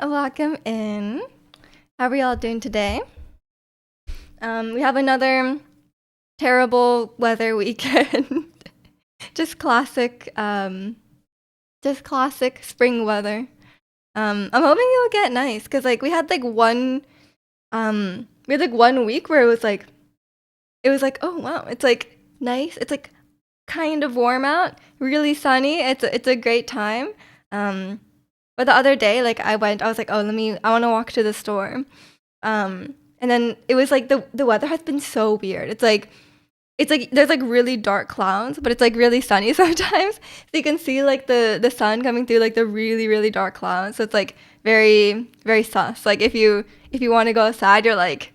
welcome in. How are y'all doing today? We have another terrible weather weekend. just classic, just classic spring weather. I'm hoping it'll get nice because we had one week where it was like, oh wow, it's like nice. It's like kind of warm out, really sunny. It's a great time. Um, but the other day, I was like, oh, I want to walk to the store. And then it was like the weather has been so weird. It's like there's like really dark clouds, but it's like really sunny sometimes. So you can see like the sun coming through like the really really dark clouds. So it's like very very sus. Like if you want to go outside, you're like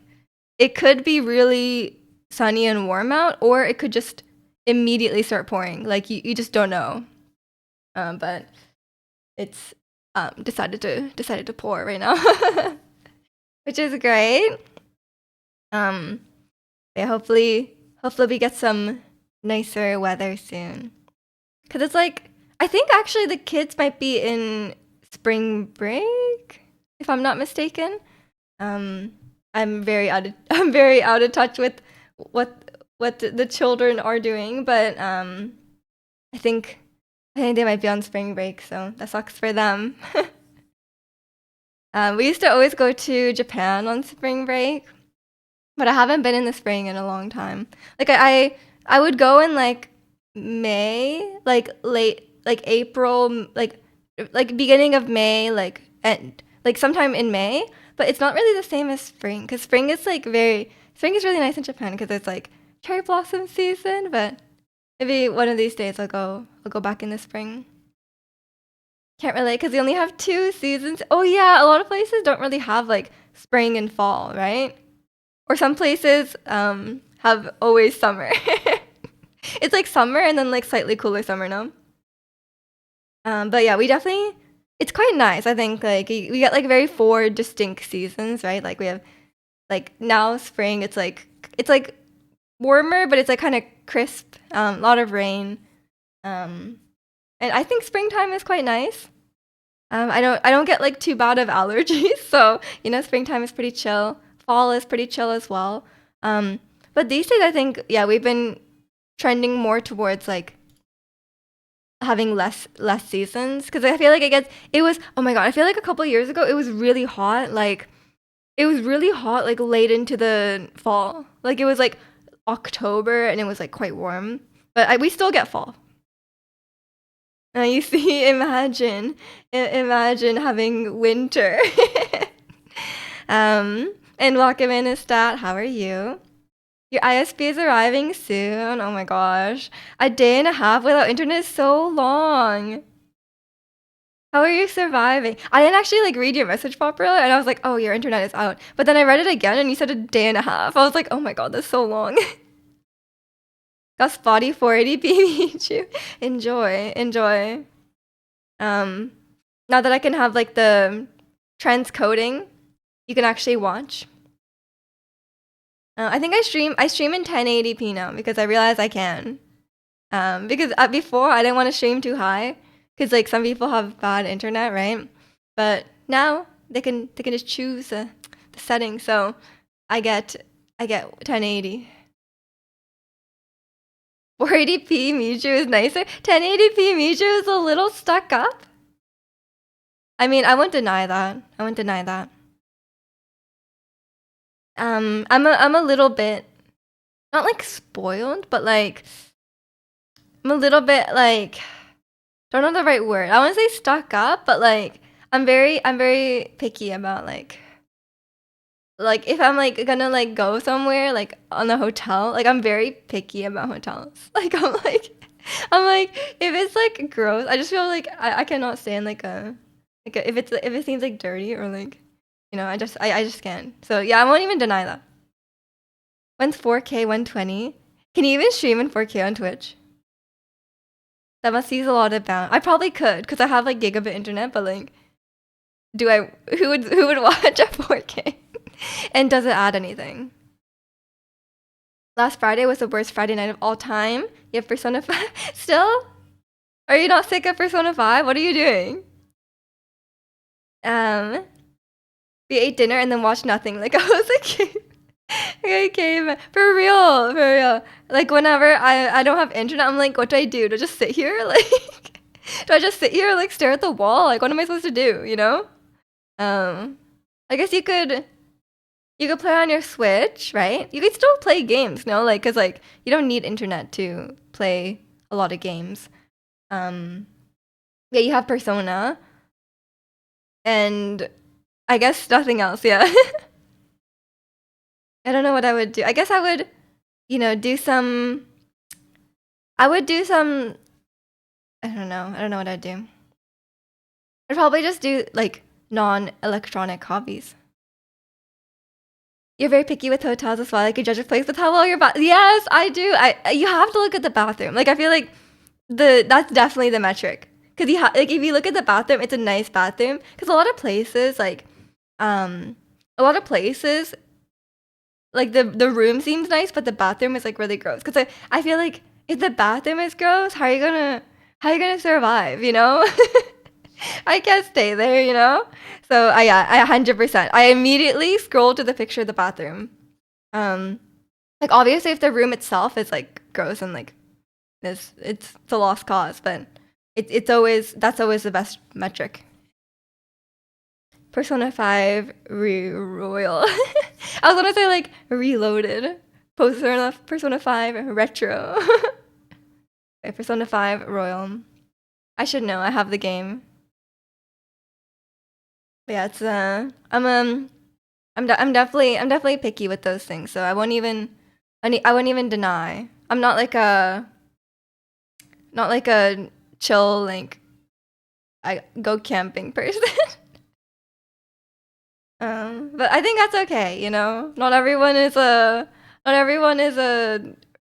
it could be really sunny and warm out, or it could just immediately start pouring. Like you just don't know. But it's decided to pour right now, which is great. Um, yeah, hopefully we get some nicer weather soon. Cause it's like I think actually the kids might be in spring break, if I'm not mistaken. Um, I'm very out of touch with what the children are doing, but I think I think they might be on spring break, so that sucks for them. We used to always go to Japan on spring break, but I haven't been in the spring in a long time. Like I would go in like May, like late like April, like beginning of May, like sometime in May. But it's not really the same as spring because spring is really nice in Japan because it's like cherry blossom season. But maybe one of these days I'll go back in the spring. Can't relate because we only have two seasons. Oh yeah, a lot of places don't really have like spring and fall, right? Or some places have always summer. It's like summer and then like slightly cooler summer now. But yeah, we definitely it's quite nice. I think like we get like very four distinct seasons, right? Like we have like now spring. It's like warmer, but it's like kind of crisp. A lot of rain. Um, and I think springtime is quite nice. I don't get like too bad of allergies, so springtime is pretty chill. Fall is pretty chill as well. Um, but these days, I think yeah, we've been trending more towards like having less seasons because I feel like it was oh my god, I feel like a couple of years ago it was really hot. Like it was really hot like late into the fall. Like it was like October and it was like quite warm, but we still get fall. You see, imagine having winter. And welcome in, Estat. How are you? Your ISP is arriving soon. Oh my gosh. A day and a half without internet is so long. How are you surviving? I didn't actually like read your message properly and I was like, oh, your internet is out. But then I read it again and you said a day and a half. I was like, oh my god, that's so long. Got spotty 480p Michu. Enjoy. Um, Now that I can have like the transcoding, you can actually watch. I think I stream in 1080p now because I realize I can. Because before I didn't want to stream too high because like some people have bad internet, right? But now they can just choose the settings. So I get 1080. 480p Michu is nicer. 1080p Michu is a little stuck up. I mean, I won't deny that. I'm a little bit not like spoiled, but like I'm a little bit like don't know the right word. I want to say stuck up, but like I'm very picky about like if I'm like gonna like go somewhere like on a hotel, like I'm very picky about hotels. Like I'm like if it's like gross, I just feel like I cannot stand if it seems like dirty or like I just can't. So yeah, I won't even deny that. When's 4K 120? Can you even stream in 4K on Twitch? That must use a lot of bound. I probably could because I have like gigabit internet, but like, do I? Who would watch at 4K? And does it add anything? Last Friday was the worst Friday night of all time. You have Persona 5 still? Are you not sick of Persona 5? What are you doing? we ate dinner and then watched nothing. Like I was a kid. Okay, for real, for real. Like whenever I don't have internet, I'm like, what do I do? Do I just sit here? Like, do I just sit here like stare at the wall? Like, what am I supposed to do? You know? Um, I guess you could play on your Switch, right? You could still play games, no? Like, cause like you don't need internet to play a lot of games. Um, yeah, you have Persona, and I guess nothing else. Yeah. I don't know what I would do. I guess I would, do some. I would do some. I don't know. I don't know what I'd do. I'd probably just do like non-electronic hobbies. You're very picky with hotels as well. Like you judge a place with how well your bath. Yes, I do. You have to look at the bathroom. Like I feel like that's definitely the metric. Cause like if you look at the bathroom, it's a nice bathroom. Cause a lot of places a lot of places like the room seems nice, but the bathroom is like really gross. Cause I feel like if the bathroom is gross, how are you gonna survive? You know? I can't stay there, you know? So yeah, I 100%. I immediately scroll to the picture of the bathroom. Like obviously if the room itself is like gross and like it's a lost cause, but that's always the best metric. Persona 5 Royal. I was gonna say like reloaded. Persona 5 retro. Okay, Persona 5 Royal. I should know. I have the game. But yeah, it's I'm definitely picky with those things. So I won't even deny. I'm not like a chill like I go camping person. But I think that's okay, you know. Not everyone is a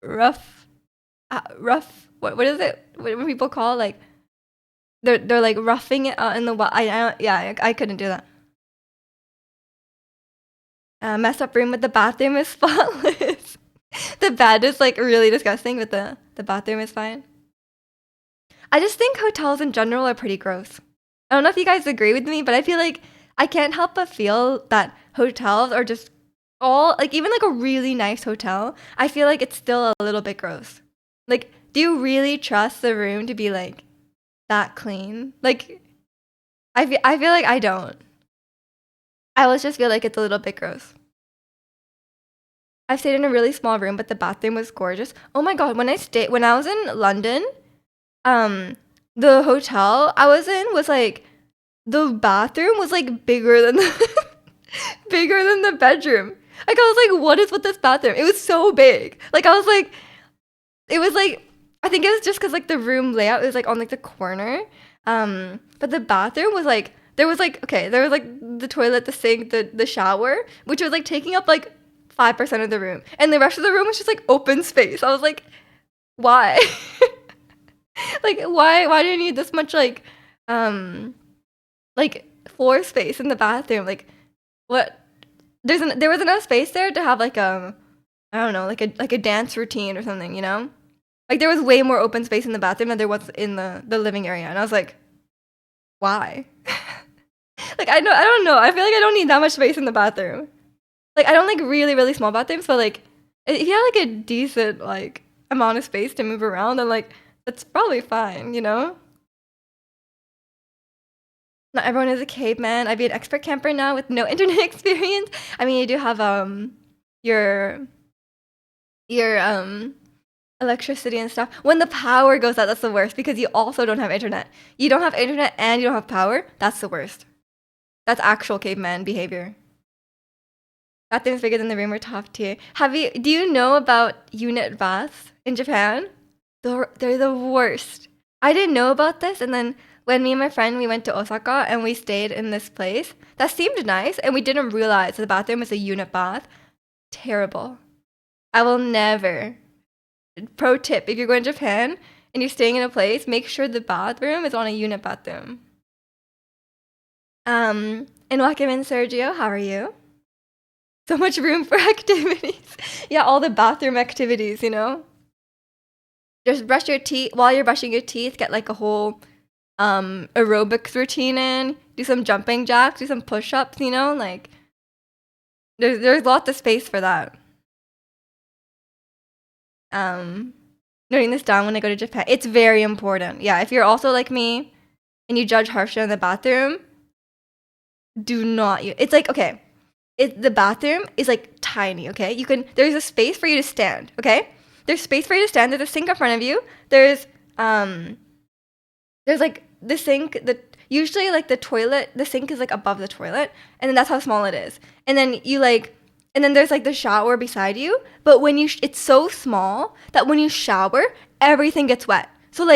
rough rough what is it? What people call like they're like roughing it out in the wild. I couldn't do that. Mess up room with the bathroom is spotless. The bed is like really disgusting, but the bathroom is fine. I just think hotels in general are pretty gross. I don't know if you guys agree with me, but I feel like I can't help but feel that hotels are just all like even like a really nice hotel, I feel like it's still a little bit gross. Like, do you really trust the room to be like that clean? Like, I feel like I don't. I always just feel like it's a little bit gross. I've stayed in a really small room, but the bathroom was gorgeous. Oh my god, when I was in London, um, the hotel I was in was like the bathroom was like bigger than the bigger than the bedroom. Like I was like, what is with this bathroom? It was so big. Like I was like, it was like I think it was just because like the room layout was like on like the corner. But the bathroom was like there was like the toilet, the sink, the shower, which was like taking up like 5% of the room, and the rest of the room was just like open space. I was like, why? Like why do you need this much um like floor space in the bathroom? Like what? There was enough space there to have like I don't know like a dance routine or something, you know? Like there was way more open space in the bathroom than there was in the living area, and I was like, why? Like I don't know. I feel like I don't need that much space in the bathroom. Like I don't like really really small bathrooms, but like if you have like a decent like amount of space to move around, then like that's probably fine, you know? Not everyone is a caveman. I'd be an expert camper now with no internet experience. I mean, you do have your electricity and stuff. When the power goes out, that's the worst because you also don't have internet. You don't have internet and you don't have power. That's the worst. That's actual caveman behavior. Bathrooms bigger than the room are top tier. Do you know about unit baths in Japan? They're the worst. I didn't know about this, and then when me and my friend we went to Osaka and we stayed in this place that seemed nice, and we didn't realize the bathroom was a unit bath. Terrible. I will never. Pro tip: if you're going to Japan and you're staying in a place, make sure the bathroom is on a unit bathroom. And welcome in, Sergio. How are you? So much room for activities. Yeah, all the bathroom activities, you know? Just brush your teeth while you're brushing your teeth, get like a whole aerobics routine in, do some jumping jacks, do some push-ups, you know, like there's lots of space for that. Noting this down when I go to Japan. It's very important. Yeah, if you're also like me and you judge harshly in the bathroom, do not use. It's like, okay, the bathroom is like tiny, okay? There's a space for you to stand, okay? There's space for you to stand. There's a sink in front of you. There's like the sink, usually like the toilet, the sink is like above the toilet, and then that's how small it is. And then and then there's like the shower beside you, but when it's so small that when you shower, everything gets wet. So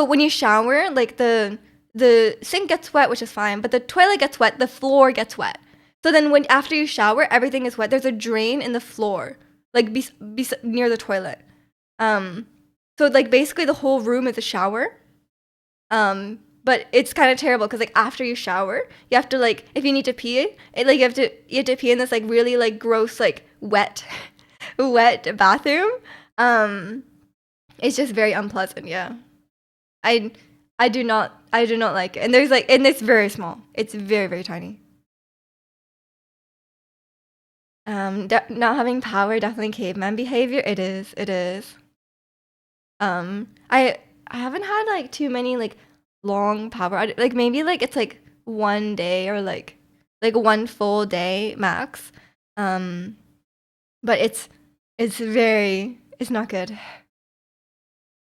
when you shower, like the sink gets wet, which is fine, but the toilet gets wet, the floor gets wet. So then after you shower, everything is wet. There's a drain in the floor, like near the toilet. So like basically the whole room is a shower. But it's kind of terrible because like after you shower, you have to like if you need to pee, you have to pee in this like really like gross like wet bathroom. It's just very unpleasant. Yeah, I do not like it. And it's very small. It's very very tiny. Not having power, definitely caveman behavior. It is. I haven't had like too many like long power like maybe like it's like one day or like one full day max. But it's not good.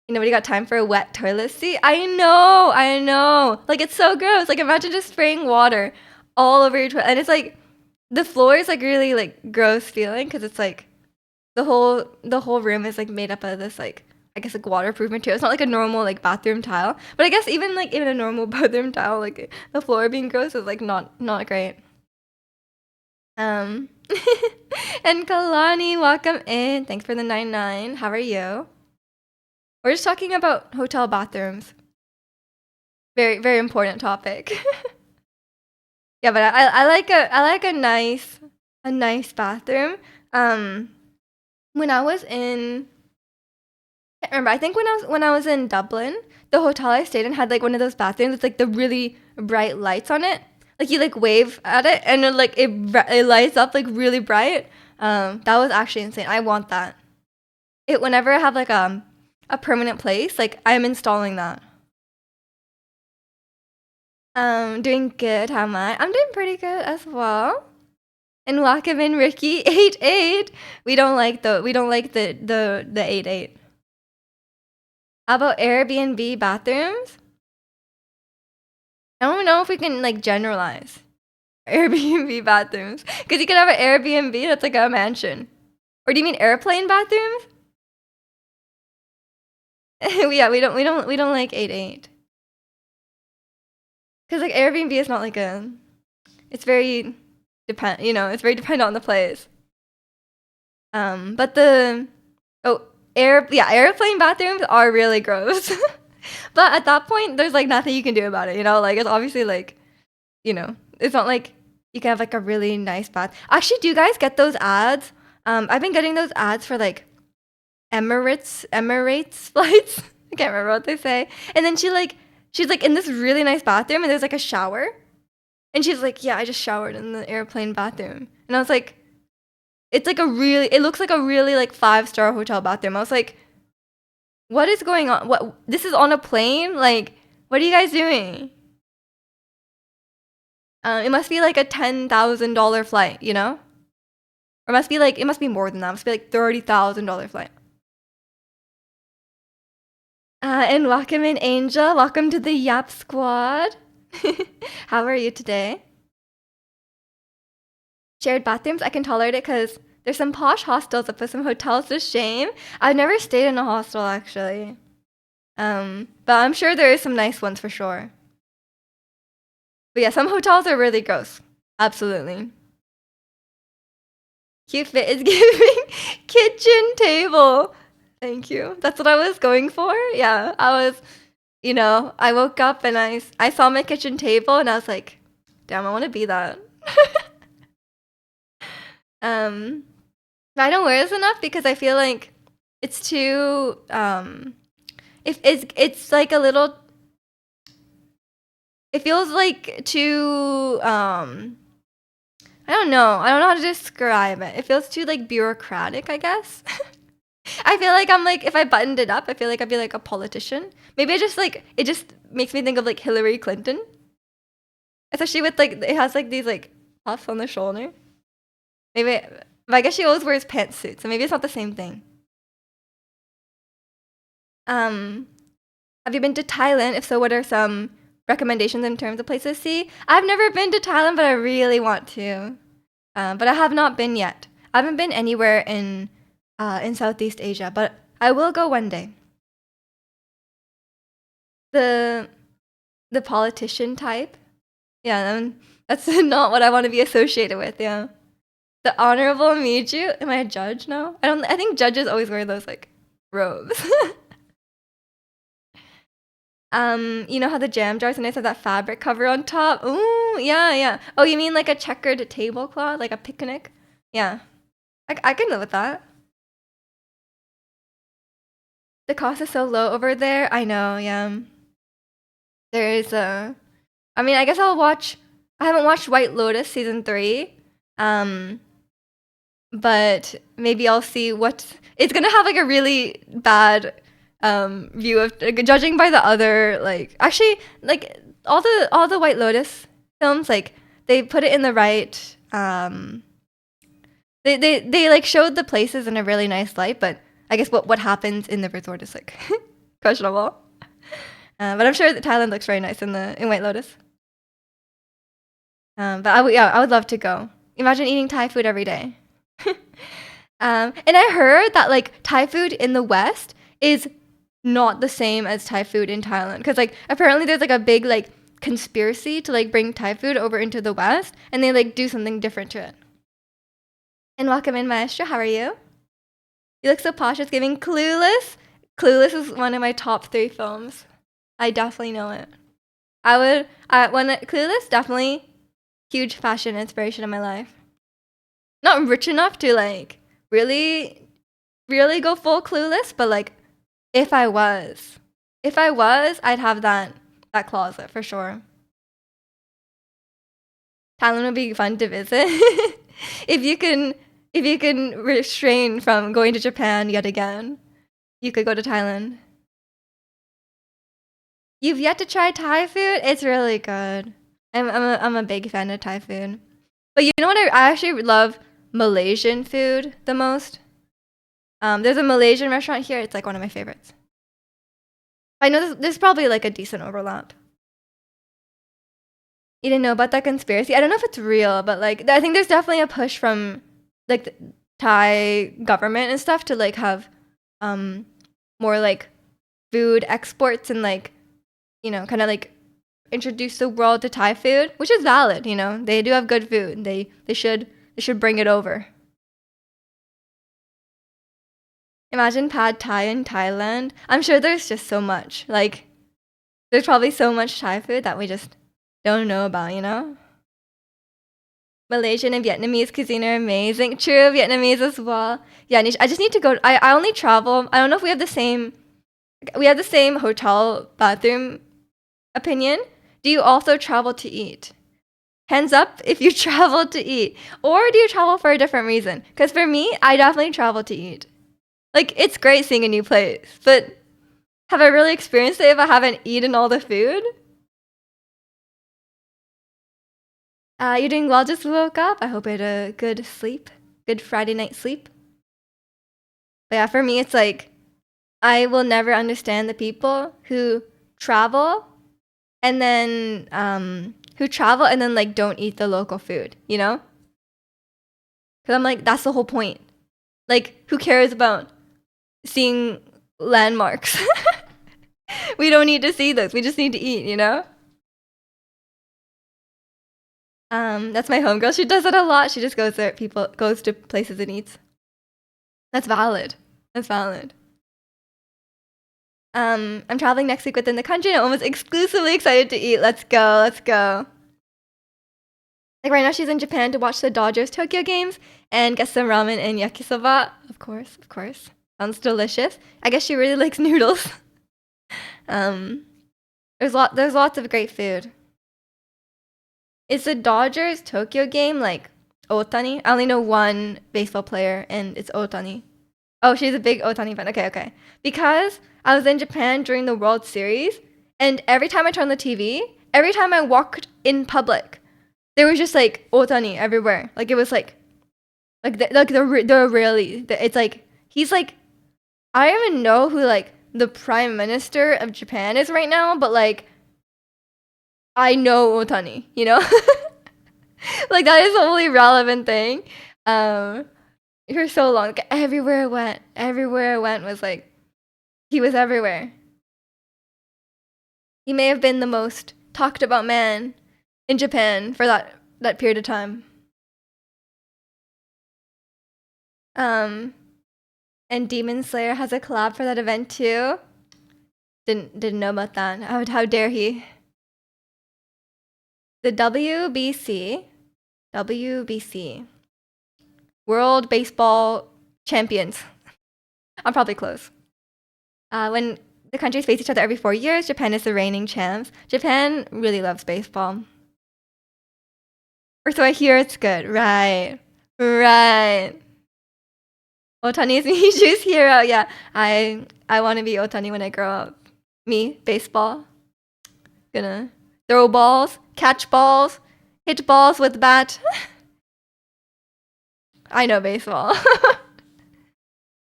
Nobody got time for a wet toilet seat. I know. Like it's so gross. Like imagine just spraying water all over your toilet, and it's like the floor is like really like gross feeling because it's like the whole room is like made up of this like I guess like waterproof material. It's not like a normal like bathroom tile, but I guess even a normal bathroom tile, like the floor being gross is like not great. And Kalani, welcome in. Thanks for the 99. How are you? We're just talking about hotel bathrooms. Very very important topic. Yeah, but I like a nice bathroom. When I was in I can't remember. I think when I was in Dublin, the hotel I stayed in had like one of those bathrooms with like the really bright lights on it. Like you like wave at it and it lights up like really bright. That was actually insane. I want that. Whenever I have like a permanent place, like I'm installing that. Doing good. How am I? I'm doing pretty good as well. And welcome in Ricky 88. We don't like the 88. How about Airbnb bathrooms? I don't know if we can like generalize Airbnb bathrooms because you could have an Airbnb that's like a mansion. Or do you mean airplane bathrooms? Yeah, we don't like 88. Because like Airbnb is not like it's very it's very dependent on the place. But airplane bathrooms are really gross. But at that point, there's like nothing you can do about it, you know? Like it's obviously like, it's not like you can have like a really nice bath. Actually, do you guys get those ads? I've been getting those ads for like Emirates flights. I can't remember what they say. And then she's like in this really nice bathroom and there's like a shower. And she's like, yeah, I just showered in the airplane bathroom. And I was like, it looks like a really like 5-star hotel bathroom. I was like, what is going on? This is on a plane? Like, what are you guys doing? It must be like a $10,000 flight, you know? Or it must be more than that. It must be like $30,000 flight. And welcome in, Angel. Welcome to the Yap Squad. How are you today? Shared bathrooms, I can tolerate it because there's some posh hostels that put some hotels to shame. I've never stayed in a hostel actually. But I'm sure there is some nice ones for sure. But yeah, some hotels are really gross. Absolutely. Cute fit is giving kitchen table. Thank you. That's what I was going for. Yeah, I woke up and I saw my kitchen table and I was like, damn, I want to be that. But I don't wear this enough because I feel like it's too if it's like a little It feels like too I don't know. I don't know how to describe it. It feels too like bureaucratic, I guess. I feel like I'm like if I buttoned it up, I feel like I'd be like a politician. Maybe I just like it just makes me think of like Hillary Clinton, especially with like it has like these like puffs on the shoulder. Maybe, but I guess she always wears pantsuits, so maybe it's not the same thing. Um, have you been to Thailand? If so, what are some recommendations in terms of places to see? I've never been to Thailand, but I really want to. But I have not been yet. I haven't been anywhere in Southeast Asia, but I will go one day. The the politician type, yeah, that's not what I want to be associated with. Yeah, the honorable Miju. Am I a judge? No, I don't. I think judges always wear those like robes. You know how the jam jars sometimes have that fabric cover on top? Ooh, yeah, yeah. Oh, you mean like a checkered tablecloth, like a picnic? Yeah, I can live with that. The cost is so low over there. I know, yeah. There is a. I mean, I guess I'll watch. I haven't watched White Lotus season 3, um, but maybe I'll see what. It's gonna have like a really bad view of judging by the other like actually like all the White Lotus films like they put it in the right they like showed the places in a really nice light, but I guess what happens in the resort is like questionable. But I'm sure that Thailand looks very nice in White Lotus. But I would love to go. Imagine eating Thai food every day. And I heard that like Thai food in the West is not the same as Thai food in Thailand because like apparently there's like a big like conspiracy to like bring Thai food over into the West and they like do something different to it. And welcome in, Maestro. How are you? You look so posh. It's giving Clueless. Clueless is one of my top 3 films. I definitely know it. Clueless, definitely huge fashion inspiration in my life. Not rich enough to like really, really go full Clueless, but like if I was, I'd have that closet for sure. Thailand would be fun to visit if you can restrain from going to Japan yet again. You could go to Thailand. You've yet to try Thai food? It's really good. I'm a big fan of Thai food. But you know what? I actually love Malaysian food the most. There's a Malaysian restaurant here. It's like one of my favorites. I know there's probably like a decent overlap. You didn't know about that conspiracy? I don't know if it's real, but like I think there's definitely a push from like the Thai government and stuff to like have more like food exports and like kind of like introduce the world to Thai food, which is valid. They do have good food. They should bring it over. Imagine pad Thai in Thailand. I'm sure there's just so much. Like there's probably so much Thai food that we just don't know about. Malaysian and Vietnamese cuisine are amazing. True, Vietnamese as well. Yeah, I just need to go. I only travel. I don't know if we have the same. We have the same hotel bathroom opinion. Do you also travel to eat? Hands up if you travel to eat. Or do you travel for a different reason? Because for me, I definitely travel to eat. Like, it's great seeing a new place, but have I really experienced it if I haven't eaten all the food? You're doing well, just woke up. I hope you had a good sleep, good Friday night sleep. But yeah, for me, it's like, I will never understand the people who travel and then like don't eat the local food, Because I'm like, that's the whole point. Like, who cares about seeing landmarks? We don't need to see those. We just need to eat. That's my homegirl. She does it a lot. She just goes there. Goes to places and eats. That's valid. That's valid. I'm traveling next week within the country and I'm almost exclusively excited to eat. Let's go. Let's go. Like right now, she's in Japan to watch the Dodgers Tokyo games and get some ramen and yakisoba. Of course, of course. Sounds delicious. I guess she really likes noodles. There's lots of great food. Is the Dodgers Tokyo game like Otani? I only know one baseball player, and it's Otani. Oh, she's a big Otani fan. Okay, okay. Because I was in Japan during the World Series, and every time I turned on the TV, every time I walked in public, there was just like Otani everywhere. Like it was they're really. It's like he's like I don't even know who like the Prime Minister of Japan is right now, but like I know Otani, you know? Like that is the only relevant thing. Um, for so long, like, everywhere I went was like he was everywhere. He may have been the most talked about man in Japan for that period of time. Um, and Demon Slayer has a collab for that event too. Didn't know about that. How dare he? The WBC, World Baseball Champions. I'm probably close. When the countries face each other every 4 years, Japan is the reigning champs. Japan really loves baseball. Or so I hear it's good. Right. Right. Otani is Michu's hero. Yeah. I want to be Otani when I grow up. Me, baseball. Gonna throw balls, catch balls, hit balls with bat. I know baseball.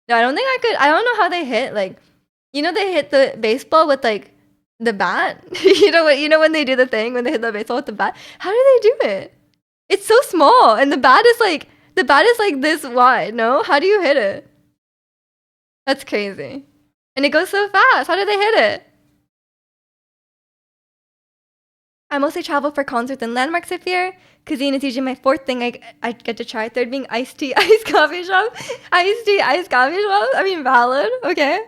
No, I don't think I could. I don't know how they hit. Like, they hit the baseball with like the bat. When they do the thing when they hit the baseball with the bat. How do they do it? It's so small, and the bat is like this wide. No, how do you hit it? That's crazy, and it goes so fast. How do they hit it? I mostly travel for concerts and landmarks if here. Cuisine is usually my fourth thing I get to try. Third being iced tea, iced coffee shop. Iced tea, iced coffee shop. I mean, valid. Okay.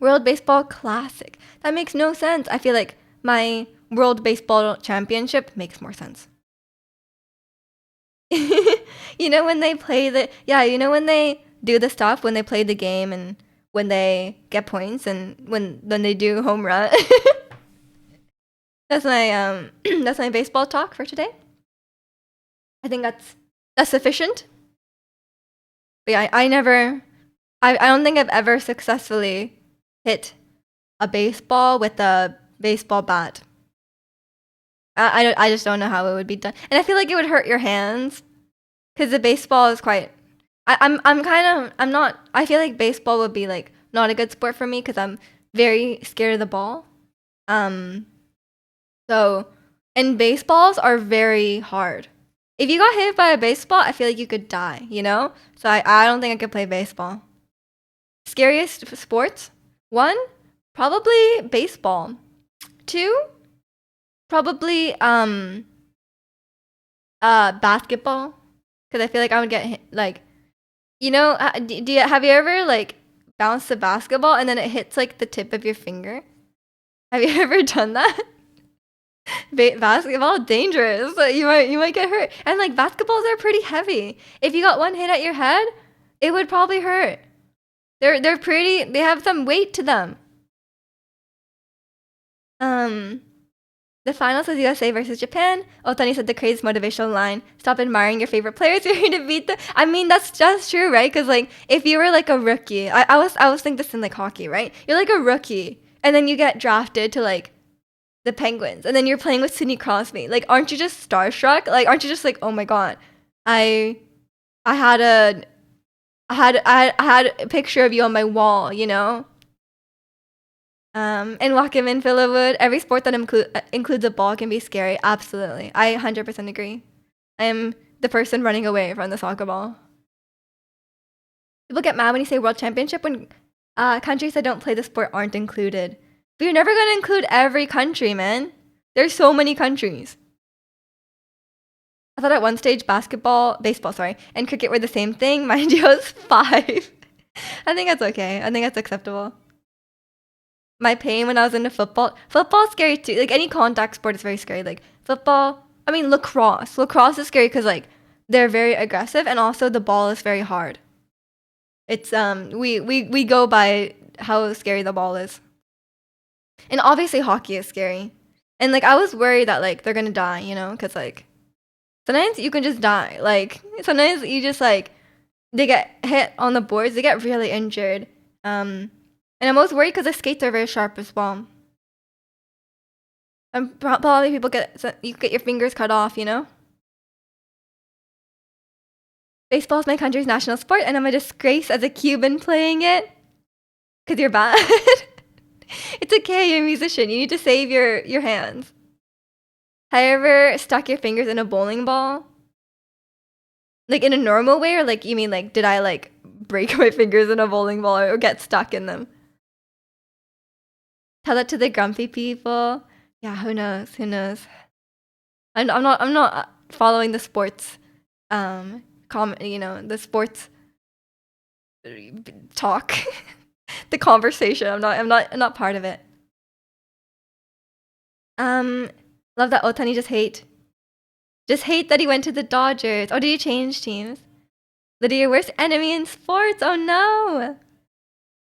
World Baseball Classic. That makes no sense. I feel like my World Baseball Championship makes more sense. When they play when they do the stuff, when they play the game and when they get points and when they do home run. That's my that's my baseball talk for today. I think that's sufficient. But yeah, I don't think I've ever successfully hit a baseball with a baseball bat. I just don't know how it would be done, and I feel like it would hurt your hands because the baseball is quite. I'm not. I feel like baseball would be like not a good sport for me because I'm very scared of the ball. So, and baseballs are very hard. If you got hit by a baseball, I feel like you could die, So I don't think I could play baseball. Scariest sports? 1, probably baseball. 2, probably basketball. Because I feel like I would get hit, like, have you ever like bounced a basketball and then it hits like the tip of your finger? Have you ever done that? Basketball dangerous. You might get hurt. And like basketballs are pretty heavy. If you got one hit at your head, it would probably hurt. They're pretty. They have some weight to them. The finals was USA versus Japan. Otani said the craziest motivational line: "Stop admiring your favorite players. You're here to beat them." I mean, that's just true, right? Because like if you were like a rookie, I was thinking this in like hockey, right? You're like a rookie, and then you get drafted to like the Penguins, and then you're playing with Sidney Crosby. Like, aren't you just starstruck? Like, aren't you just like, oh my god, I had a picture of you on my wall, And walk him in Philipwood. Every sport that includes a ball can be scary. Absolutely, I 100% agree. I am the person running away from the soccer ball. People get mad when you say World Championship when countries that don't play the sport aren't included. But you're never going to include every country, man. There's so many countries. I thought at one stage baseball, and cricket were the same thing. Mind you, I was 5. I think that's okay. I think that's acceptable. My pain when I was into football. Football's scary too. Like any contact sport is very scary. Like football, I mean lacrosse. Lacrosse is scary because like they're very aggressive and also the ball is very hard. It's we go by how scary the ball is. And obviously hockey is scary. And like I was worried that like they're gonna die, you know, because like sometimes you can just die. Like sometimes you just like they get hit on the boards, they get really injured. And I'm always worried because the skates are very sharp as well. And probably people you get your fingers cut off, you know. Baseball is my country's national sport, and I'm a disgrace as a Cuban playing it. Cause you're bad. It's okay, you're a musician. You need to save your hands. Have you ever stuck your fingers in a bowling ball? Like in a normal way, or like you mean like did I like break my fingers in a bowling ball or get stuck in them? Tell that to the grumpy people. Yeah, who knows? Who knows? I'm not following the sports you know, the sports talk. The conversation. I'm not part of it. Um love that Otani just hate that he went to the Dodgers. Oh, did he change teams? Lydia, your worst enemy in sports. Oh no.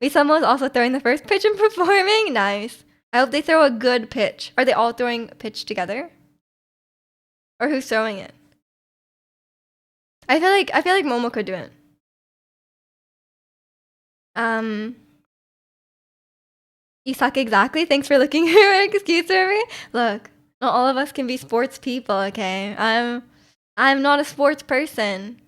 Misamo is also throwing the first pitch and performing. Nice. I hope they throw a good pitch. Are they all throwing a pitch together? Or who's throwing it? I feel like Momo could do it. You suck exactly. Thanks for looking at your excuse for me. Look, not all of us can be sports people, okay? I'm not a sports person.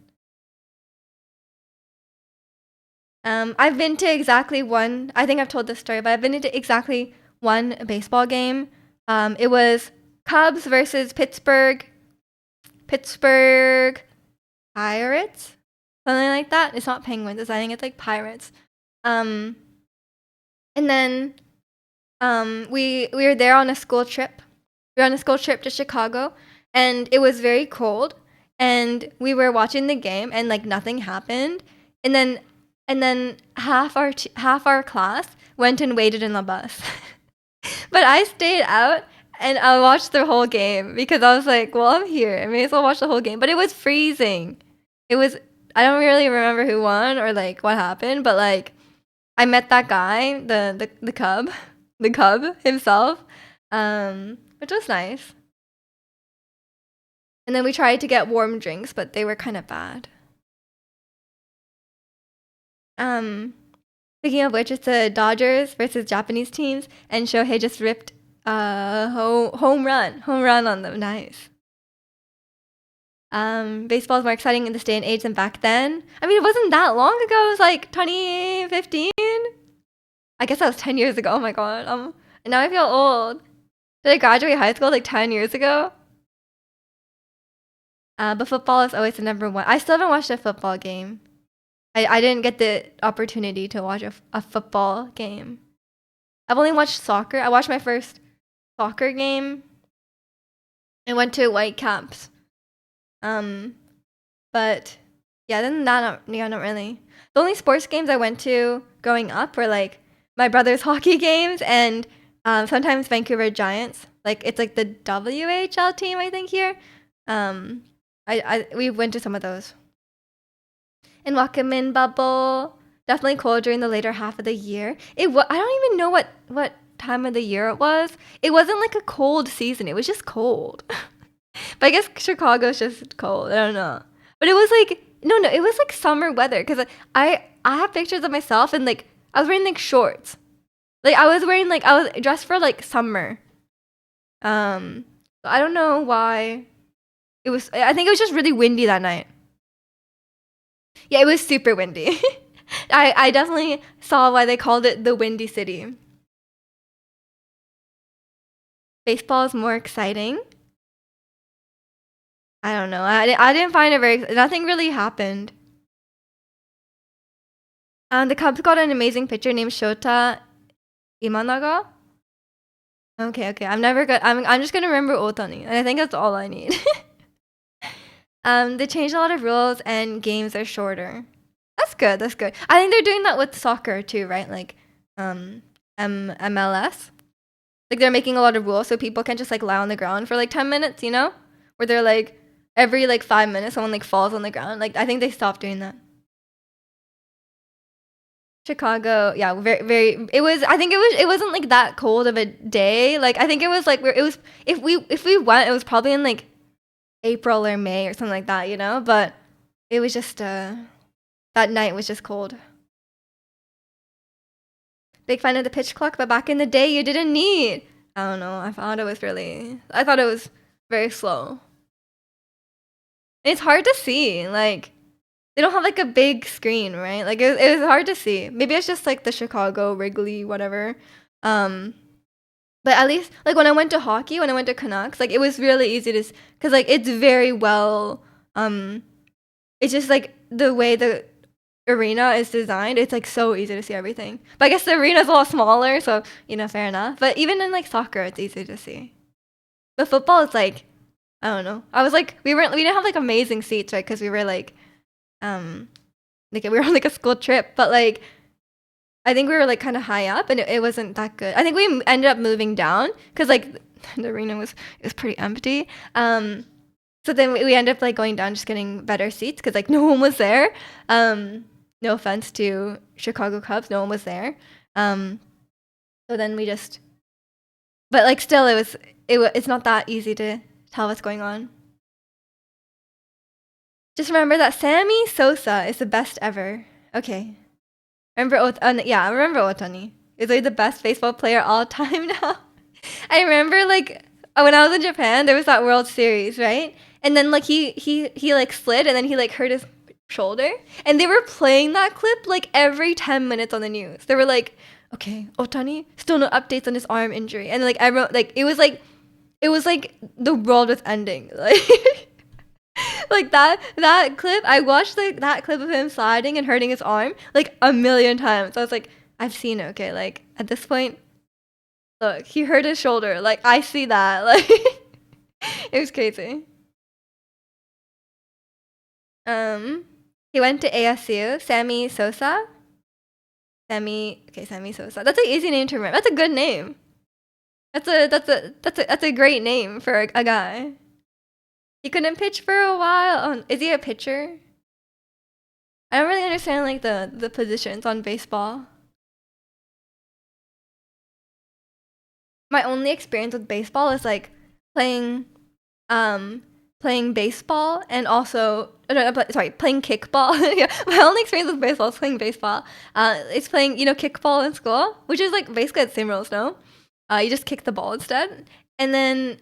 I've been to exactly one. I think I've told this story, but I've been to exactly one baseball game. It was Cubs versus Pittsburgh Pirates, something like that. It's not Penguins. I think it's like Pirates. And then we were there on a school trip. We were on a school trip to Chicago, and it was very cold. And we were watching the game, and like nothing happened. And then half our class went and waited in the bus. But I stayed out and I watched the whole game because I was like, well, I'm here. I may as well watch the whole game. But it was freezing. It was I don't really remember who won or like what happened, but like I met that guy, the cub, the cub himself, which was nice. And then we tried to get warm drinks, but they were kind of bad. Um, Speaking of which, it's the Dodgers versus Japanese teams, and Shohei just ripped a home run on them. Nice. Baseball is more exciting in this day and age than back then. I mean, it wasn't that long ago. It was like 2015. I guess that was 10 years ago. Oh my god. And now I feel old. Did I graduate high school like 10 years ago? But football is always the number one. I still haven't watched a football game. I didn't get the opportunity to watch a football game. I've only watched soccer. I watched my first soccer game. I went to Whitecaps. But yeah, then that not really. The only sports games I went to growing up were like my brother's hockey games and sometimes Vancouver Giants. Like it's like the WHL team I think here. We went to some of those. And Wakamin bubble. Definitely cold during the later half of the year. I don't even know what time of the year it was. It wasn't like a cold season. It was just cold. But I guess Chicago's just cold. I don't know. But it was like no, it was like summer weather because I have pictures of myself and like I was wearing like shorts. Like I was dressed for like summer. So I don't know why. I think it was just really windy that night. Yeah, it was super windy. I definitely saw why they called it the Windy City. Baseball is more exciting. I don't know. I didn't find it very. Nothing really happened. The Cubs got an amazing pitcher named Shota Imanaga. Okay. I'm just gonna remember Otani, and I think that's all I need. They changed a lot of rules, and games are shorter. That's good. That's good. I think they're doing that with soccer too, right? Like, MLS. Like they're making a lot of rules so people can just like lie on the ground for like 10 minutes, you know? Where they're like every like 5 minutes someone like falls on the ground. Like I think they stopped doing that. Chicago, yeah, very, very. It was. I think it was. It wasn't like that cold of a day. Like I think it was like where it was. If we went, it was probably in like April or May or something like that, you know. But it was just that night was just cold. Big fan of the pitch clock, but back in the day, you didn't need. I don't know. I thought it was really. I thought it was very slow. It's hard to see. Like they don't have like a big screen, right? Like it was hard to see. Maybe it's just like the Chicago Wrigley whatever. Um, but at least like when I went to hockey, when I went to Canucks, like it was really easy to because like it's very well. It's just like the way the arena is designed. It's like so easy to see everything. But I guess the arena's a lot smaller, so you know, fair enough. But even in like soccer, it's easy to see. But football is like I don't know. I was like we didn't have like amazing seats, right? Because we were um like we were on like a school trip, but like I think we were like kind of high up and it wasn't that good. I think we ended up moving down because like the arena was it was pretty empty. So then we ended up like going down, just getting better seats because like no one was there. No offense to Chicago Cubs, no one was there. So then we just, but like still, it's not that easy to tell what's going on. Just remember that Sammy Sosa is the best ever. Okay. Remember, yeah, I remember Otani. Is like the best baseball player all time now. I remember like when I was in Japan, there was that World Series, right? And then like he like slid and then he like hurt his shoulder, and they were playing that clip like every 10 minutes on the news. They were like, okay, Otani still no updates on his arm injury, and like everyone like it was like the world was ending. Like like that clip, I watched like that clip of him sliding and hurting his arm like a million times. I was like, I've seen it. Okay, like at this point, look, he hurt his shoulder. Like I see that. Like it was crazy. He went to ASU. Sammy Sosa. Sammy Sosa. That's an easy name to remember. That's a good name. That's a great name for a guy. He couldn't pitch for a while. Oh, is he a pitcher? I don't really understand like the positions on baseball. My only experience with baseball is like playing playing baseball and also playing kickball. Yeah, my only experience with baseball is playing baseball. It's playing kickball in school, which is like basically the same rules. No, you just kick the ball instead, and then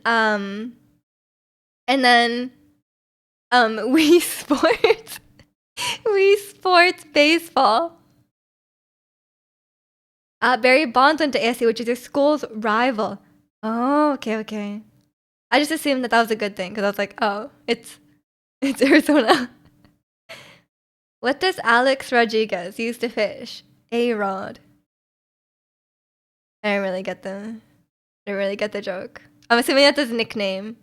we sports we sports baseball. Barry Bonds went to ASU, which is your school's rival. Oh, okay. I just assumed that was a good thing because I was like, oh, it's Arizona. What does Alex Rodriguez use to fish? A rod. I don't really get the joke. I'm assuming that's his nickname.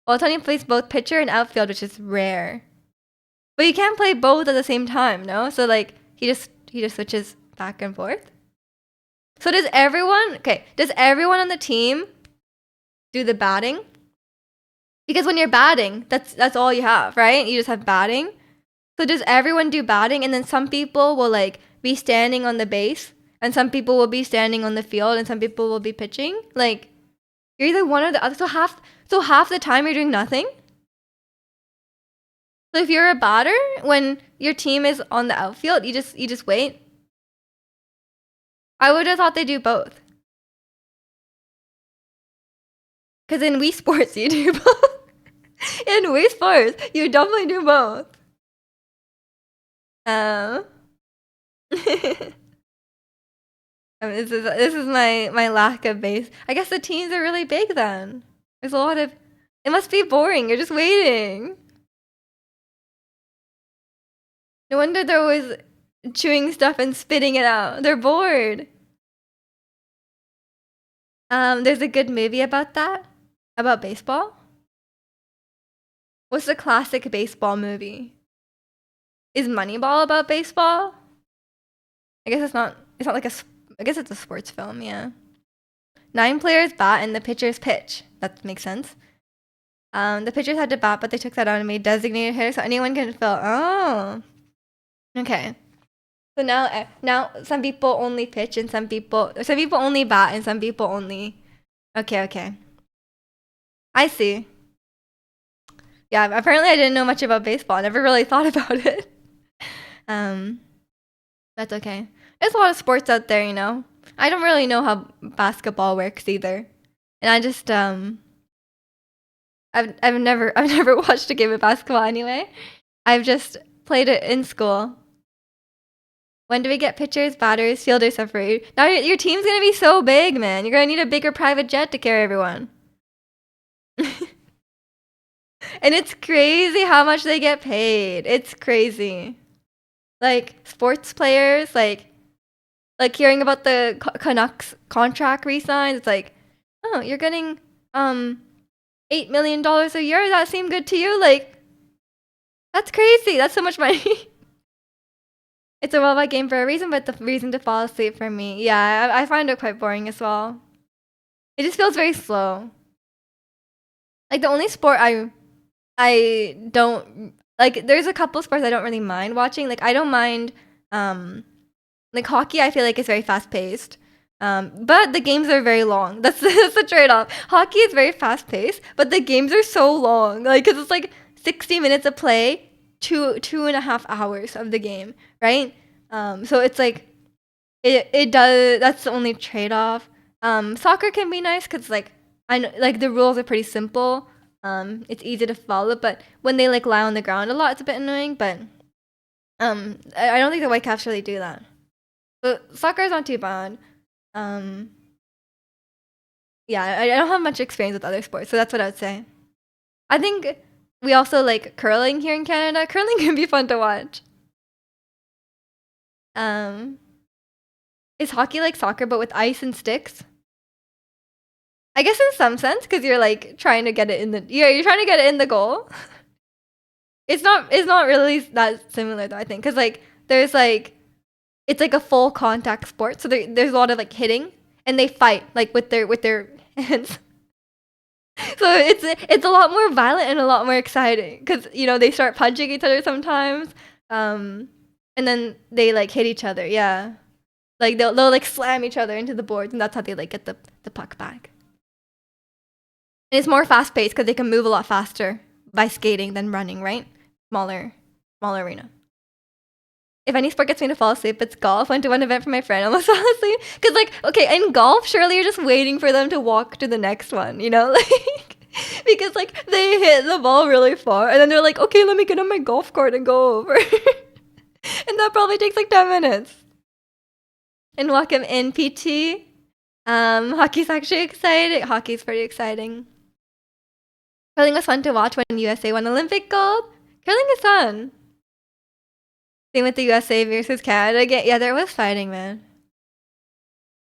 Otani plays both pitcher and outfield, which is rare. But you can't play both at the same time, no? So like he just switches back and forth. So does everyone on the team do the batting? Because when you're batting, that's all you have, right? You just have batting. So does everyone do batting, and then some people will like be standing on the base, and some people will be standing on the field, and some people will be pitching? Like you're either one or the other. So half the time you're doing nothing. So if you're a batter, when your team is on the outfield, you just wait. I would have thought they do both. Because in Wii Sports, you do both. In Wii Sports, you definitely do both. This is my lack of base. I guess the teams are really big then. There's a lot of. It must be boring. You're just waiting. No wonder they're always chewing stuff and spitting it out. They're bored. There's a good movie about that, about baseball. What's the classic baseball movie? Is Moneyball about baseball? I guess it's not. It's not like I guess it's a sports film. Yeah. 9 players bat and the pitchers pitch. That makes sense. The pitchers had to bat, but they took that out and made designated hitters so anyone can fill. Oh. Okay. So now some people only pitch and some people only bat and some people only. Okay. I see. Yeah, apparently I didn't know much about baseball. I never really thought about it. Um, that's okay. There's a lot of sports out there, you know. I don't really know how basketball works either. And I just I've never watched a game of basketball anyway. I've just played it in school. When do we get pitchers, batters, fielders separated? Now your team's gonna be so big, man. You're gonna need a bigger private jet to carry everyone. And it's crazy how much they get paid. It's crazy. Like sports players, like hearing about the Canucks contract re-sign. It's like, oh, you're getting $8 million a year. Does that seem good to you? Like, that's crazy. That's so much money. It's a worldwide game for a reason, but the reason to fall asleep for me, yeah, I find it quite boring as well. It just feels very slow. Like the only sport I don't like. There's a couple sports I don't really mind watching. Like I don't mind like hockey. I feel like it's very fast paced. But the games are very long. That's the trade off. Hockey is very fast paced, but the games are so long. Like, cause it's like 60 minutes of play, 2.5 hours of the game, right? So it's like it does. That's the only trade off. Soccer can be nice because like I know like the rules are pretty simple. It's easy to follow, but when they like lie on the ground a lot, it's a bit annoying. But I don't think the Whitecaps really do that. But soccer is not too bad. Yeah, I don't have much experience with other sports, so that's what I would say. I think we also like curling here in Canada. Curling can be fun to watch. Um, is hockey like soccer but with ice and sticks? I guess in some sense, because you're like trying to get it in the you're trying to get it in the goal. It's not really that similar though. I think because like there's like it's like a full contact sport, so there's a lot of like hitting and they fight like with their hands. So it's a lot more violent and a lot more exciting because you know they start punching each other sometimes, and then they like hit each other. Yeah, like they'll like slam each other into the boards, and that's how they like get the puck back. And it's more fast paced because they can move a lot faster by skating than running, right? Smaller arena. If any sport gets me to fall asleep, it's golf. Went to one event for my friend, almost fell asleep. Cause like, okay, in golf, surely you're just waiting for them to walk to the next one, you know, like because like they hit the ball really far, and then they're like, okay, let me get on my golf cart and go over, and that probably takes like 10 minutes. And welcome in PT. Hockey's actually exciting. Hockey's pretty exciting. Curling was fun to watch when USA won Olympic gold. Curling is fun. Same with the USA versus Canada again. Yeah, there was fighting, man.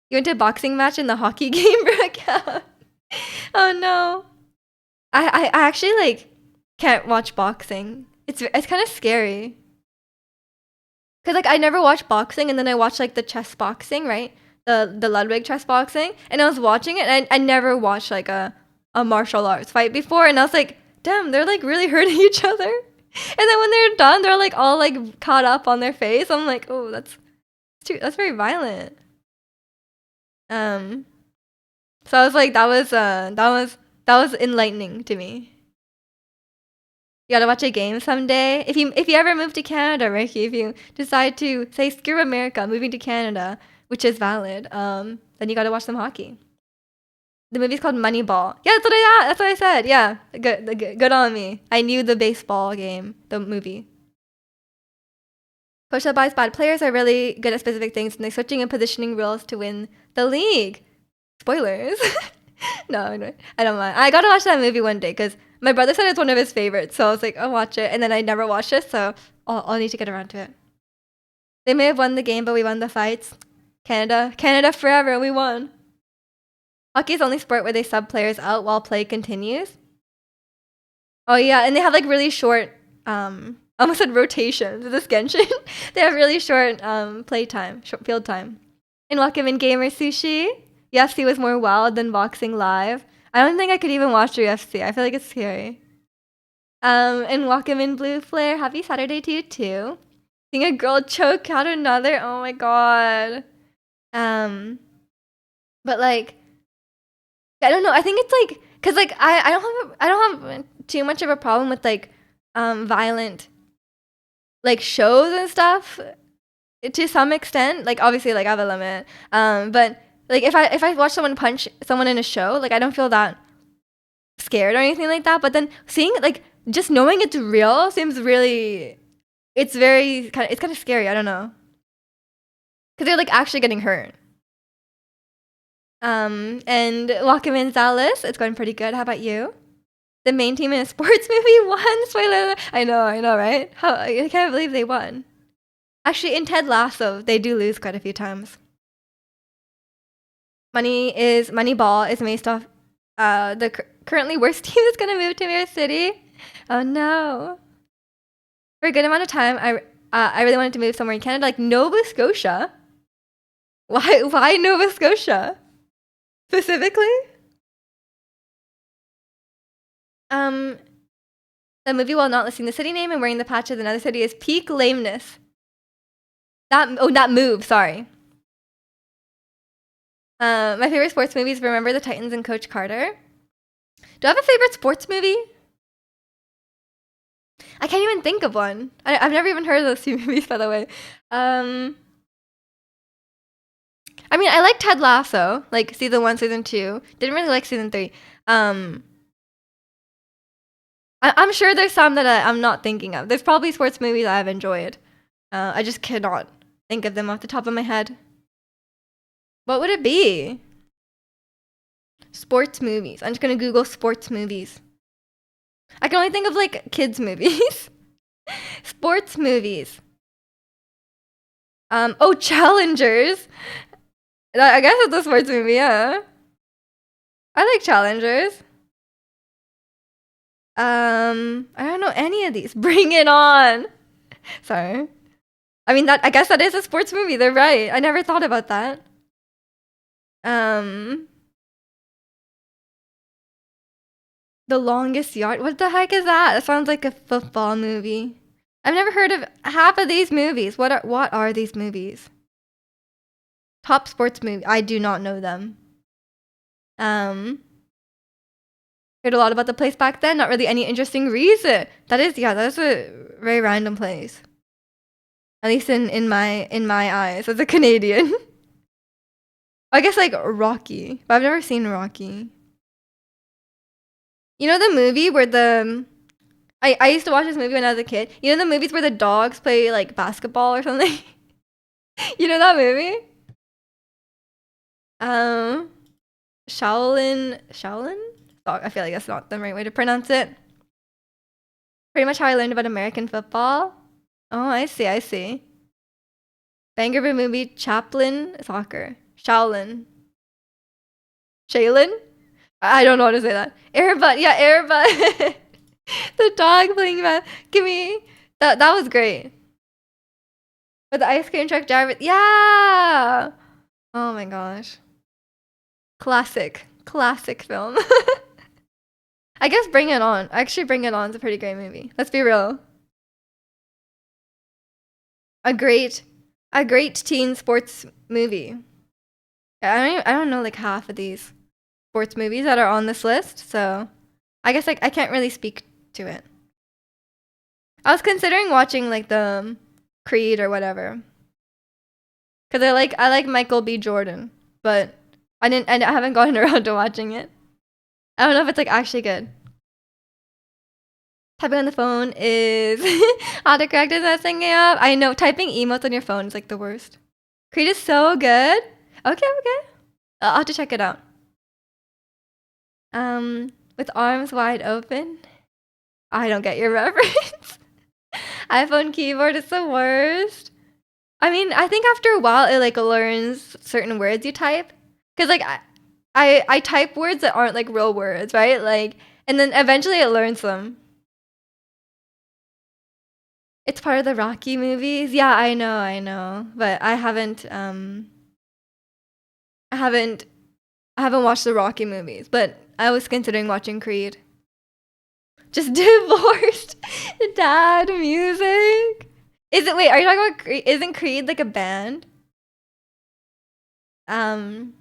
You went to a boxing match in the hockey game broke out. Oh no. I actually like can't watch boxing. It's kind of scary. Cause like I never watched boxing, and then I watched like the chess boxing, right? The Ludwig chess boxing, and I was watching it, and I never watched like a martial arts fight before, and I was like, damn, they're like really hurting each other. And then when they're done, they're like all like caught up on their face. I'm like, oh, that's very violent. So I was like, that was enlightening to me. You gotta watch a game someday. If you ever move to Canada, Ricky, if you decide to say screw America, moving to Canada, which is valid, then you gotta watch some hockey. The movie's called Moneyball. Yeah, that's what I said. Yeah, good on me. I knew the baseball game, the movie. Coach that buys bad players are really good at specific things, and they're switching and positioning roles to win the league. Spoilers. No, I don't mind. I gotta watch that movie one day because my brother said it's one of his favorites. So I was like, I'll watch it, and then I never watched it, so I'll need to get around to it. They may have won the game, but we won the fights. Canada forever. We won. Hockey is the only sport where they sub players out while play continues. Oh yeah, and they have like really short, I almost said rotations. Is this Genshin? They have really short play time, short field time. And welcome in Gamer Sushi. UFC was more wild than boxing live. I don't think I could even watch UFC. I feel like it's scary. And welcome in Blue Flare. Happy Saturday to you too. Seeing a girl choke out another, oh my god. Um, but like, I don't know. I think it's like, cause like I don't have too much of a problem with like violent like shows and stuff to some extent. Like obviously like I have a limit. But like if I watch someone punch someone in a show, like I don't feel that scared or anything like that. But then seeing like just knowing it's real seems really, it's very kind of, it's kind of scary. I don't know, because they're like actually getting hurt. And Wakaman Dallas, it's going pretty good. How about you? The main team in a sports movie won. Spoiler! I know, right? How I can't believe they won. Actually, in Ted Lasso, they do lose quite a few times. Moneyball is based off the currently worst team that's gonna move to New York City. Oh no! For a good amount of time, I really wanted to move somewhere in Canada, like Nova Scotia. Why Nova Scotia specifically? The movie, while not listing the city name and wearing the patch of another city, is peak lameness. That move. Sorry. My favorite sports movies: Remember the Titans and Coach Carter. Do I have a favorite sports movie? I can't even think of one. I've never even heard of those two movies, by the way. I mean, I like Ted Lasso, like season 1, season 2. Didn't really like season 3. I'm sure there's some that I'm not thinking of. There's probably sports movies I've enjoyed. I just cannot think of them off the top of my head. What would it be? Sports movies. I'm just gonna Google sports movies. I can only think of like kids movies. Sports movies. Challengers. I guess it's a sports movie, yeah. I like Challengers. I don't know any of these. Bring It On. Sorry. I mean, I guess that is a sports movie. They're right. I never thought about that. The Longest Yard. What the heck is that? That sounds like a football movie. I've never heard of half of these movies. What are these movies? Top sports movie. I do not know them. Heard a lot about the place back then. Not really any interesting reason. That's a very random place. At least in my eyes as a Canadian. I guess like Rocky, but I've never seen Rocky. You know the movie where I used to watch this movie when I was a kid. You know the movies where the dogs play like basketball or something? You know that movie? Shaolin? Oh, I feel like that's not the right way to pronounce it. Pretty much how I learned about American football. Oh, I see. Banger of a movie, Chaplin Soccer. Shaolin. Shaolin? I don't know how to say that. Airbud. Yeah, Airbud. The dog playing that. Give me. That was great. But the ice cream truck driver. Yeah. Oh my gosh. Classic film. I guess Bring It On. Actually, Bring It On is a pretty great movie. Let's be real. A great teen sports movie. I don't know like half of these sports movies that are on this list, so I guess like I can't really speak to it. I was considering watching like the Creed or whatever, because I like Michael B. Jordan, but I haven't gotten around to watching it. I don't know if it's like actually good. Typing on the phone is autocorrect is messing me up. I know typing emotes on your phone is like the worst. Creed is so good. Okay. I'll have to check it out. With arms wide open. I don't get your reference. iPhone keyboard is the worst. I mean, I think after a while it like learns certain words you type. Cause like I type words that aren't like real words, right? Like, and then eventually it learns them. It's part of the Rocky movies. Yeah, I know. But I haven't watched the Rocky movies, but I was considering watching Creed. Just divorced dad music. Is it? Wait, are you talking about Creed? Isn't Creed like a band? Um,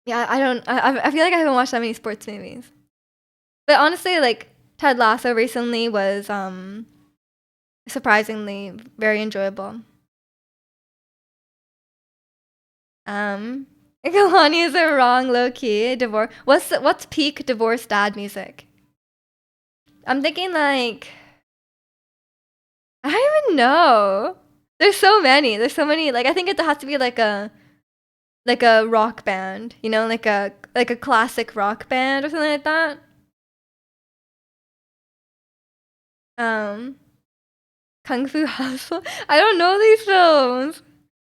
yeah, I don't. I feel like I haven't watched that many sports movies. But honestly, like Ted Lasso recently was surprisingly very enjoyable. Um, Kalani is a wrong low key divorce. What's peak divorce dad music? I'm thinking like I don't even know. There's so many. There's so many. Like I think it has to be like a rock band, you know, like a classic rock band or something like that. Um, Kung Fu Hustle. I don't know these films.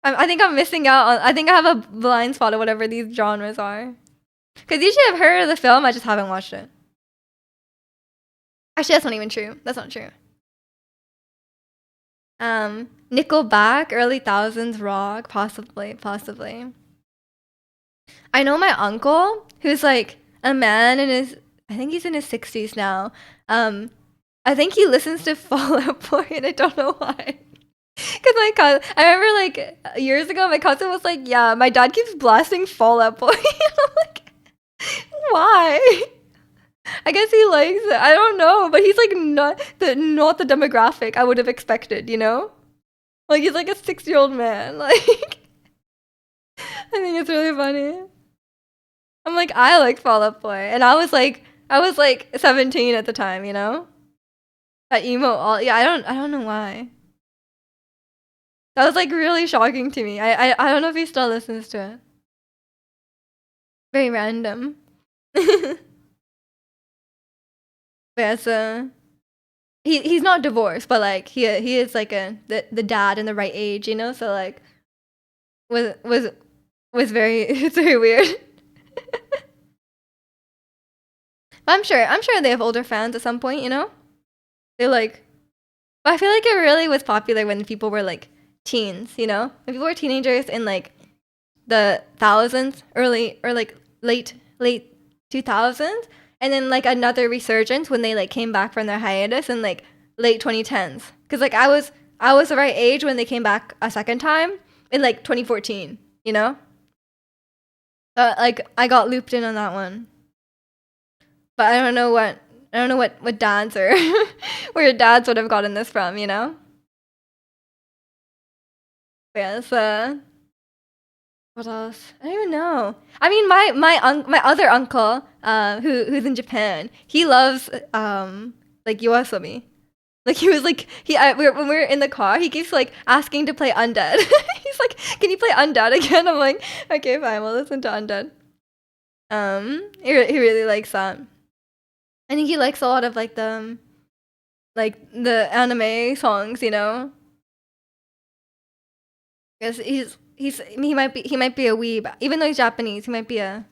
I think I'm missing out on. I think I have a blind spot of whatever these genres are. Because you should have heard of the film. I just haven't watched it. Actually, that's not even true. That's not true. Nickelback, early thousands rock, possibly, possibly. I know my uncle, who's like a man in his, I think he's in his 60s now. Um, I think he listens to Fall Out Boy, and I don't know why. Because my cousin, I remember like years ago, my cousin was like, "Yeah, my dad keeps blasting Fall Out Boy." And I'm like, "Why?" I guess he likes it. I don't know, but he's like not the demographic I would have expected, you know? Like he's like a 6-year-old man. Like I think it's really funny. I'm like, I like Fall Out Boy, and I was like 17 at the time, you know? That emo all yeah, I don't know why. That was like really shocking to me. I don't know if he still listens to it. Very random. But yeah, so he's not divorced, but like he is like the dad in the right age, you know? So like was was very it's very weird. But I'm sure they have older fans at some point, you know? They like but I feel like it really was popular when people were like teens, you know? When people were teenagers in like the thousands, early or like late 2000s, and then like another resurgence when they like came back from their hiatus in like late 2010s. Cuz like I was the right age when they came back a second time in like 2014, you know? Like I got looped in on that one. But I don't know what dads or where your dads would have gotten this from, you know? But yeah, what else? I don't even know. I mean, my other uncle, who's in Japan, he loves like Yoasobi. Like he was like when we were in the car, he keeps like asking to play Undead. He's like, "Can you play Undead again?" I'm like, "Okay, fine. We'll listen to Undead." He really likes that. I think he likes a lot of like the anime songs, you know, because he might be a weeb, even though he's Japanese. He might be a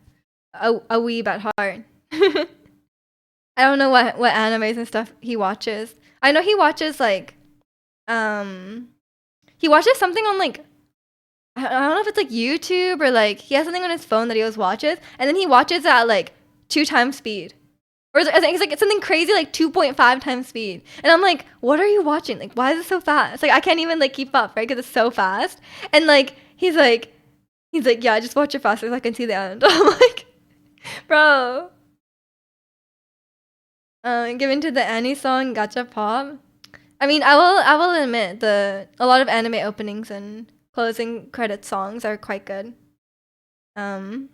weeb at heart. I don't know what animes and stuff he watches. I know he watches like um he watches something on like I don't know if it's like YouTube or like he has something on his phone that he always watches, and then he watches at like 2 times speed. Or I think it's like it's something crazy like 2.5 times speed. And I'm like, what are you watching? Like, why is it so fast? Like I can't even like keep up, right? Because it's so fast. And like he's like, yeah, just watch it faster so I can see the end. I'm like, bro. Given to the Annie song Gacha Pop. I mean, I will admit a lot of anime openings and closing credit songs are quite good. Um,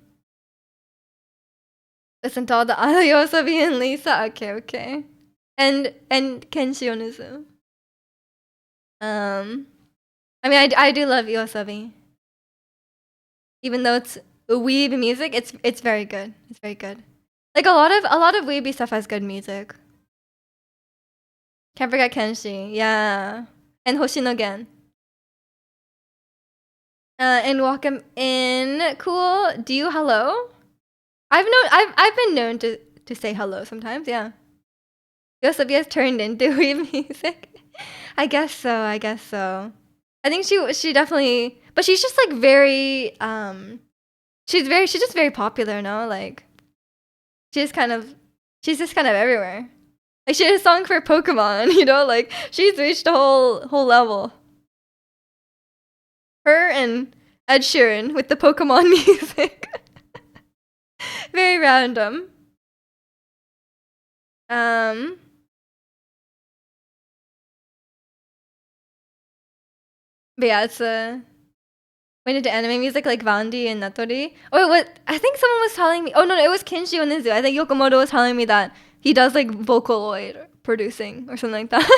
listen to all the Yosobi and Lisa. Okay, okay. And Kenshi Onizu. Um, I mean, I do love Yosobi. Even though it's weeb music, it's very good. It's very good. Like a lot of weeby stuff has good music. Can't forget Kenshi. Yeah, and Hoshinogen. And welcome in. Cool. Do you hello? I've been known to say hello sometimes. Yeah. Yosobi has turned into weeb music. I guess so. I guess so. I think she definitely, but she's just like very she's just very popular, no? Like she's just kind of everywhere. Like she had a song for Pokemon, you know, like she's reached a whole level. Her and Ed Sheeran with the Pokemon music. Very random. Um but yeah, it's went into anime music like Vandi and Natori. Or what? I think someone was telling me. Oh no, it was Kinshi Onizu. I think Yokomoto was telling me that he does like Vocaloid producing or something like that.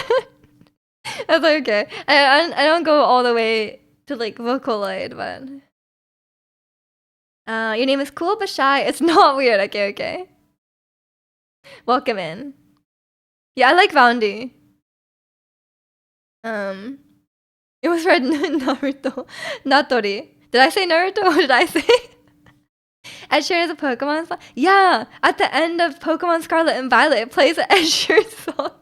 I was like, okay. I don't go all the way to like Vocaloid, but your name is cool but shy. It's not weird. Okay, okay. Welcome in. Yeah, I like Vandi. Um, it was read Naruto, Natori. Did I say Naruto? What did I say? Ed Sheeran is a Pokemon song? Yeah! At the end of Pokemon Scarlet and Violet, it plays an Ed Sheeran song.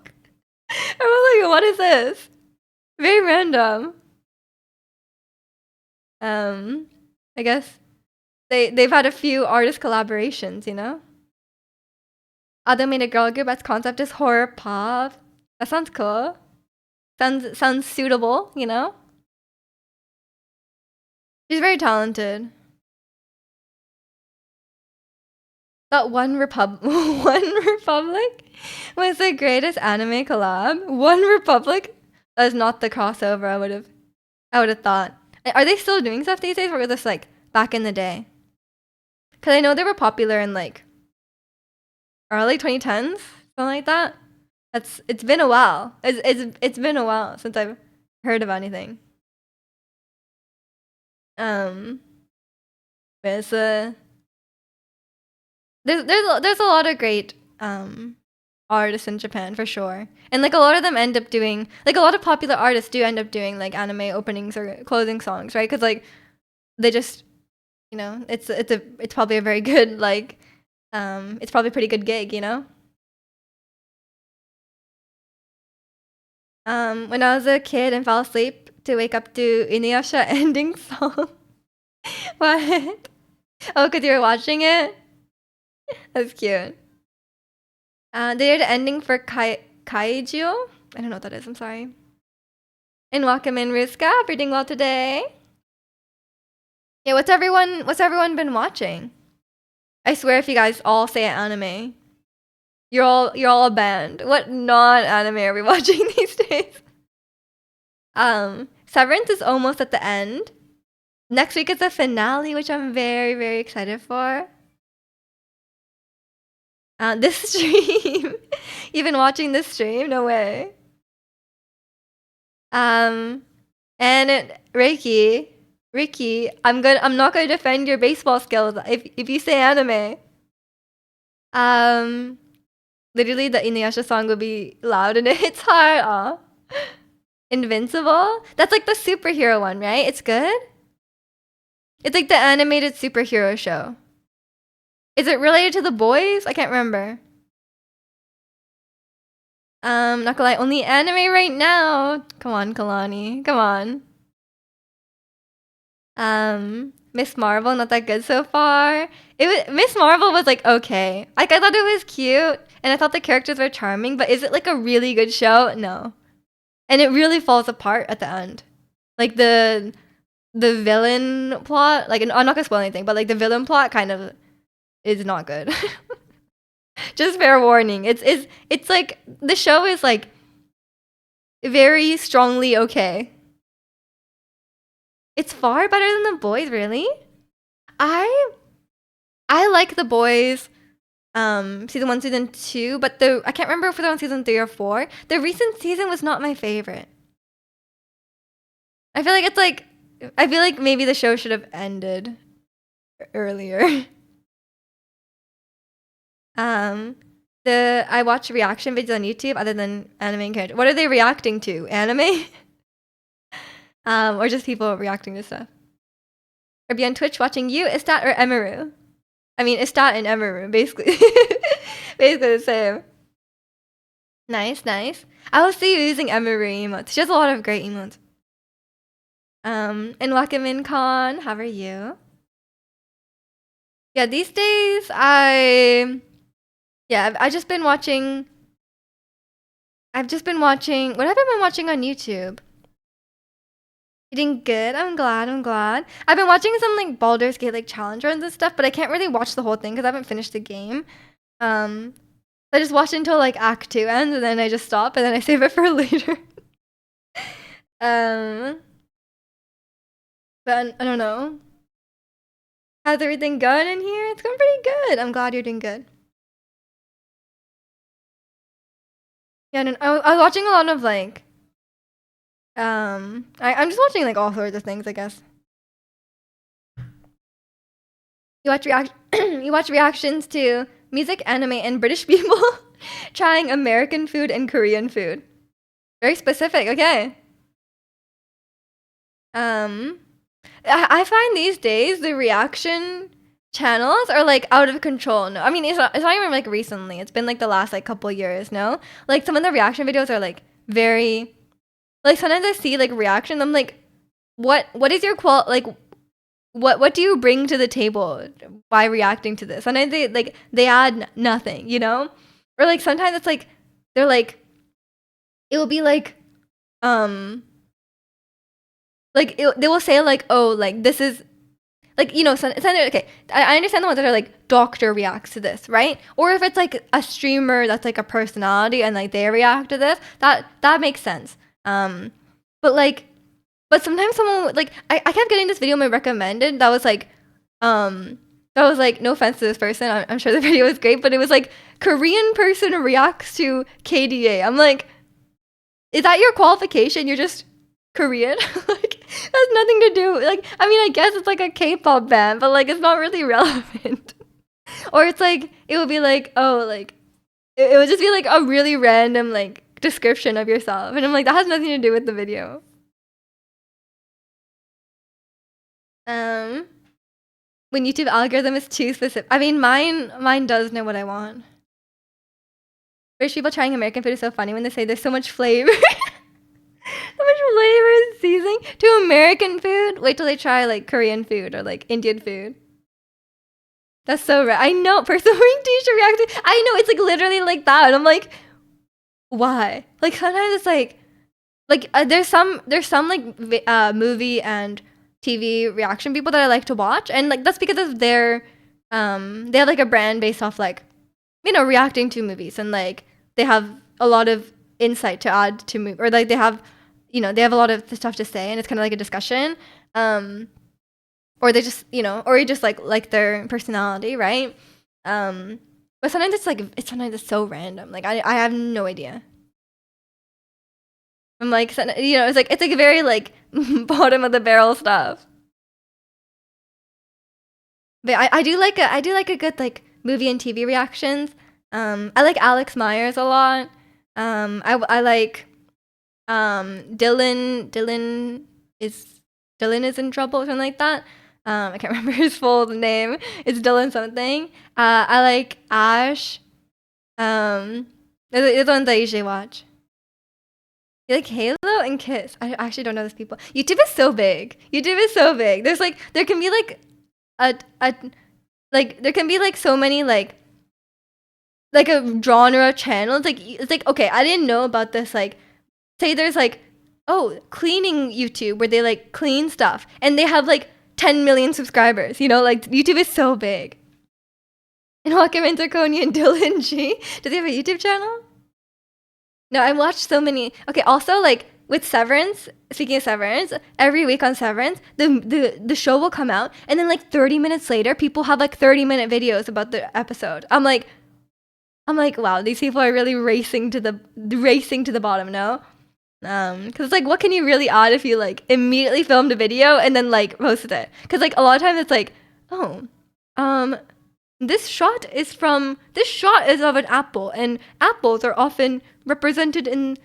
I was like, what is this? Very random. I guess they've had a few artist collaborations, you know? Other made a girl group as concept is horror pop. That sounds cool. Sounds suitable, you know? She's very talented. That One Republic was the greatest anime collab. One Republic? That is not the crossover I would have thought. Are they still doing stuff these days, or was this like back in the day? Because I know they were popular in like early 2010s, something like that. It's been a while. It's been a while since I've heard of anything. There's there's a lot of great artists in Japan for sure, and like a lot of them end up doing like a lot of popular artists do end up doing like anime openings or closing songs, right? Because like they just it's probably a very good like it's probably a pretty good gig, you know. When I was a kid and fell asleep to wake up to Inuyasha ending song. What? Oh, because you were watching it? That's cute. They did the ending for Kaiju. I don't know what that is. I'm sorry. And welcome in, Ruska. Reading well today. Yeah, what's everyone been watching? I swear, if you guys all say anime, you're all a band. What non-anime are we watching these days? Severance is almost at the end. Next week is the finale, which I'm very, very excited for. This stream. You've been watching this stream? No way. And Ricky, I'm not gonna defend your baseball skills if you say anime. Literally the Inuyasha song would be loud and it hits hard. Aw. Invincible? That's like the superhero one, right? It's good? It's like the animated superhero show. Is it related to the boys? I can't remember. Not gonna lie, only anime right now. Come on, Kalani. Come on. Miss Marvel, not that good so far. Miss Marvel was like okay. Like I thought it was cute and I thought the characters were charming, but is it like a really good show? No. And it really falls apart at the end. Like the villain plot, like I'm not gonna spoil anything, but like the villain plot kind of is not good. Just fair warning. It's like the show is like very strongly okay. It's far better than the boys, really? I like the boys season 1, season 2, but I can't remember if they're on season 3 or 4. The recent season was not my favorite. I feel like maybe the show should have ended earlier. I watch reaction videos on YouTube other than anime characters. What are they reacting to? Anime? Or just people reacting to stuff? Or be on Twitch watching you, Istat, or Emeru? I mean, Istat and Emeru, basically. Basically the same. Nice, nice. I will see you using Emeru emotes. She has a lot of great emotes. And welcome in, Con. How are you? Yeah, these days I've just been watching I've just been watching. What have I been watching on YouTube? You doing good? I'm glad. I'm glad. I've been watching some like Baldur's Gate like challenge runs and stuff, but I can't really watch the whole thing because I haven't finished the game. Um, I just watched until like Act Two ends, and then I just stop, and then I save it for later. um, but I don't know. How's everything going in here? It's going pretty good. I'm glad you're doing good. Yeah, I was watching a lot of like I'm just watching like all sorts of things, I guess. You watch reactions to music, anime, and British people trying American food and Korean food. Very specific. Okay. I find these days the reaction channels are like out of control. No, I mean it's not even like recently. It's been like the last like couple years. No, like some of the reaction videos are like very like sometimes I see like reaction. I'm like, what is your like what do you bring to the table by reacting to this? Sometimes they add nothing, you know, or like sometimes it's like they're like it will be like they will say like, oh, like this is like, you know, okay, I understand the ones that are like doctor reacts to this, right? Or if it's like a streamer that's like a personality and like they react to this, that makes sense. But like, but sometimes someone like I kept getting this video recommended that was like, no offense to this person, I'm sure the video was great, but it was like Korean person reacts to KDA. I'm like, is that your qualification? You're just Korean? Like, has nothing to do. Like, I mean, I guess it's like a K-pop band, but like, it's not really relevant. Or it's like, it would be like, oh, like, it would just be like a really random like description of yourself, and I'm like, that has nothing to do with the video. When YouTube algorithm is too specific. I mean, mine does know what I want. British people trying American food is so funny when they say there's so much flavor. So much flavor and seasoning to American food. Wait till they try like Korean food or like Indian food. That's so rare. I know. Personally, Tisha reacted. I know it's like literally like that. And I'm like, why? Like sometimes it's like there's some like movie and TV reaction people that I like to watch, and like that's because of their they have like a brand based off like, you know, reacting to movies, and like they have a lot of insight to add to movie, or like they have, you know, they have a lot of stuff to say, and it's kind of like a discussion, or they just, you know, or you just like their personality, right? But sometimes it's so random, like I have no idea. I'm like, you know, it's like very like bottom of the barrel stuff. But I do like a good like movie and TV reactions. I like Alex Myers a lot. I like Dylan is in trouble or something like that. I can't remember his full name. It's Dylan something. I like Ash. Those ones I usually watch. You like Halo and Kiss. I actually don't know those people. YouTube is so big. YouTube is so big. There's like there can be like a like there can be like so many like a genre channel. It's like okay, I didn't know about this. Like say there's like, oh, cleaning YouTube where they like clean stuff and they have like 10 million subscribers. You know, like YouTube is so big. And Joaquin Interconi and Dylan G. Do they have a YouTube channel? No, I watched so many. Okay, also like with Severance, speaking of Severance, every week on Severance, the show will come out, and then like 30 minutes later, people have like 30-minute videos about the episode. I'm like, wow, these people are really racing to the bottom, no? Because it's like, what can you really add if you like immediately filmed a video and then like posted it? Because like a lot of times it's like, oh, this shot is of an apple, and apples are often represented in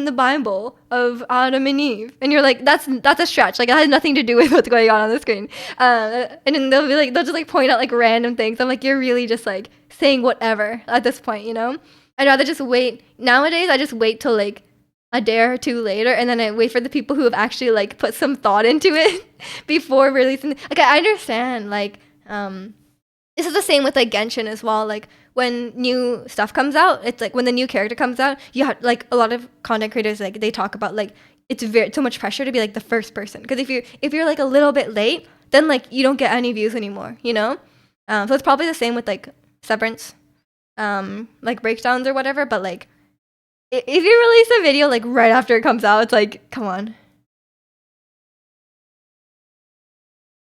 the Bible of Adam and Eve, and you're like, that's a stretch. Like it has nothing to do with what's going on the screen. And then they'll just like point out like random things. I'm like, you're really just like saying whatever at this point, you know? I'd rather just wait. Nowadays, I just wait till like a day or two later, and then I wait for the people who have actually like put some thought into it before releasing. Like I understand, like this is the same with like Genshin as well. Like when new stuff comes out, it's like when the new character comes out, you have like a lot of content creators, like they talk about like it's very so much pressure to be like the first person, because if you're like a little bit late, then like you don't get any views anymore, you know. So it's probably the same with like Severance, like breakdowns or whatever. But like if you release a video like right after it comes out, it's like, come on.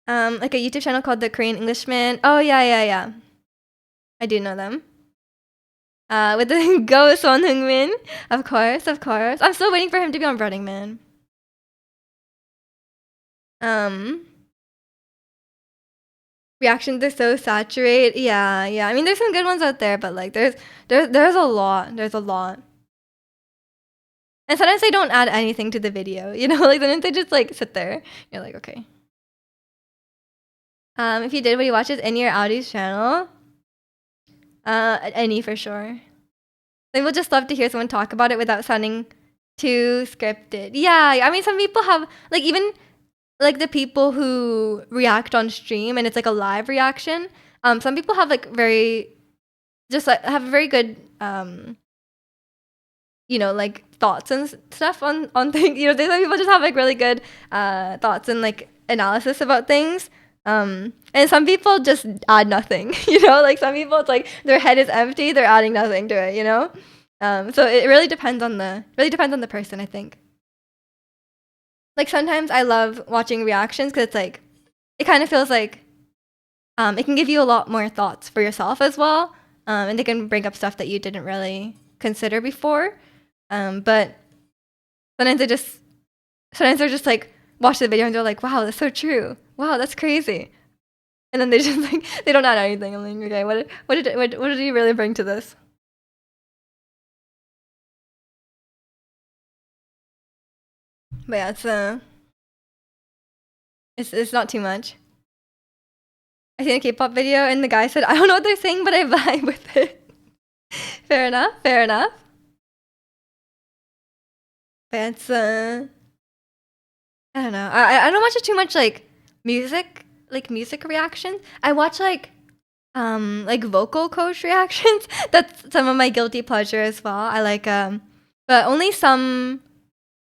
Like a YouTube channel called The Korean Englishman. Oh yeah. I do know them. With the Go Son Heung-min, of course. I'm still waiting for him to be on Running Man. Reactions are so saturated. Yeah. I mean, there's some good ones out there, but like there's a lot. There's a lot. And sometimes they don't add anything to the video, you know, like sometimes they just like sit there. You're like, okay. If you did, would you watch it in your Audi's channel? Any for sure. They will just love to hear someone talk about it without sounding too scripted. Yeah, I mean, some people have like even like the people who react on stream and it's like a live reaction. Some people have like very just like have very good you know, like thoughts and stuff on things. You know, some people just have like really good thoughts and like analysis about things. And some people just add nothing, you know, like some people it's like their head is empty, they're adding nothing to it, you know. So it really depends on the person, I think. Like sometimes I love watching reactions because it's like it kind of feels like it can give you a lot more thoughts for yourself as well, and they can bring up stuff that you didn't really consider before. But sometimes they're just like watch the video and they're like, wow, that's so true. Wow, that's crazy. And then they just like they don't add anything. I'm like, okay, what did he really bring to this? But yeah, it's not too much. I seen a K-pop video and the guy said, I don't know what they're saying, but I vibe with it. Fair enough. But it's I don't know. I don't watch it too much like music reactions. I watch like vocal coach reactions. That's some of my guilty pleasure as well. I like but only some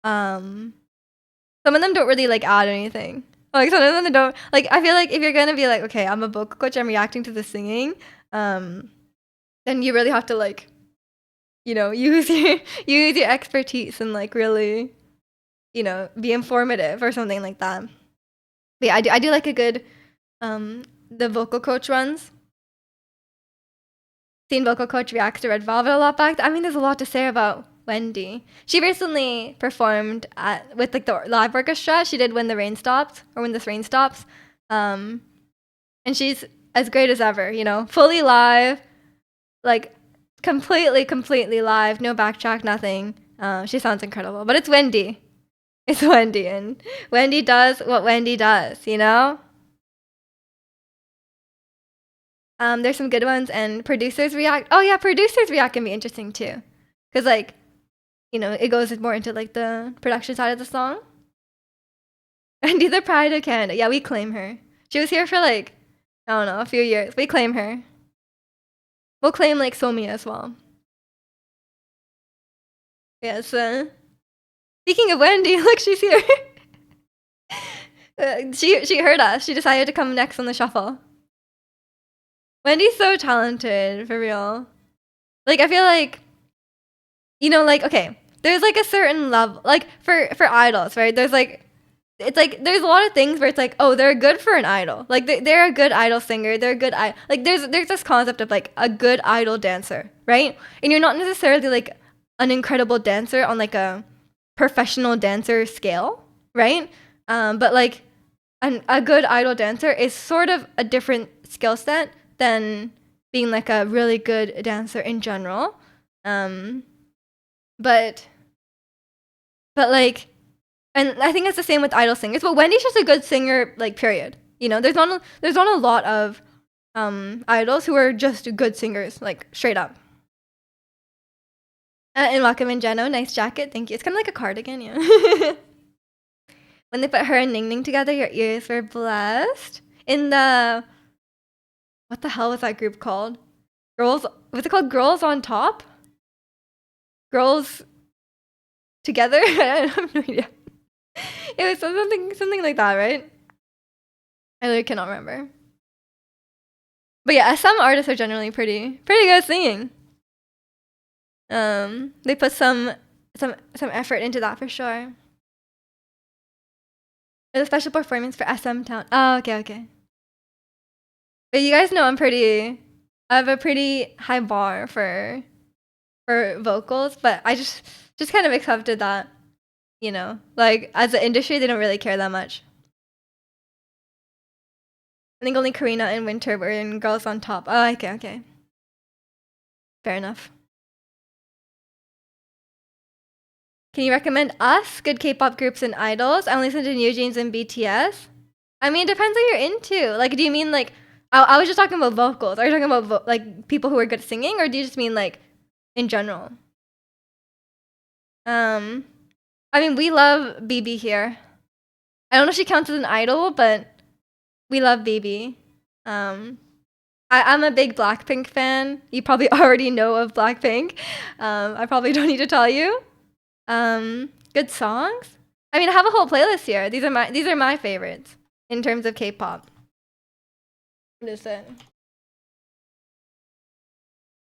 of them don't really like add anything. Like some of them don't like I feel like if you're gonna be like, okay, I'm a vocal coach, I'm reacting to the singing, then you really have to like, you know, use your expertise and like really, you know, be informative or something like that. But yeah, I do like a good the vocal coach runs. Seen vocal coach reacts to Red Velvet a lot back. I mean, there's a lot to say about Wendy. She recently performed with like the live orchestra. She did When the Rain Stops or When This Rain Stops. And she's as great as ever, you know, fully live, like completely live, no backtrack, nothing. She sounds incredible, but it's Wendy. It's Wendy, and Wendy does what Wendy does, you know? There's some good ones, and producers react. Oh yeah, producers react can be interesting too, because like, you know, it goes more into like the production side of the song. Wendy, the pride of Canada. Yeah, we claim her. She was here for like, I don't know, a few years. We claim her. We'll claim like Somi as well. Yes. Speaking of Wendy, look, she's here. She heard us. She decided to come next on the shuffle. Wendy's so talented, for real. Like, I feel like, you know, like, okay, there's like a certain level, like for idols, right? There's like, it's like there's a lot of things where it's like, oh, they're good for an idol. Like they're a good idol singer. They're a good like there's this concept of like a good idol dancer, right? And you're not necessarily like an incredible dancer on like a professional dancer scale, right? But like a good idol dancer is sort of a different skill set than being like a really good dancer in general. But like, and I think it's the same with idol singers. But Wendy's just a good singer, like period. You know, there's not a lot of idols who are just good singers, like straight up. And welcome in, Jeno. Nice jacket, thank you. It's kind of like a cardigan, yeah. When they put her and Ning Ning together, your ears were blessed. In the what the hell was that group called? Girls what's it called? Girls on Top? Girls Together? I have no idea. It was something like that, right? I literally cannot remember. But yeah, some artists are generally pretty good at singing. They put some effort into that for sure. There's a special performance for SM Town. Oh, okay. But you guys know I have a pretty high bar for vocals, but I just kind of accepted that, you know, like as an industry, they don't really care that much. I think only Karina and Winter were in Girls on Top. Oh, okay. Fair enough. Can you recommend us good K-pop groups and idols? I only listen to New Jeans and BTS. I mean, it depends what you're into. Like, do you mean like I was just talking about vocals? Are you talking about like people who are good at singing, or do you just mean like in general? I mean, we love BB here. I don't know if she counts as an idol, but we love BB. I'm a big Blackpink fan. You probably already know of Blackpink. I probably don't need to tell you. Good songs. I mean, I have a whole playlist here. These are my favorites in terms of K-pop. What is it?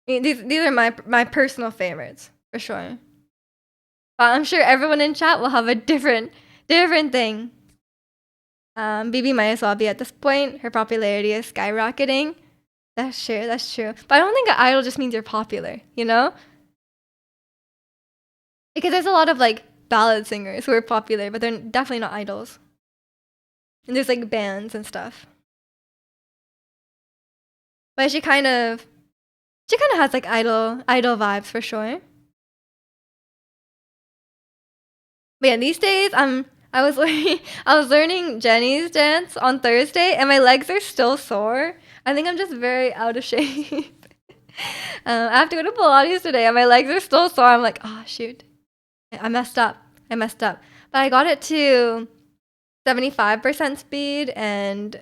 I mean, these are my personal favorites for sure. But I'm sure everyone in chat will have a different thing. BB might as well be at this point. Her popularity is skyrocketing. That's true. But I don't think an idol just means you're popular, you know? Because there's a lot of like ballad singers who are popular, but they're definitely not idols. And there's like bands and stuff. But she kind of has like idol vibes for sure. But yeah, these days I was learning Jenny's dance on Thursday, and my legs are still sore. I think I'm just very out of shape. I have to go to Pilates today, and my legs are still sore. I'm like, oh shoot, I messed up. But I got it to 75% speed, and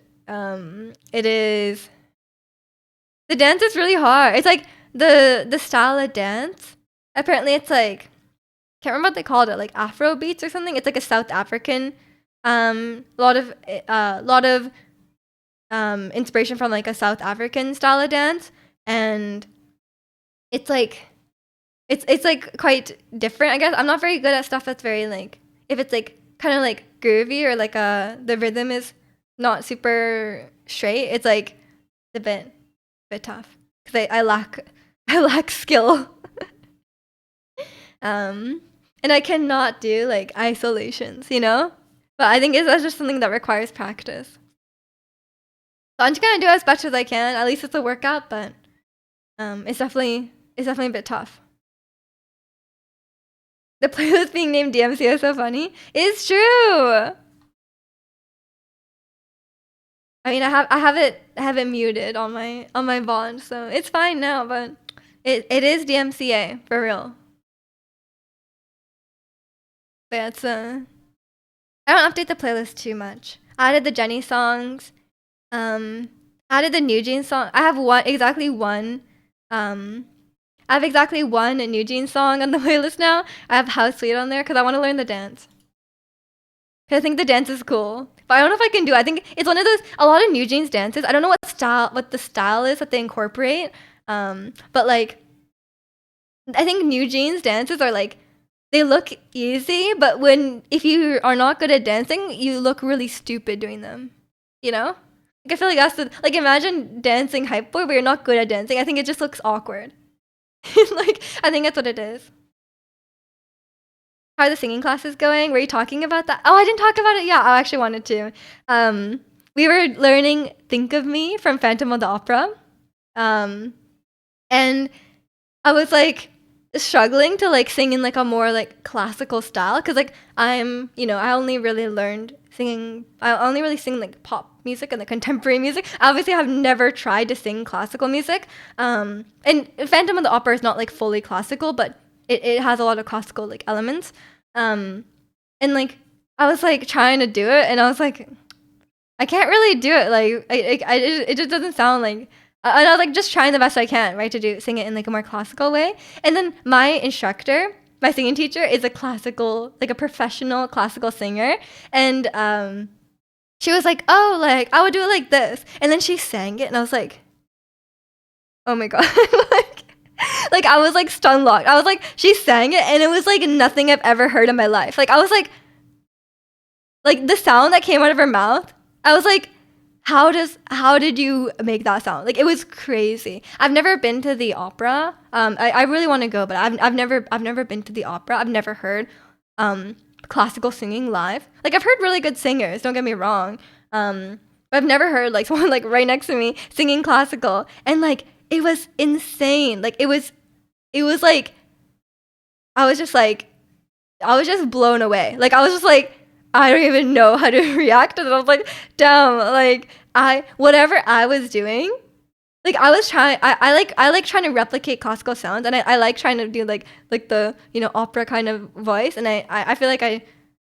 it is. The dance is really hard. It's like the style of dance. Apparently, it's like. Can't remember what they called it, like Afro beats or something. It's like a South African, lot of inspiration from like a South African style of dance, and it's like it's like quite different. I guess I'm not very good at stuff that's very like if it's like kind of like groovy or like the rhythm is not super straight. It's like a bit tough because I lack skill. And I cannot do like isolations, you know? But I think that's just something that requires practice. So I'm just gonna do as best as I can. At least it's a workout, but it's definitely a bit tough. The playlist being named DMC is so funny. It's true. I mean, I have it muted on my Bond, so it's fine now. But it is DMCA for real. But yeah, it's I don't update the playlist too much. I added the Jenny songs. Added the New Jeans song. I have exactly one New Jeans song on the playlist now. I have House Sweet on there because I want to learn the dance. Cause I think the dance is cool, but I don't know if I can do it. I think it's one of those. A lot of New Jeans dances. I don't know what the style is that they incorporate. But like, I think New Jeans dances are like. They look easy, but if you are not good at dancing, you look really stupid doing them. You know? Like I feel like like imagine dancing hype boy, but you're not good at dancing. I think it just looks awkward. Like I think that's what it is. How are the singing classes going? Were you talking about that? Oh, I didn't talk about it. Yeah, I actually wanted to. We were learning "Think of Me" from Phantom of the Opera, and I was like struggling to like sing in like a more like classical style because like I only really sing like pop music and the contemporary music. Obviously I have never tried to sing classical music, and Phantom of the Opera is not like fully classical, but it has a lot of classical like elements, and like I was like trying to do it and I was like I can't really do it, like it just doesn't sound like And I was like just trying the best I can, right, to sing it in like a more classical way. And then my instructor, my singing teacher, is a classical, like a professional classical singer, and she was like, "Oh, like I would do it like this," and then she sang it, and I was like, "Oh my god!" like I was like stun locked. I was like, she sang it, and it was like nothing I've ever heard in my life. Like I was like the sound that came out of her mouth. I was like, how did you make that sound? Like it was crazy. I've never been to the opera. I really want to go, but I've never been to the opera. I've never heard classical singing live. Like I've heard really good singers. Don't get me wrong. But I've never heard like someone like right next to me singing classical, and like it was insane. Like it was like I was just blown away. Like I was just like, I don't even know how to react to it. I was like, damn, like whatever I was doing, like I was trying, I like trying to replicate classical sounds, and I like trying to do like the, you know, opera kind of voice, and I feel like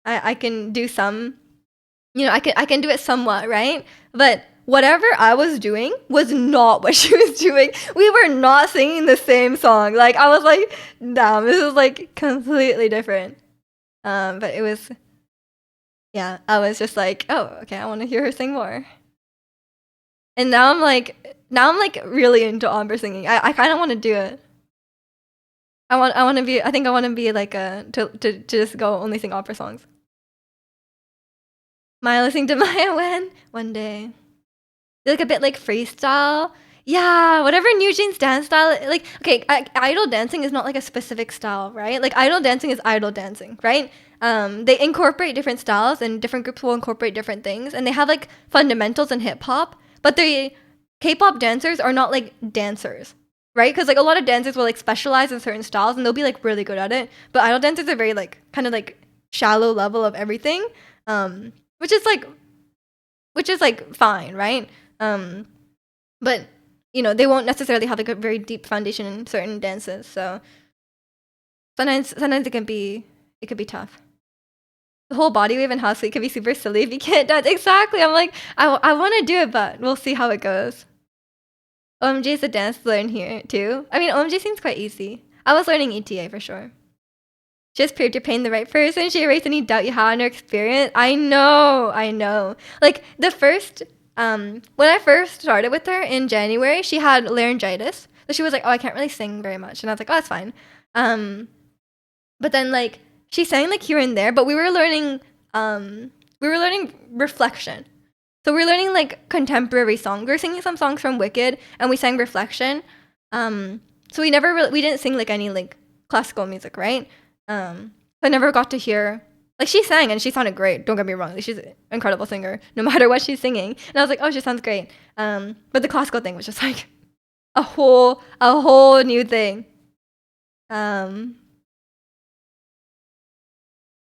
I can do some, you know, I can do it somewhat, right? But whatever I was doing was not what she was doing. We were not singing the same song. Like I was like, damn, this is like completely different. But it was, yeah, I was just like, oh, okay, I want to hear her sing more. And now I'm like really into opera singing. I kind of want to do it. I want to be. I think I want to be like to just go only sing opera songs. Maya listening to Maya when one day, like a bit like freestyle. Yeah, whatever New Jeans dance style. Like okay, idol dancing is not like a specific style, right? Like idol dancing is idol dancing, right? They incorporate different styles, and different groups will incorporate different things, and they have like fundamentals in hip hop. But the K-pop dancers are not like dancers, right? Because like a lot of dancers will like specialize in certain styles, and they'll be like really good at it. But idol dancers are very like kind of like shallow level of everything, which is like fine, right? But you know they won't necessarily have like a very deep foundation in certain dances. So sometimes it could be tough. The whole body wave and house it can be super silly if you can't dance. Exactly. I'm like, I want to do it, but we'll see how it goes. OMG is a dance to learn here too. I mean, OMG seems quite easy. I was learning ETA for sure. Just proved you're paying the right person. She erased any doubt you had in her experience. I know. Like the first, when I first started with her in January, she had laryngitis. So she was like, oh, I can't really sing very much. And I was like, oh, that's fine. But then like, she sang like here and there, but we were learning Reflection. So we're learning like contemporary songs. We were singing some songs from Wicked, and we sang Reflection. So we didn't sing like any like classical music, right? So I never got to hear, like she sang and she sounded great. Don't get me wrong, like, she's an incredible singer no matter what she's singing. And I was like, oh, she sounds great. But the classical thing was just like a whole new thing.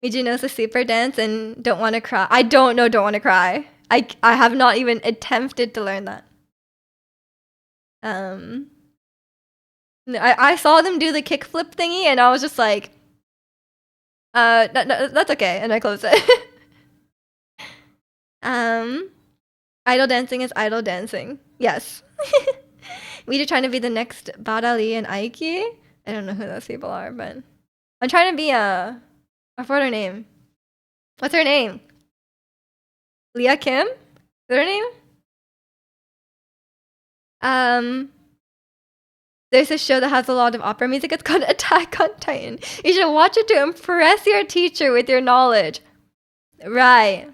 Miju knows the sleeper dance and don't want to cry. I don't know don't want to cry. I have not even attempted to learn that. I saw them do the kickflip thingy, and I was just like, that's okay, and I closed it. Idol dancing is idol dancing. Yes. Miju trying to be the next Badali and Aiki. I don't know who those people are, but I'm trying to be I forgot her name. What's her name? Leah Kim? Is that her name? There's a show that has a lot of opera music. It's called Attack on Titan. You should watch it to impress your teacher with your knowledge. Right.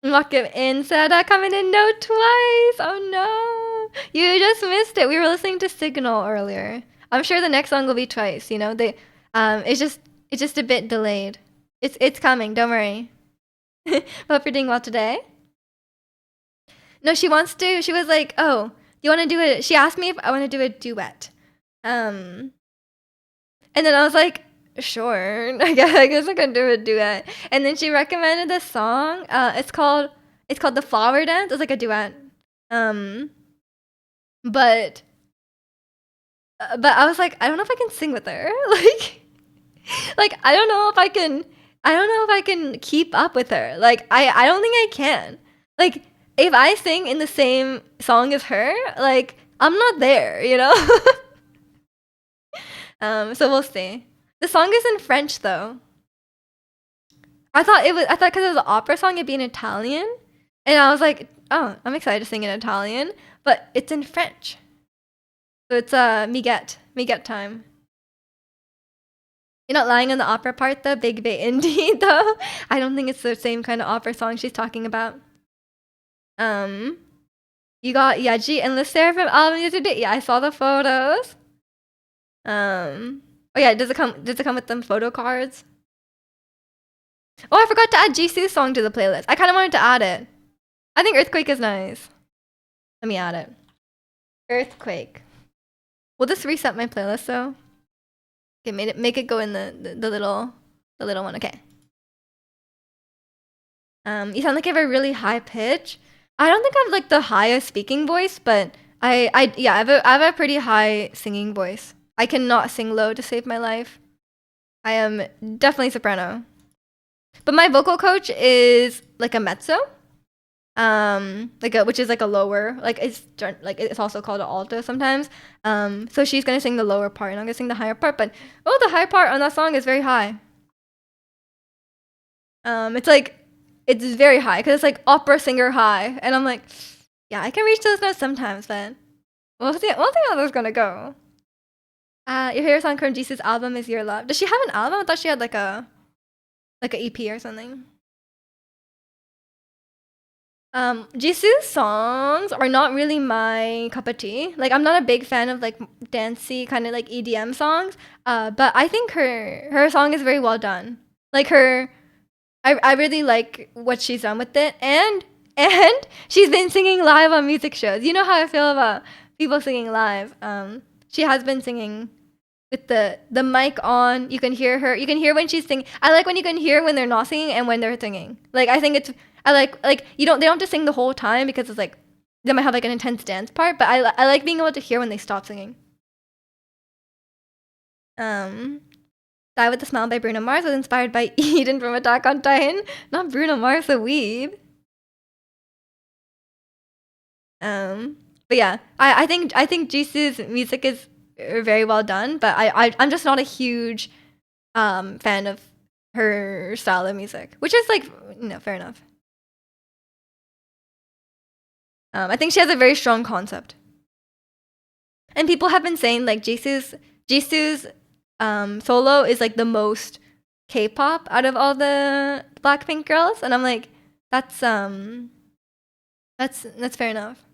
Lock him in, Sada coming in no twice. Oh no. You just missed it. We were listening to Signal earlier. I'm sure the next song will be twice, you know? It's just a bit delayed. It's coming, don't worry. Hope you're doing well today. No, she was like, oh, you want to do it? She asked me if I want to do a duet. And then I was like, sure, I guess I can do a duet. And then she recommended this song. It's called The Flower Dance. It's like a duet. But I was like, I don't know if I can sing with her. Like I don't know if I can keep up with her. Like I don't think I can. Like if I sing in the same song as her, like I'm not there, you know. So we'll see. The song is in French though. I thought because it was an opera song, it'd be in Italian, and I was like, oh, I'm excited to sing in Italian, but it's in French. So it's miget time. You're not lying on the opera part though, big bit indie though. I don't think it's the same kind of opera song she's talking about. You got Yeji and the Seraphim album yesterday. Yeah, I saw the photos. Oh yeah, does it come with them photo cards? Oh, I forgot to add Jisoo's song to the playlist. I kind of wanted to add it. I think Earthquake is nice. Let me add it. Earthquake. Will this reset my playlist though? Okay, make it go in the little one. Okay. You sound like you have a really high pitch. I don't think I have like the highest speaking voice, but I have a pretty high singing voice. I cannot sing low to save my life. I am definitely soprano. But my vocal coach is like a mezzo. Which is like a lower, it's also called an alto sometimes. So she's gonna sing the lower part and I'm gonna sing the higher part, but the high part on that song is very high. It's very high because it's like opera singer high, and I'm like, yeah, I can reach those notes sometimes, but we'll see how those gonna go. Your favorite song from Jisoo's album is Your Love. Does she have an album? I thought she had like a EP or something. Jisoo's songs are not really my cup of tea. Like I'm not a big fan of like dancey kind of like EDM songs. But I think her song is very well done. Like I really like what she's done with it, and she's been singing live on music shows. You know how I feel about people singing live. She has been singing with the mic on. You can hear her. You can hear when she's singing. I like when you can hear when they're not singing and when they're singing. Like I think it's I like they don't have to sing the whole time because it's like they might have like an intense dance part. But I like being able to hear when they stop singing. Die with a Smile by Bruno Mars was inspired by Eden from Attack on Titan. Not Bruno Mars, the weeb. But yeah, I think Jisoo's music is very well done, but I'm just not a huge fan of her style of music, which is like fair enough. I think she has a very strong concept, and people have been saying like Jisoo's solo is like the most K-pop out of all the Blackpink girls, and I'm like, that's fair enough.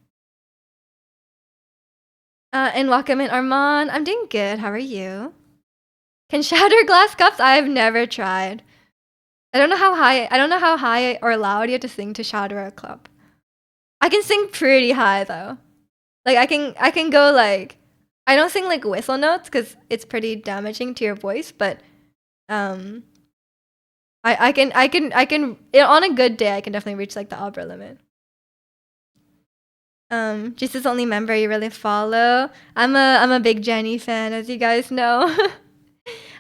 And welcome in Armand. I'm doing good. How are you? Can shatter glass cups? I've never tried. I don't know how high or loud you have to sing to shatter a cup. I can sing pretty high though. Like I can go like I don't sing like whistle notes because it's pretty damaging to your voice, but I can on a good day I can definitely reach like the upper limit. Just as only member you really follow. I'm a big Jennie fan, as you guys know.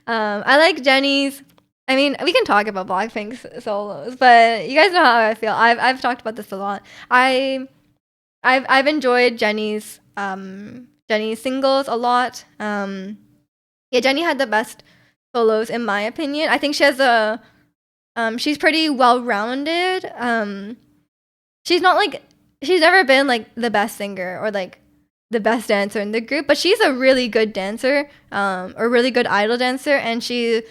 I like Jennie's. I mean, we can talk about Blackpink's solos, but you guys know how I feel. I've talked about this a lot. I've enjoyed Jennie's singles a lot. Yeah, Jennie had the best solos in my opinion. I think she has she's pretty well rounded. She's not like she's never been like the best singer or like the best dancer in the group, but she's a really good dancer, or really good idol dancer, and she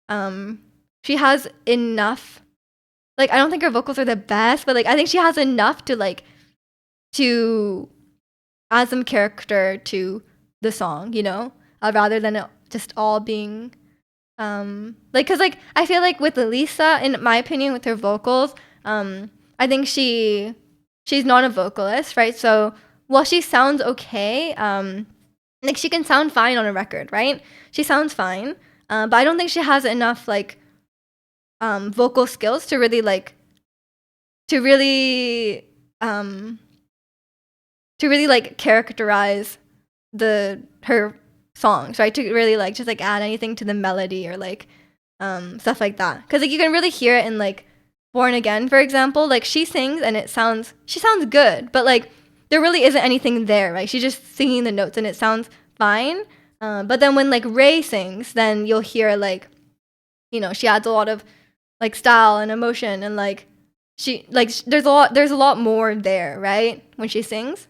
has enough. Like I don't think her vocals are the best, but like I think she has enough to add some character to the song, rather than it just all being because like I feel like with Lisa, in my opinion, with her vocals, I think she's not a vocalist, right? So while she sounds okay, like she can sound fine on a record, right? She sounds fine, but I don't think she has enough like vocal skills to really characterize her songs, right? To really like just like add anything to the melody or like stuff like that, because like you can really hear it in like Born Again, for example, like she sings and she sounds good, but like there really isn't anything there, right? She's just singing the notes and it sounds fine. But then when like Ray sings, then you'll hear like, she adds a lot of like style and emotion, and like there's a lot more there, right? When she sings.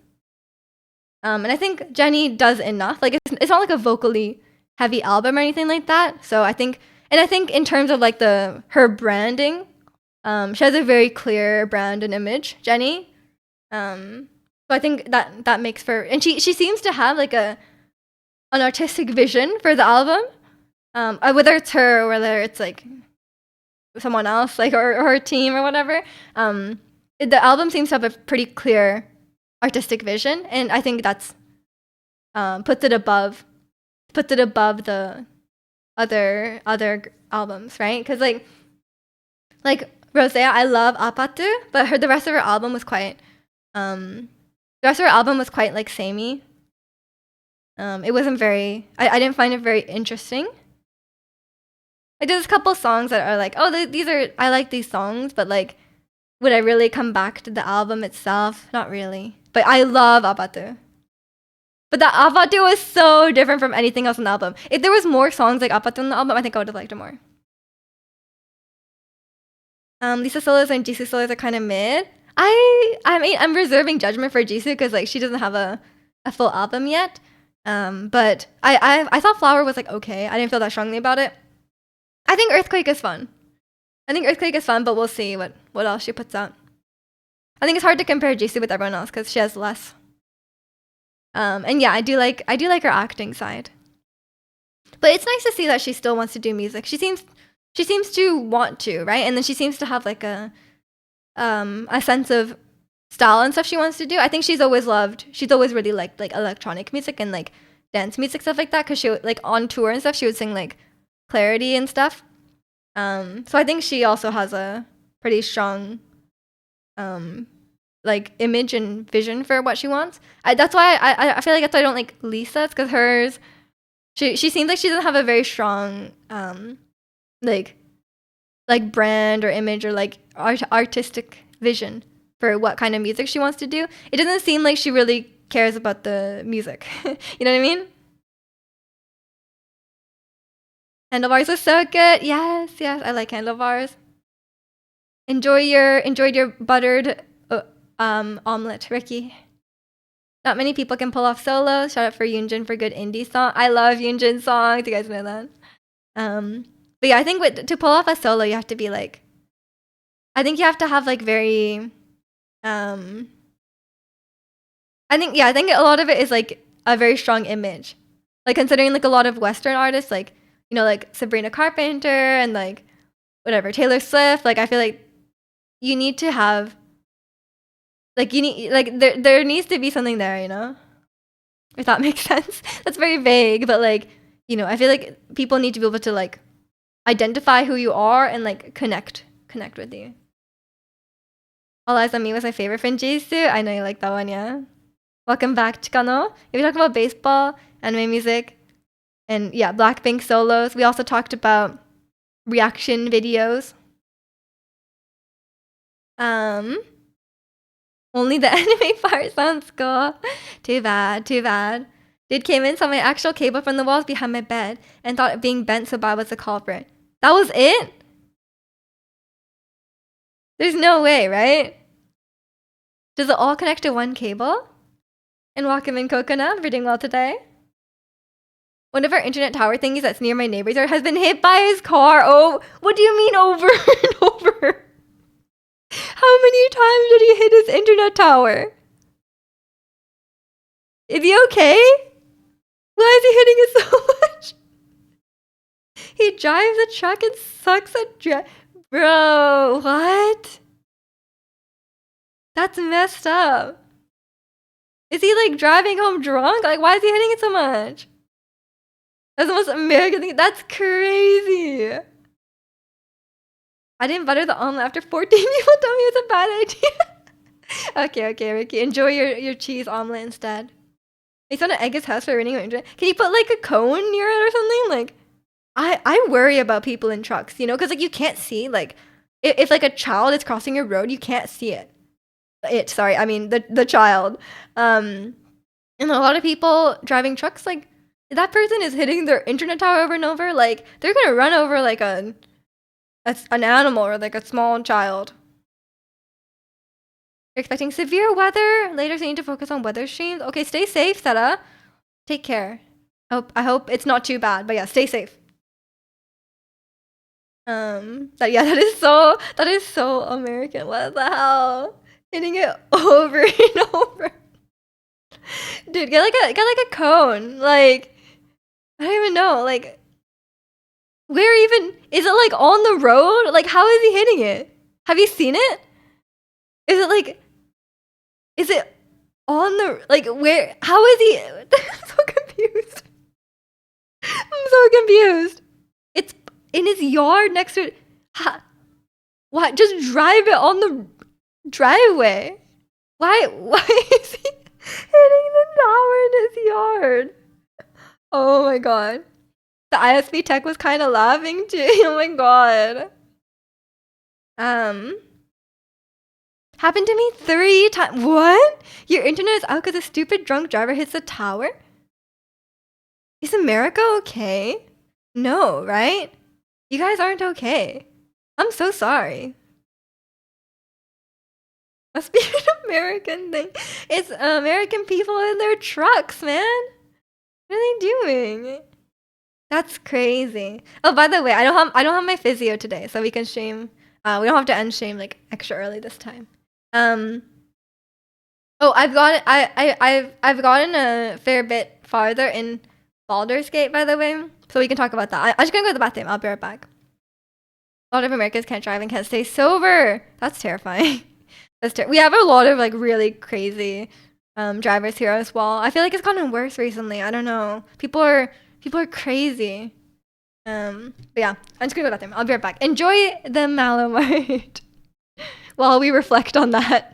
And I think Jennie does enough. Like it's not like a vocally heavy album or anything like that. So I think in terms of like her branding, she has a very clear brand and image, Jennie. So I think that makes for, and she seems to have like an artistic vision for the album. Whether it's her or whether it's like someone else, like or her team or whatever. The album seems to have a pretty clear artistic vision, and I think that's puts it above the other albums, right? Because like Rosea, I love Apatu, but the rest of her album was quite like samey. It wasn't very. I didn't find it very interesting. Like there's a couple songs that are like, oh, these are, I like these songs, but like, would I really come back to the album itself? Not really. But I love Apatu. But the Apatu was so different from anything else on the album. If there was more songs like Apatu on the album, I think I would have liked it more. Lisa solos and Jisoo solos are kind of mid. I mean, I'm reserving judgment for Jisoo because like she doesn't have a full album yet. But I thought Flower was like okay. I didn't feel that strongly about it. I think Earthquake is fun. But we'll see what else she puts out. I think it's hard to compare Jisoo with everyone else because she has less. And yeah, I do like her acting side. But it's nice to see that she still wants to do music. She seems to want to, right? And then she seems to have like a sense of style and stuff she wants to do. I think she's always really liked like electronic music and like dance music, stuff like that, because she like on tour and stuff she would sing like Clarity and stuff. So I think she also has a pretty strong like image and vision for what she wants. That's why I feel like that's why I don't like Lisa's, because hers, she seems like she doesn't have a very strong like brand or image or like artistic vision for what kind of music she wants to do. It doesn't seem like she really cares about the music. You know what I mean? Handlebars was so good. Yes, I like Handlebars. Enjoyed your buttered omelet, Ricky. Not many people can pull off solos. Shout out for Yoonjin for good indie song. I love Yoonjin songs. You guys know that. But yeah, I think to pull off a solo, you have to be like, I think you have to have like very, I think a lot of it is like a very strong image. Like considering like a lot of Western artists, like, like Sabrina Carpenter and like whatever, Taylor Swift, like I feel like you need to have, like there needs to be something there, if that makes sense. That's very vague, but like, I feel like people need to be able to like identify who you are and like connect with you. All Eyes on Me was my favorite from Jisoo. I know you like that one, yeah. Welcome back, Chikano. If we talk about baseball, anime music, and yeah, Blackpink solos. We also talked about reaction videos. Only the anime part sounds cool. Too bad. Did came in, saw my actual cable from the walls behind my bed, and thought it being bent so bad was the culprit. That was it? There's no way, right? Does it all connect to one cable? And welcome in Coconut, we're doing well today. One of our internet tower thingies that's near my neighbor's yard has been hit by his car. Oh, what do you mean over and over? How many times did he hit his internet tower? Is he okay? Why is he hitting it so much? He drives a truck and sucks at Bro, what? That's messed up. Is he like driving home drunk? Like, why is he hitting it so much? That's the most American thing. That's crazy. I didn't butter the omelet after 14 people told me it was a bad idea. Okay, Ricky. Enjoy your cheese omelet instead. They found an egg his house for raining on internet. Can you put like a cone near it or something? Like, I worry about people in trucks, because like you can't see like If like a child is crossing your road, you can't see it. Sorry, I mean the child. And a lot of people driving trucks, like if that person is hitting their internet tower over and over, like they're gonna run over like an animal or like a small child. You're expecting severe weather later, so you need to focus on weather streams. Okay, stay safe, Sarah. Take care. I hope it's not too bad, but yeah, stay safe. That is so American. What the hell? Hitting it over and over. Dude, get like a cone. Like I don't even know. Like where even is it, like on the road? Like how is he hitting it? Have you seen it? Is it on the like where how is he I'm so confused. I'm so confused. It's in his yard next to what? Just drive it on the driveway. Why is he hitting the tower in his yard? Oh my god. The ISP tech was kind of laughing too. Oh my god. Happened to me 3 times. What? Your internet is out because a stupid drunk driver hits the tower? Is America okay? No, right? You guys aren't okay. I'm so sorry. Must be an American thing. It's American people in their trucks, man. What are they doing? That's crazy. Oh, by the way, I don't have my physio today, so we can stream. We don't have to end stream like extra early this time. Oh, I've gotten a fair bit farther in Baldur's Gate, by the way, so we can talk about that. I'm just gonna go to the bathroom. I'll be right back. A lot of Americans can't drive and can't stay sober. That's terrifying. We have a lot of like really crazy drivers here as well. I feel like it's gotten worse recently. I don't know. People are crazy. But yeah, I'm just gonna go to the bathroom. I'll be right back. Enjoy the Malamite while we reflect on that.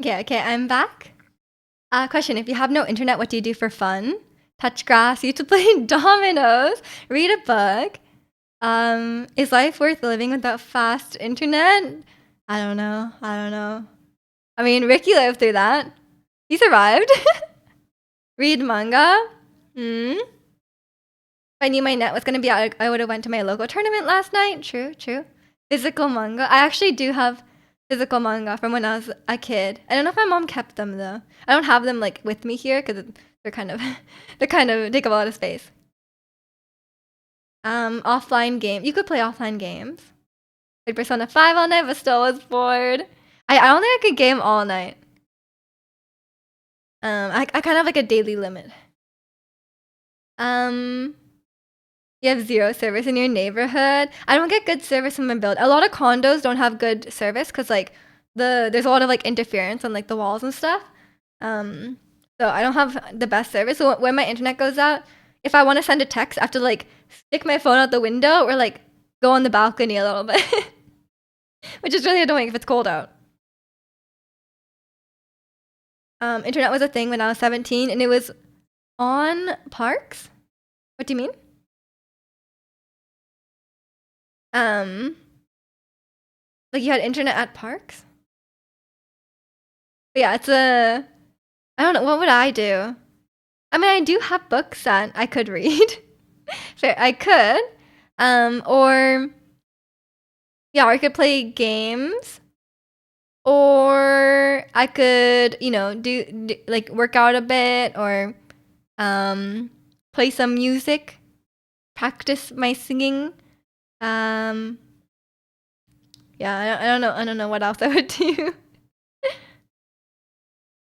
Okay, I'm back. Question: if you have no internet, what do you do for fun? Touch grass, used to play dominoes, read a book. Is life worth living without fast internet? I don't know. I mean, Ricky lived through that. He survived. Read manga. If I knew my net was gonna be out, I would have went to my local tournament last night. True. Physical manga. I actually do have physical manga from when I was a kid. I don't know if my mom kept them though. I don't have them like with me here because they're kind of take up a lot of space. Offline game. You could play offline games. Played Persona 5 all night, but still was bored. I don't think I could game all night. I kind of have like a daily limit. You have zero service in your neighborhood. I don't get good service in my build. A lot of condos don't have good service because like there's a lot of like interference on like the walls and stuff. So I don't have the best service. So when my internet goes out, if I want to send a text, I have to like stick my phone out the window or like go on the balcony a little bit, which is really annoying if it's cold out. Internet was a thing when I was 17, and it was on parks. What do you mean? Like you had internet at parks? But yeah, I don't know, what would I do? I mean, I do have books that I could read. Fair, I could. Or yeah, or I could play games. Or I could, do like work out a bit or play some music, practice my singing. Yeah, I don't know what else I would do.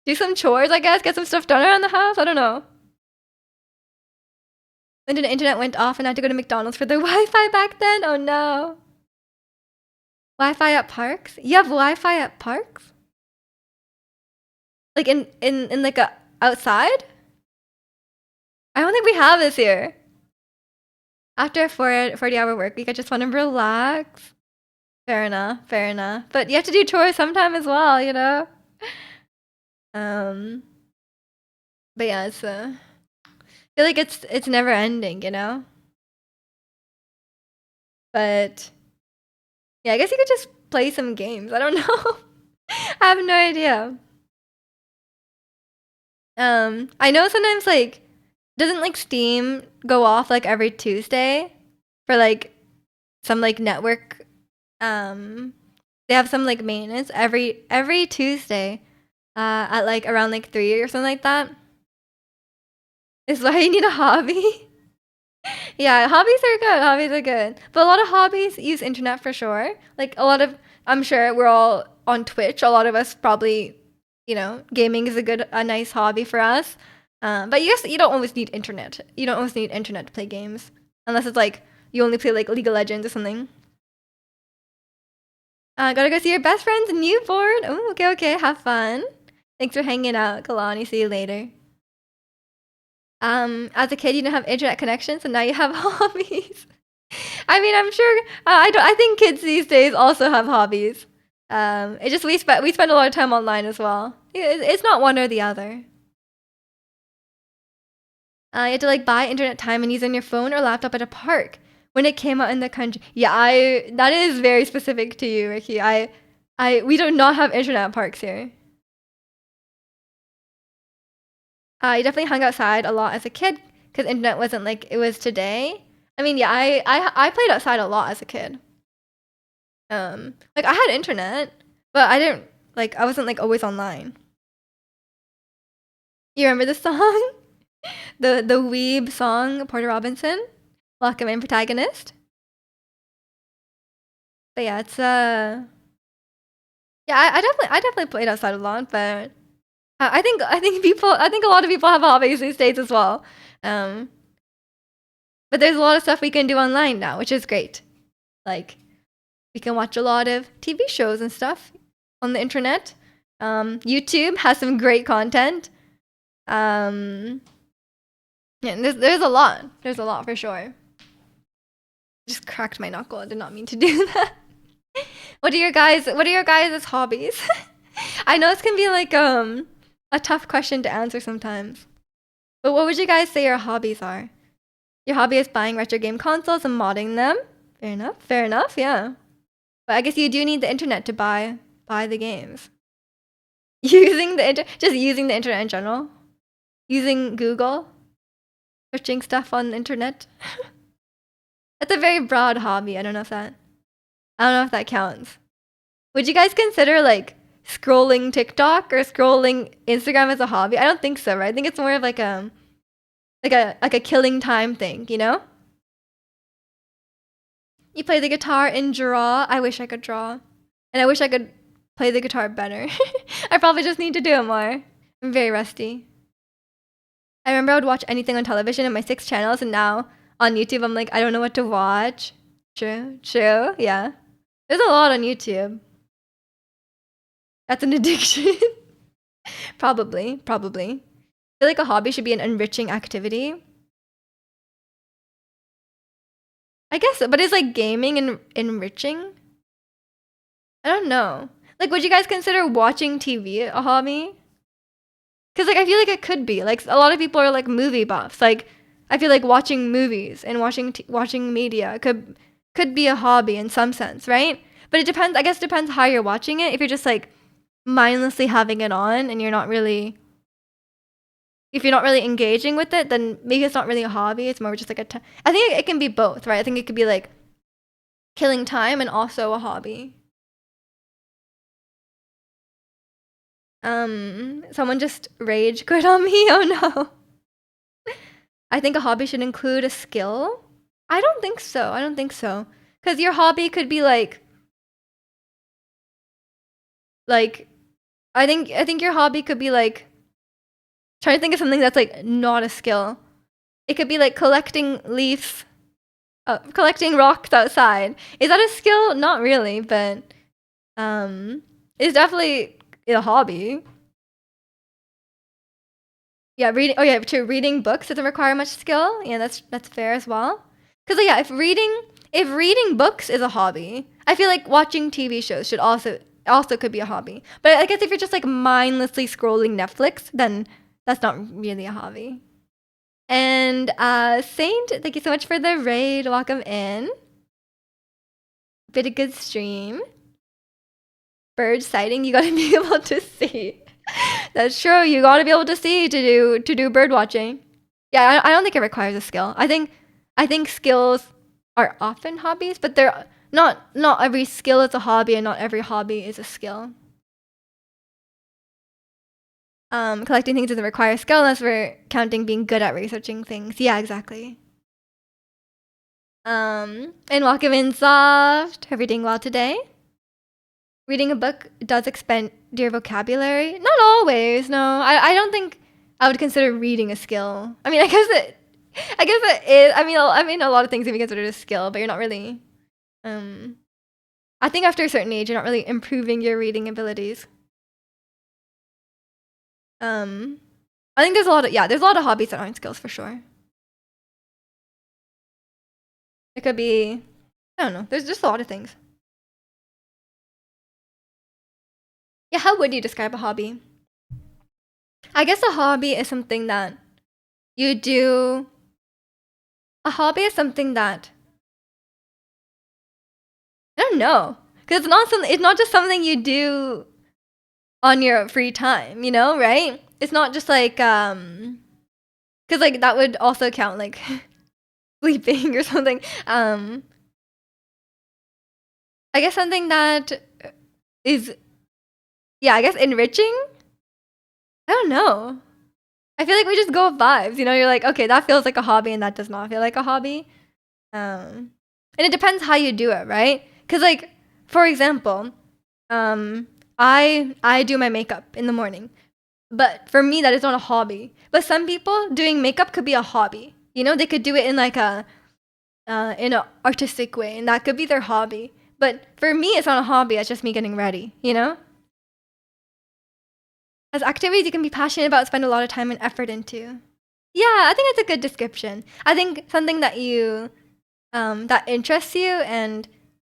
Do some chores, I guess, get some stuff done around the house. I don't know. When the internet went off and I had to go to McDonald's for the Wi-Fi back then? Oh no. Wi-Fi at parks? You have Wi-Fi at parks? Like in like a outside? I don't think we have this here. After a 40-hour work week, I just want to relax. Fair enough, fair enough. But you have to do chores sometime as well, you know? But yeah, it's I feel like it's never ending, you know? But yeah, I guess you could just play some games. I don't know. I have no idea. I know sometimes like doesn't like Steam go off like every Tuesday for like some like network they have some like maintenance every Tuesday at like around like 3 or something like that. Is why you need a hobby. Yeah, hobbies are good. Hobbies are good. But a lot of hobbies use internet for sure. Like a lot of I'm sure we're all on Twitch. A lot of us probably, gaming is a nice hobby for us. But yes, you don't always need internet. You don't always need internet to play games. Unless it's like you only play like League of Legends or something. Gotta go see your best friend's newborn. Oh, okay. Have fun. Thanks for hanging out, Kalani. See you later. As a kid, you didn't have internet connection, so now you have hobbies. I mean, I'm sure. I think kids these days also have hobbies. It just we spend a lot of time online as well. It's not one or the other. You had to like buy internet time and use on your phone or laptop at a park when it came out in the country. Yeah, that is very specific to you, Ricky. We do not have internet parks here. I definitely hung outside a lot as a kid because internet wasn't like it was today. I mean, yeah, I played outside a lot as a kid. Like I had internet, but I didn't I wasn't like always online. You remember the song? the weeb song, Porter Robinson, Welcome in Protagonist. But yeah, it's yeah, I definitely played outside a lot, but I think a lot of people have hobbies these days as well. But there's a lot of stuff we can do online now, which is great. Like we can watch a lot of TV shows and stuff on the internet. YouTube has some great content. Yeah, there's a lot. There's a lot for sure. Just cracked my knuckle. I did not mean to do that. What are your guys' hobbies? I know this can be like a tough question to answer sometimes. But what would you guys say your hobbies are? Your hobby is buying retro game consoles and modding them. Fair enough, yeah. But I guess you do need the internet to buy the games. Just using the internet in general. Using Google. Searching stuff on the internet. That's a very broad hobby. I don't know if that counts. Would you guys consider like scrolling TikTok or scrolling Instagram as a hobby? I don't think so, right? I think it's more of like a killing time thing, you know? You play the guitar and draw. I wish I could draw. And I wish I could play the guitar better. I probably just need to do it more. I'm very rusty. I remember I would watch anything on television in my 6 channels, and now on YouTube, I'm like, I don't know what to watch. True, yeah. There's a lot on YouTube. That's an addiction. Probably. I feel like a hobby should be an enriching activity. I guess, but is like gaming and enriching? I don't know. Like, would you guys consider watching TV a hobby? Because like I feel like it could be. Like a lot of people are like movie buffs. Like I feel like watching movies and watching media could be a hobby in some sense, right? But it depends. I guess it depends how you're watching it. If you're just like mindlessly having it on and you're not really, if you're not really engaging with it, then maybe it's not really a hobby. It's more just like I think it can be both, right? I think it could be like killing time and also a hobby. Someone just rage quit on me. Oh no. I think a hobby should include a skill. I don't think so. Because your hobby could be like I think your hobby could be like, trying to think of something that's like not a skill. It could be like collecting leaves, collecting rocks outside. Is that a skill? Not really, but it's definitely a hobby. Yeah, reading. Oh yeah, true. Reading books doesn't require much skill. Yeah, that's fair as well. Because yeah, if reading books is a hobby, I feel like watching TV shows should also could be a hobby. But I guess if you're just like mindlessly scrolling Netflix, then that's not really a hobby. And Saint, thank you so much for the raid. Welcome in. Bit of good stream. Bird sighting, you gotta be able to see. That's true. You gotta be able to see to do bird watching. Yeah, I don't think it requires a skill. I think skills are often hobbies, but they're not every skill is a hobby and not every hobby is a skill. Collecting things doesn't require skill unless we're counting being good at researching things. Yeah, exactly. And welcome in soft. Hope you're doing well today. Reading a book does expand your vocabulary. Not always, no. I don't think I would consider reading a skill. I mean, I guess it is. I mean, a lot of things can be considered a skill, but you're not really. I think after a certain age, you're not really improving your reading abilities. I think there's a lot of hobbies that aren't skills for sure. It could be, I don't know. There's just a lot of things. Yeah, how would you describe a hobby? I guess a hobby is something that you do. A hobby is something that I don't know, because it's not just something you do on your free time, right? It's not just like because like that would also count like sleeping or something. I guess something that is, yeah, I guess enriching. I don't know. I feel like we just go with vibes. You're like, okay, that feels like a hobby, and that does not feel like a hobby. And it depends how you do it, right? Because like, for example, I do my makeup in the morning, but for me that is not a hobby. But some people doing makeup could be a hobby. They could do it in like in an artistic way, and that could be their hobby. But for me, it's not a hobby. It's just me getting ready. As activities you can be passionate about, spend a lot of time and effort into. Yeah, I think that's a good description. I think something that you that interests you and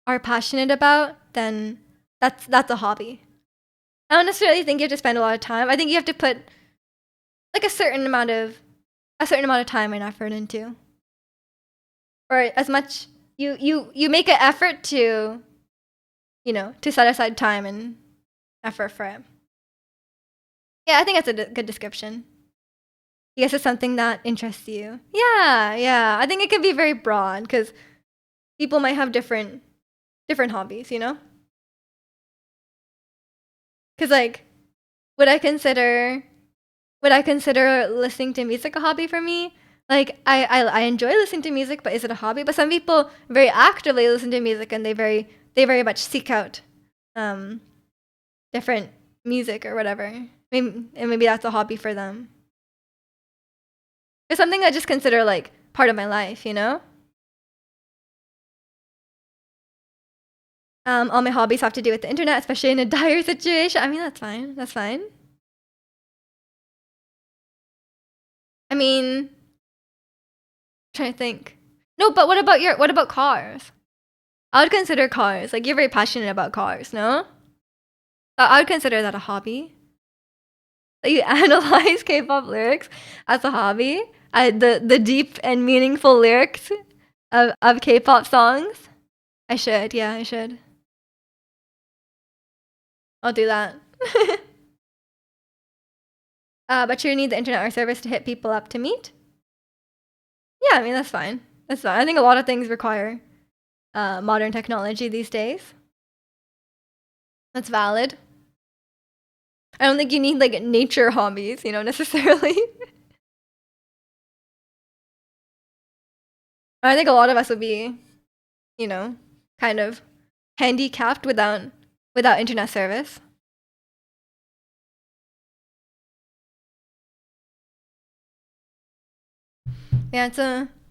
are passionate about, then that's a hobby. I don't necessarily think you have to spend a lot of time. I think you have to put like a certain amount of time and effort into, or as much you make an effort to to set aside time and effort for it. Yeah, I think that's a good description. I guess it's something that interests you. Yeah. I think it can be very broad because people might have different hobbies, Because like, would I consider listening to music a hobby for me? Like I enjoy listening to music, but is it a hobby? But some people very actively listen to music and they very much seek out um different music or whatever. Maybe that's a hobby for them. It's something I just consider like part of my life, you know? All my hobbies have to do with the internet, especially in a dire situation. I mean, that's fine. That's fine. I mean, trying to think. No, but what about cars? I would consider cars. Like you're very passionate about cars, no? I would consider that a hobby. That you analyze K-pop lyrics as a hobby. The deep and meaningful lyrics of K-pop songs. I should, yeah, I should. I'll do that. But you need the internet or service to hit people up to meet. Yeah, I mean that's fine. That's fine. I think a lot of things require modern technology these days. That's valid. I don't think you need like nature hobbies, you know, necessarily. I think a lot of us would be, you know, kind of handicapped without internet service. Yeah,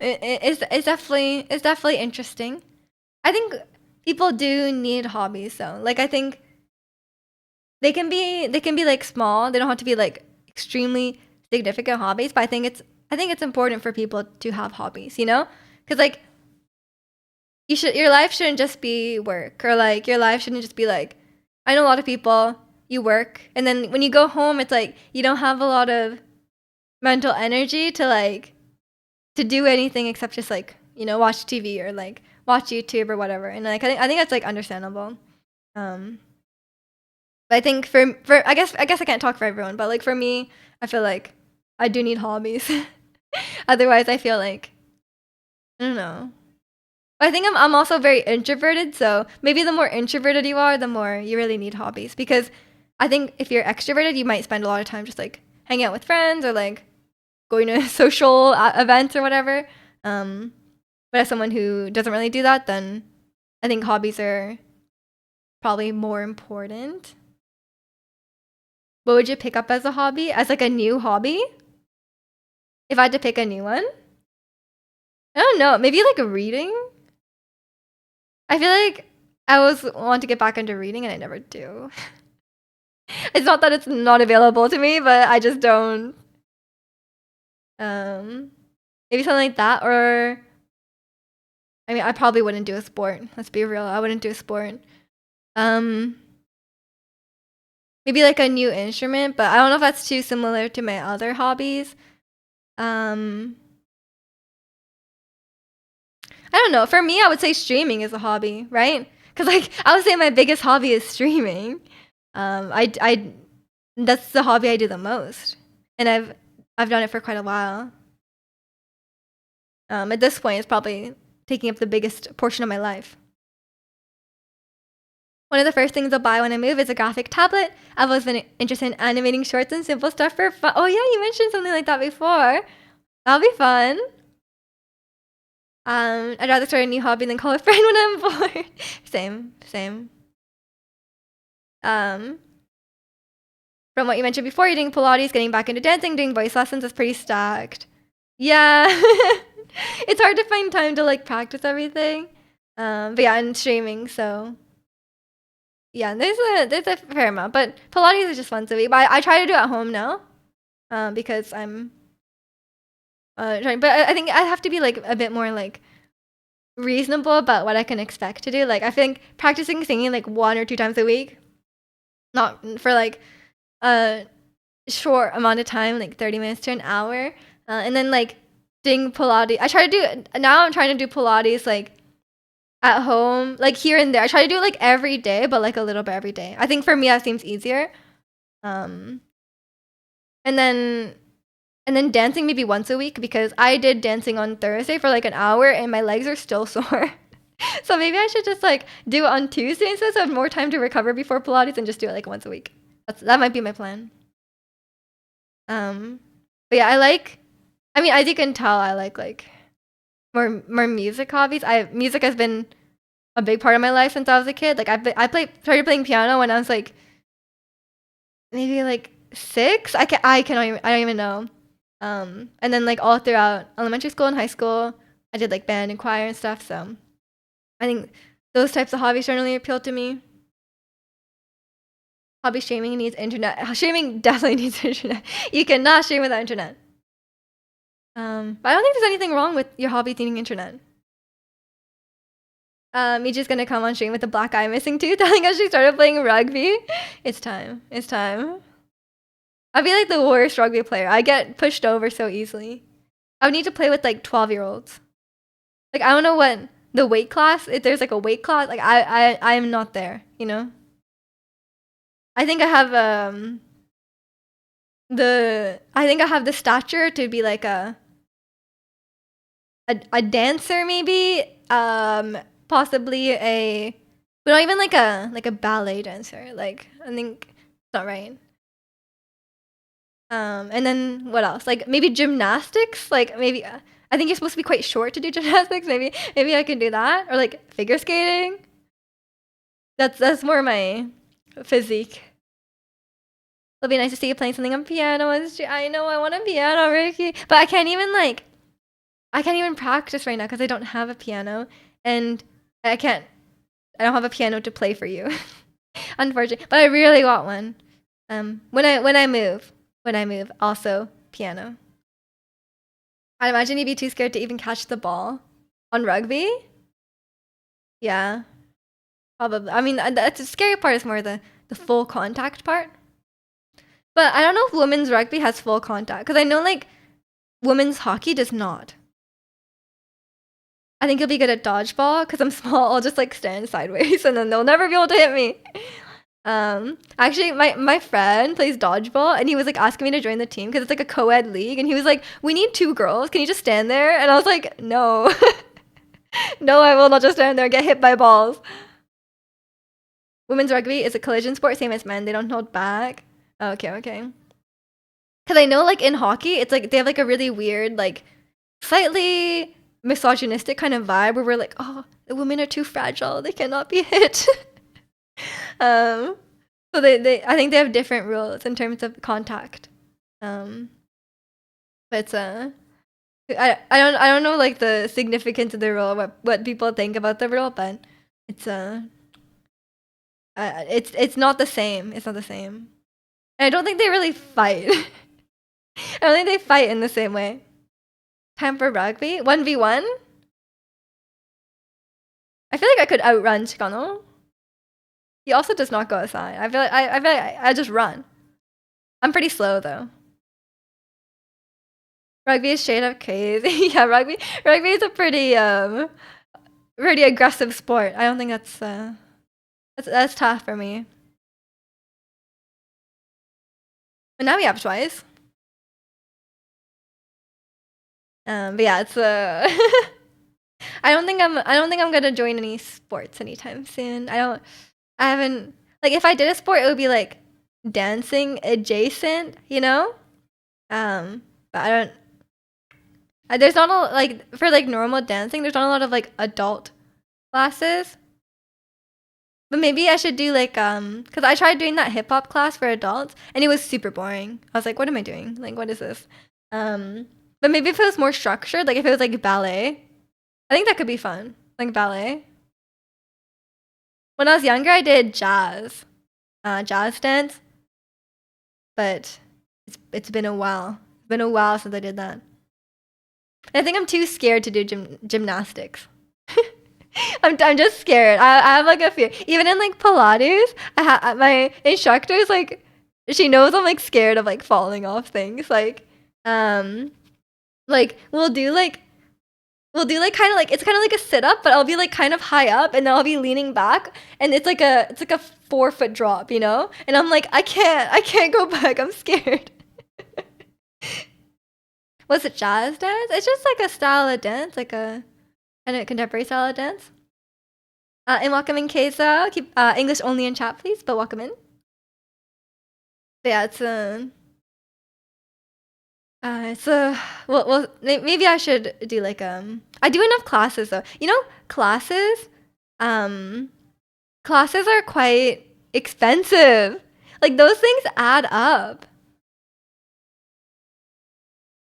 it's definitely interesting. I think people do need hobbies though. Like I think they can be like small. They don't have to be like extremely significant hobbies, but I think it's important for people to have hobbies, you know? Cuz like your life shouldn't just be work or like your life shouldn't just be like I know a lot of people you work and then when you go home it's like you don't have a lot of mental energy to like to do anything except just like, you know, watch TV or like watch YouTube or whatever. And like I think that's like understandable. Um but I think for I guess I can't talk for everyone, but like for me, I feel like I do need hobbies. Otherwise, I feel like I don't know. I think I'm also very introverted, so maybe the more introverted you are, the more you really need hobbies because I think if you're extroverted, you might spend a lot of time just like hanging out with friends or like going to social events or whatever. Um, but as someone who doesn't really do that, then I think hobbies are probably more important. What would you pick up as a hobby? As like a new hobby? If I had to pick a new one? I don't know. Maybe like reading? I feel like I always want to get back into reading and I never do. It's not that it's not available to me, but I just don't. Um, maybe something like that, or I mean, I probably wouldn't do a sport. Let's be real. I wouldn't do a sport. Um, maybe like a new instrument, but I don't know if that's too similar to my other hobbies. Um, I don't know. For me, I would say streaming is a hobby, right? Because like I would say my biggest hobby is streaming. I that's the hobby I do the most, and I've done it for quite a while. At this point, it's probably taking up the biggest portion of my life. One of the first things I'll buy when I move is a graphic tablet. I've always been interested in animating shorts and simple stuff for fun. Oh yeah, you mentioned something like that before. That'll be fun. I'd rather start a new hobby than call a friend when I'm bored. Same, same. Um, from what you mentioned before, you're doing Pilates, getting back into dancing, doing voice lessons is pretty stacked. Yeah. It's hard to find time to like practice everything. But yeah, and streaming, so yeah, there's a fair amount. But Pilates is just once a week. But I try to do it at home now. Because I'm trying, but I think I have to be like a bit more like reasonable about what I can expect to do. Like I think practicing singing like 1 or 2 times a week, not for like a short amount of time, like 30 minutes to an hour, and then like doing Pilates. I try to do now. I'm trying to do Pilates like at home, like here and there. I try to do it like every day, but like a little bit every day. I think for me that seems easier. Um, and then and then dancing maybe once a week because I did dancing on Thursday for like an hour and my legs are still sore. So maybe I should just like do it on Tuesday instead so I have more time to recover before Pilates and just do it like once a week. That might be my plan. Um, but yeah, I mean, as you can tell, I like more music hobbies. Music has been a big part of my life since I was a kid. Like started playing piano when I was like maybe like 6. I don't even know. And then like all throughout elementary school and high school, I did like band and choir and stuff. So I think those types of hobbies generally appeal to me. Hobby shaming needs internet. Shaming definitely needs internet. You cannot shame without internet. But I don't think there's anything wrong with your hobby needing internet. Miji's gonna come on stream with a black eye missing tooth, telling us she started playing rugby. It's time. It's time. I'd be like the worst rugby player. I get pushed over so easily. I would need to play with like 12-year-olds. Like I don't know what the weight class. If there's like a weight class, like I am not there. You know. I think I have the stature to be like a dancer maybe, possibly but not even like a ballet dancer. Like I think it's not right. And then what else? Like maybe gymnastics. Like maybe I think you're supposed to be quite short to do gymnastics. Maybe I can do that, or like figure skating. That's more my physique. It'll be nice to see you playing something on piano. I know I want a piano, Ricky, but I can't even practice right now because I don't have a piano, and I can't. I don't have a piano to play for you, unfortunately. But I really want one. When I move, also piano. I imagine you'd be too scared to even catch the ball on rugby. Yeah, probably. I mean, that's the scary part is more the full contact part. But I don't know if women's rugby has full contact because I know like women's hockey does not. I think you'll be good at dodgeball because I'm small. I'll just like stand sideways and then they'll never be able to hit me. Actually, my friend plays dodgeball and he was like asking me to join the team because it's like a co-ed league and he was like, "We need 2 girls. Can you just stand there?" And I was like, "No, no, I will not just stand there and get hit by balls." Women's rugby is a collision sport, same as men. They don't hold back. Okay, okay. Because I know like in hockey, it's like they have like a really weird like slightly misogynistic kind of vibe where we're like, oh, the women are too fragile, they cannot be hit. So they I think they have different rules in terms of contact. But I don't know like the significance of the rule, what people think about the rule, but it's it's not the same. It's not the same. And I don't think they really fight. I don't think they fight in the same way. Time for rugby? 1v1? I feel like I could outrun Chikano. He also does not go outside. I feel like I just run. I'm pretty slow though. Rugby is straight up crazy. Yeah, rugby is a pretty aggressive sport. I don't think that's tough for me. And now we have twice. But yeah, it's I don't think I'm gonna join any sports anytime soon. I haven't like if I did a sport it would be like dancing adjacent, you know? But I don't there's not a like for like normal dancing, there's not a lot of like adult classes. But maybe I should do like cuz I tried doing that hip hop class for adults and it was super boring. I was like, what am I doing? Like what is this? But maybe if it was more structured, like if it was like ballet, I think that could be fun. Like ballet. When I was younger, I did jazz dance, but it's been a while. It's been a while since I did that. I think I'm too scared to do gymnastics. I'm just scared. I have like a fear. Even in like Pilates, my instructor is like, she knows I'm like scared of like falling off things. Like we'll do like kind of like it's kind of like a sit up, but I'll be like kind of high up, and then I'll be leaning back, and it's like a 4-foot drop, you know. And I'm like, I can't go back. I'm scared. Was it jazz dance? It's just like a style of dance, like a kind of contemporary style of dance. And welcome in Keiza. Keep English only in chat, please, but welcome in. But yeah, it's So well, maybe I should do like I do enough classes though. You know, um classes are quite expensive. Like those things add up.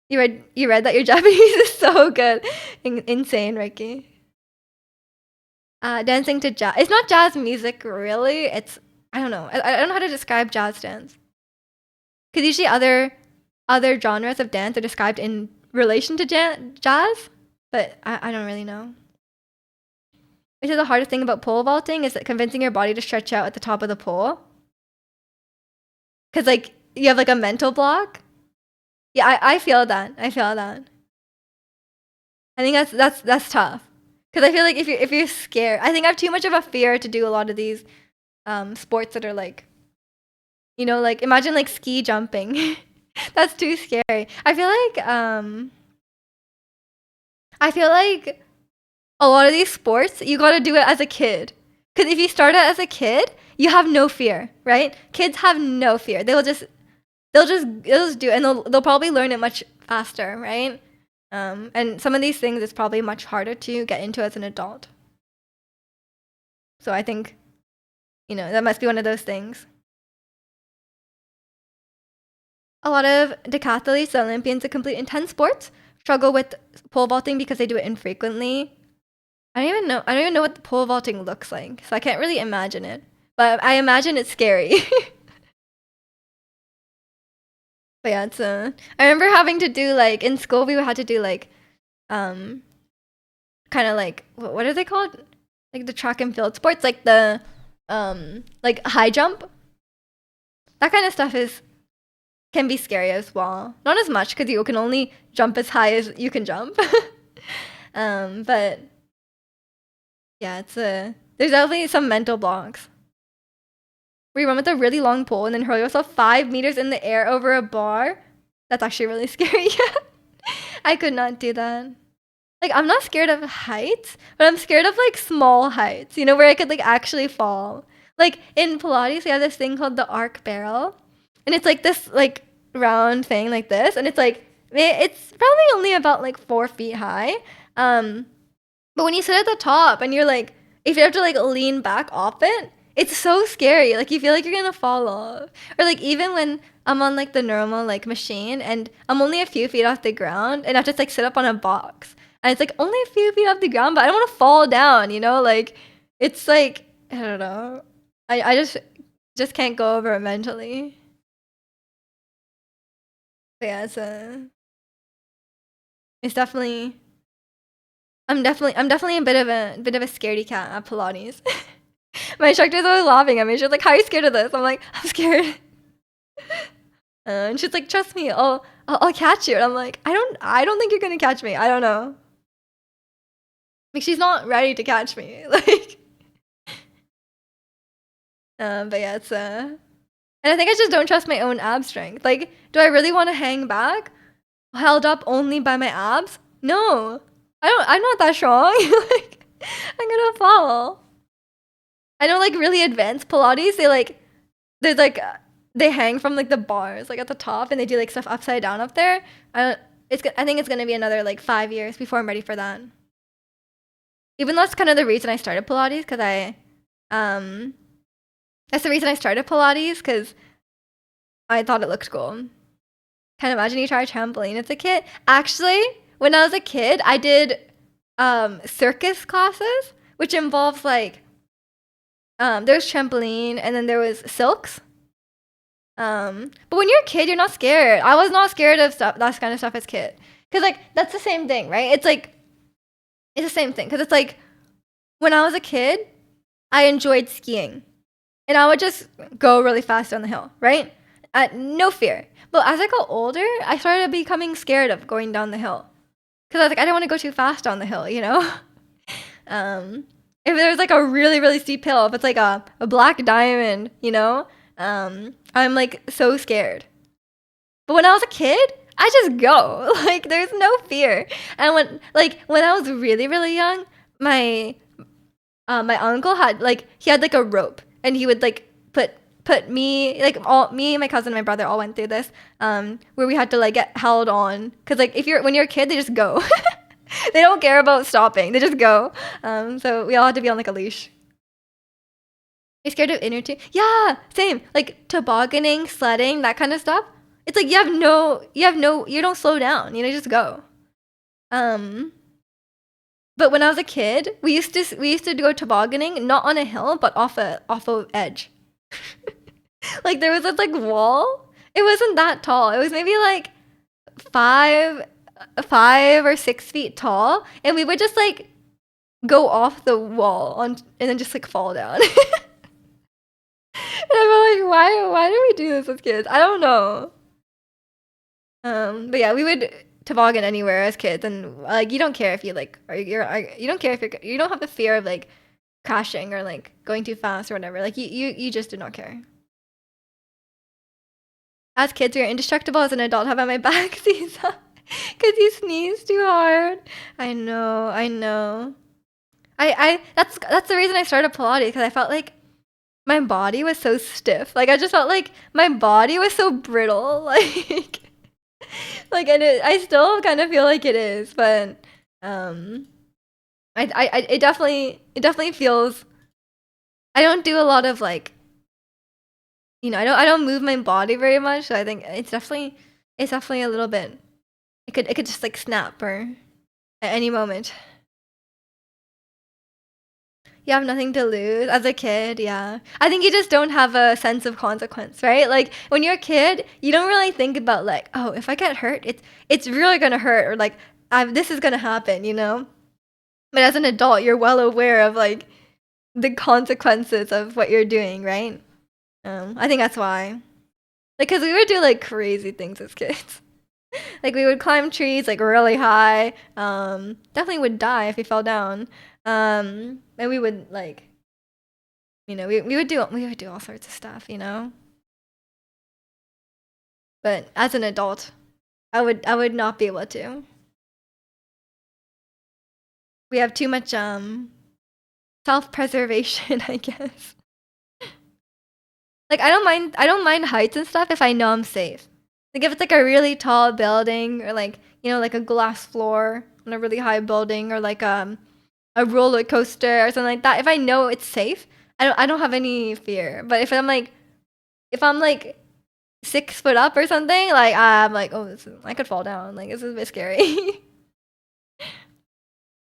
You read that your Japanese is so good. Insane, Ricky. Dancing to jazz. It's not jazz music really. It's I don't know. I don't know how to describe jazz dance. Because usually other genres of dance are described in relation to jazz, but I don't really know. Which is the hardest thing about pole vaulting is that convincing your body to stretch out at the top of the pole. Because like you have like a mental block. Yeah, I feel that. I feel that. I think that's tough. Because I feel like if you're scared, I think I have too much of a fear to do a lot of these sports that are like, like imagine like ski jumping. That's too scary. I feel like a lot of these sports you got to do it as a kid. Because if you start it as a kid, you have no fear, right? Kids have no fear. They'll just do it, and they'll probably learn it much faster, right? And some of these things is probably much harder to get into as an adult. So I think, that must be one of those things. A lot of decathletes, the Olympians that complete intense sports, struggle with pole vaulting because they do it infrequently. I don't even know what the pole vaulting looks like, so I can't really imagine it. But I imagine it's scary. But yeah, I remember having to do like in school we had to do like kind of like what are they called? Like the track and field sports, like the like high jump. That kind of stuff can be scary as well. Not as much because you can only jump as high as you can jump. But yeah, there's definitely some mental blocks. Where you run with a really long pole and then hurl yourself 5 meters in the air over a bar. That's actually really scary. I could not do that. Like, I'm not scared of heights, but I'm scared of like small heights, where I could like actually fall. Like in Pilates, we have this thing called the arc barrel. And it's like this like round thing like this. And it's like, it's probably only about like 4 feet high. But when you sit at the top and you're like, if you have to like lean back off it, it's so scary. Like you feel like you're gonna fall off. Or like even when I'm on like the normal like machine and I'm only a few feet off the ground and I have to like sit up on a box. And it's like only a few feet off the ground, but I don't want to fall down, Like it's like I don't know. I just can't go over it mentally. But yeah, it's definitely I'm definitely a bit of a scaredy cat at Pilates. My instructor's always laughing at me. She's like, "How are you scared of this?" I'm like, "I'm scared." And she's like, "Trust me, I'll catch you." And I'm like, "I don't think you're gonna catch me. I don't know." Like she's not ready to catch me. Like, but yeah, and I think I just don't trust my own ab strength. Like, do I really want to hang back, held up only by my abs? No, I don't. I'm not that strong. Like, I'm gonna fall. I know, like really advanced Pilates. There's like they hang from like the bars like at the top, and they do like stuff upside down up there. I think it's gonna be another like 5 years before I'm ready for that. Even though that's kind of the reason I started Pilates, because that's the reason I started Pilates because I thought it looked cool. Can't imagine you try a trampoline as a kid. Actually, when I was a kid, I did circus classes, which involves like there's trampoline and then there was silks. But when you're a kid, you're not scared. I was not scared of that kind of stuff as a kid. Because like that's the same thing, right? It's the same thing. Because it's like when I was a kid, I enjoyed skiing. And I would just go really fast down the hill, right? No fear. But as I got older, I started becoming scared of going down the hill. Because I was like, I don't want to go too fast down the hill, If there's like a really, really steep hill, if it's like a black diamond, I'm like so scared. But when I was a kid, I just go. Like there's no fear. And when I was really, really young, my uncle had like a rope and he would like put put me, like all me and my cousin and my brother all went through this, where we had to like get held on, because like if you're when you're a kid, they just go. They don't care about stopping. They just go. So we all had to be on like a leash. You scared of inner tube? Yeah, same. Like tobogganing, sledding, that kind of stuff. It's like you don't slow down. You just go. Um, but when I was a kid, we used to go tobogganing, not on a hill, but off a edge. Like there was this like wall. It wasn't that tall. It was maybe like 5 or 6 feet tall, and we would just like go off the wall and then just like fall down. And I'm like, why do we do this as kids? I don't know. But yeah, we would toboggan anywhere as kids, and like you don't care if you like you don't care if you don't have the fear of like crashing or like going too fast or whatever. Like you just do not care. As kids, we are indestructible. As an adult, have on my back sees because you sneeze too hard. I know, I know. I that's the reason I started Pilates, because I felt like my body was so stiff. Like I just felt like my body was so brittle. Like and I still kind of feel like it is, but um it definitely feels. I don't do a lot of like, I don't move my body very much, so I think it's definitely a little bit. It could just like snap or at any moment. You have nothing to lose as a kid, yeah. I think you just don't have a sense of consequence, right? Like when you're a kid, you don't really think about like, oh, if I get hurt, it's really gonna hurt, or like this is gonna happen. But as an adult, you're well aware of like the consequences of what you're doing, right? I think that's why. Like, cause we would do like crazy things as kids. Like we would climb trees like really high. Definitely would die if we fell down. And we would like, we would do all sorts of stuff. But as an adult, I would not be able to. We have too much self-preservation, I guess. Like I don't mind heights and stuff if I know I'm safe. Like if it's like a really tall building, or like like a glass floor on a really high building, or like a roller coaster or something like that. If I know it's safe, I don't have any fear. But if I'm like 6 foot up or something, like I'm like, oh, I could fall down. Like this is a bit scary.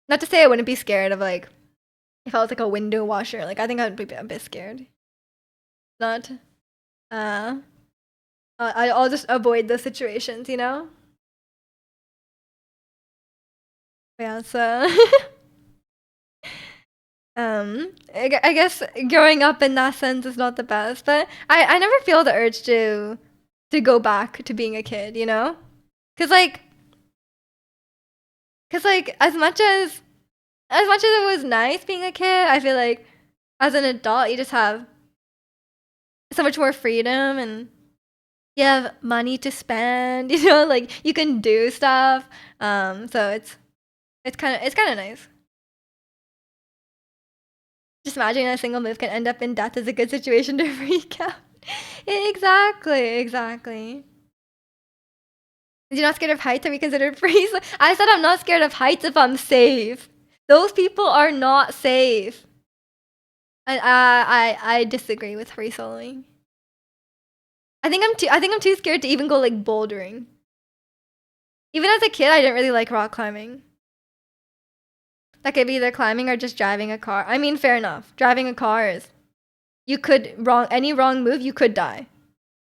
Not to say I wouldn't be scared of like if I was like a window washer. Like I think I'd be a bit scared. Not. Uh, I'll just avoid those situations. Yeah. So. I guess growing up in that sense is not the best, but I never feel the urge to go back to being a kid. Cause like, as much as it was nice being a kid, I feel like as an adult you just have so much more freedom, and you have money to spend. Like you can do stuff. So it's kind of nice. Just imagining a single move can end up in death is a good situation to freak out. Exactly, exactly. You're not scared of heights? Are we considered free? I said I'm not scared of heights if I'm safe. Those people are not safe. And I disagree with free soloing. I think I'm too scared to even go like bouldering. Even as a kid, I didn't really like rock climbing. That could be either climbing or just driving a car. I mean, fair enough. Driving a car is any wrong move, you could die.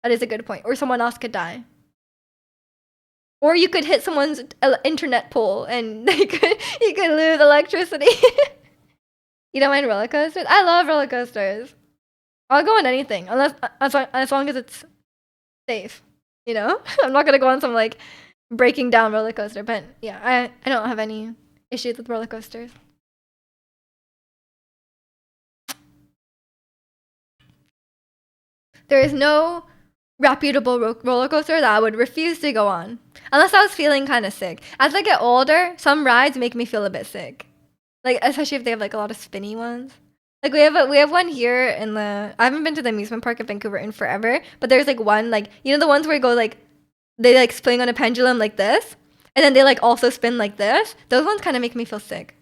That is a good point. Or someone else could die. Or you could hit someone's internet pole and you could lose electricity. You don't mind roller coasters? I love roller coasters. I'll go on anything, as long as it's safe. I'm not gonna go on some like breaking down roller coaster. But yeah, I don't have any issues with roller coasters. There is no reputable roller coaster that I would refuse to go on, unless I was feeling kind of sick. As I get older, some rides make me feel a bit sick, like especially if they have like a lot of spinny ones. Like we have one here in the. I haven't been to the amusement park in Vancouver in forever, but there's like one like you know the ones where you go like they like swing on a pendulum like this, and then they like also spin like this. Those ones kind of make me feel sick.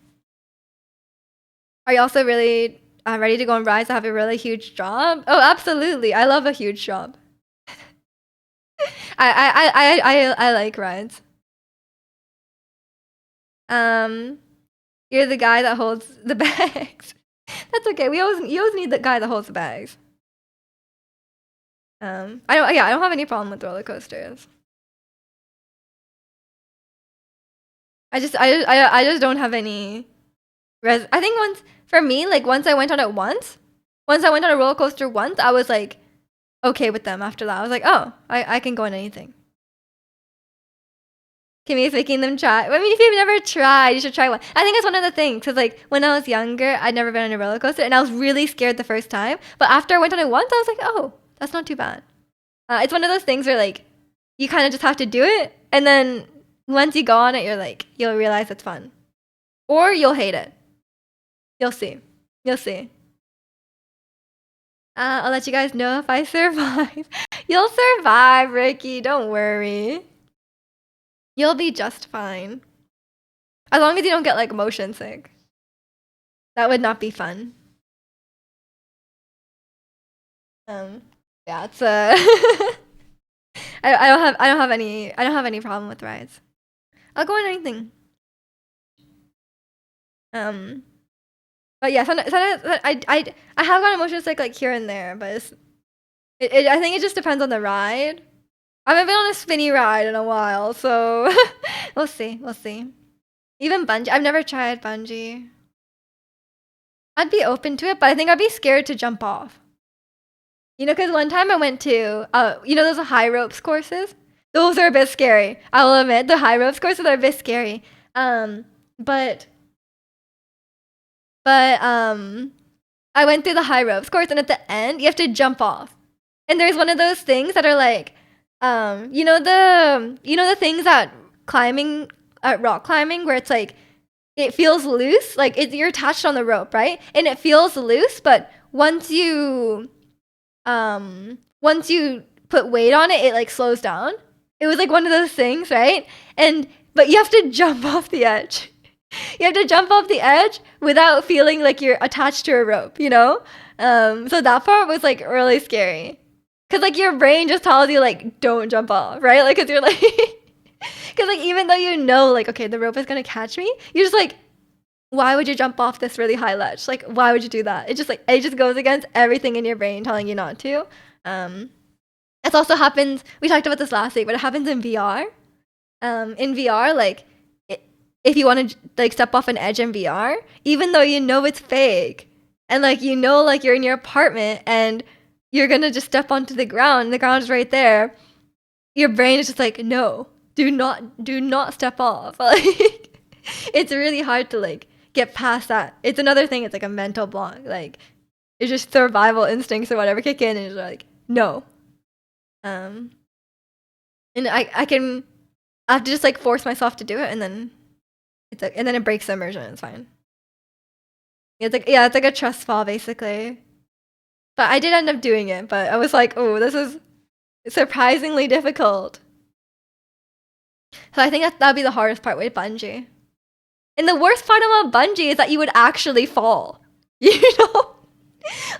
Are you also really ready to go on rides that have a really huge job? Oh, absolutely! I love a huge job. I like rides. Um, you're the guy that holds the bags. That's okay. You always need the guy that holds the bags. I don't have any problem with roller coasters. I just don't have any. I think once for me, like once I went on a roller coaster once, I was like okay with them. After that, I was like, oh, I can go on anything. Kimmy's making them try. I mean, if you've never tried, you should try one. I think it's one of the things because like when I was younger, I'd never been on a roller coaster, and I was really scared the first time. But after I went on it once, I was like, oh, that's not too bad. It's one of those things where like you kind of just have to do it, and then once you go on it, you're like you'll realize it's fun, or you'll hate it. You'll see. You'll see. I'll let you guys know if I survive. You'll survive, Ricky. Don't worry. You'll be just fine. As long as you don't get like motion sick. That would not be fun. Yeah, it's I don't have any problem with rides. I'll go on anything. But yeah, sometimes I have gone motion sick like here and there, but I think it just depends on the ride. I haven't been on a spinny ride in a while, so we'll see. We'll see. Even bungee. I've never tried bungee. I'd be open to it, but I think I'd be scared to jump off. You know, because one time I went to, you know, those high ropes courses? Those are a bit scary. I will admit, the high ropes courses are a bit scary. But I went through the high ropes course, and at the end, you have to jump off. And there's one of those things that are like, you know the things that climbing, rock climbing, where it's like, it feels loose, like you're attached on the rope, right? And it feels loose, but once you put weight on it, it like slows down. It was like one of those things, right? But you have to jump off the edge. You have to jump off the edge without feeling like you're attached to a rope, you know? So that part was like really scary. Cause like your brain just tells you like don't jump off, right? Like cause you're like cause like even though you know like okay the rope is gonna catch me, you're just like why would you jump off this really high ledge? Like why would you do that? It just goes against everything in your brain telling you not to. It also happens. We talked about this last week, but it happens in VR. In VR, like if you want to like step off an edge in VR, even though you know it's fake, and like you know like you're in your apartment and you're gonna just step onto the ground, and the ground is right there. Your brain is just like, no, do not step off. Like it's really hard to like get past that. It's another thing. It's like a mental block. Like it's just survival instincts or whatever kick in, and it's like no. And I have to just like force myself to do it, and then it's like, and then it breaks the immersion. And it's fine. It's like a trust fall basically. But I did end up doing it. But I was like, oh, this is surprisingly difficult. So I think that'd be the hardest part with bungee. And the worst part about bungee is that you would actually fall. You know?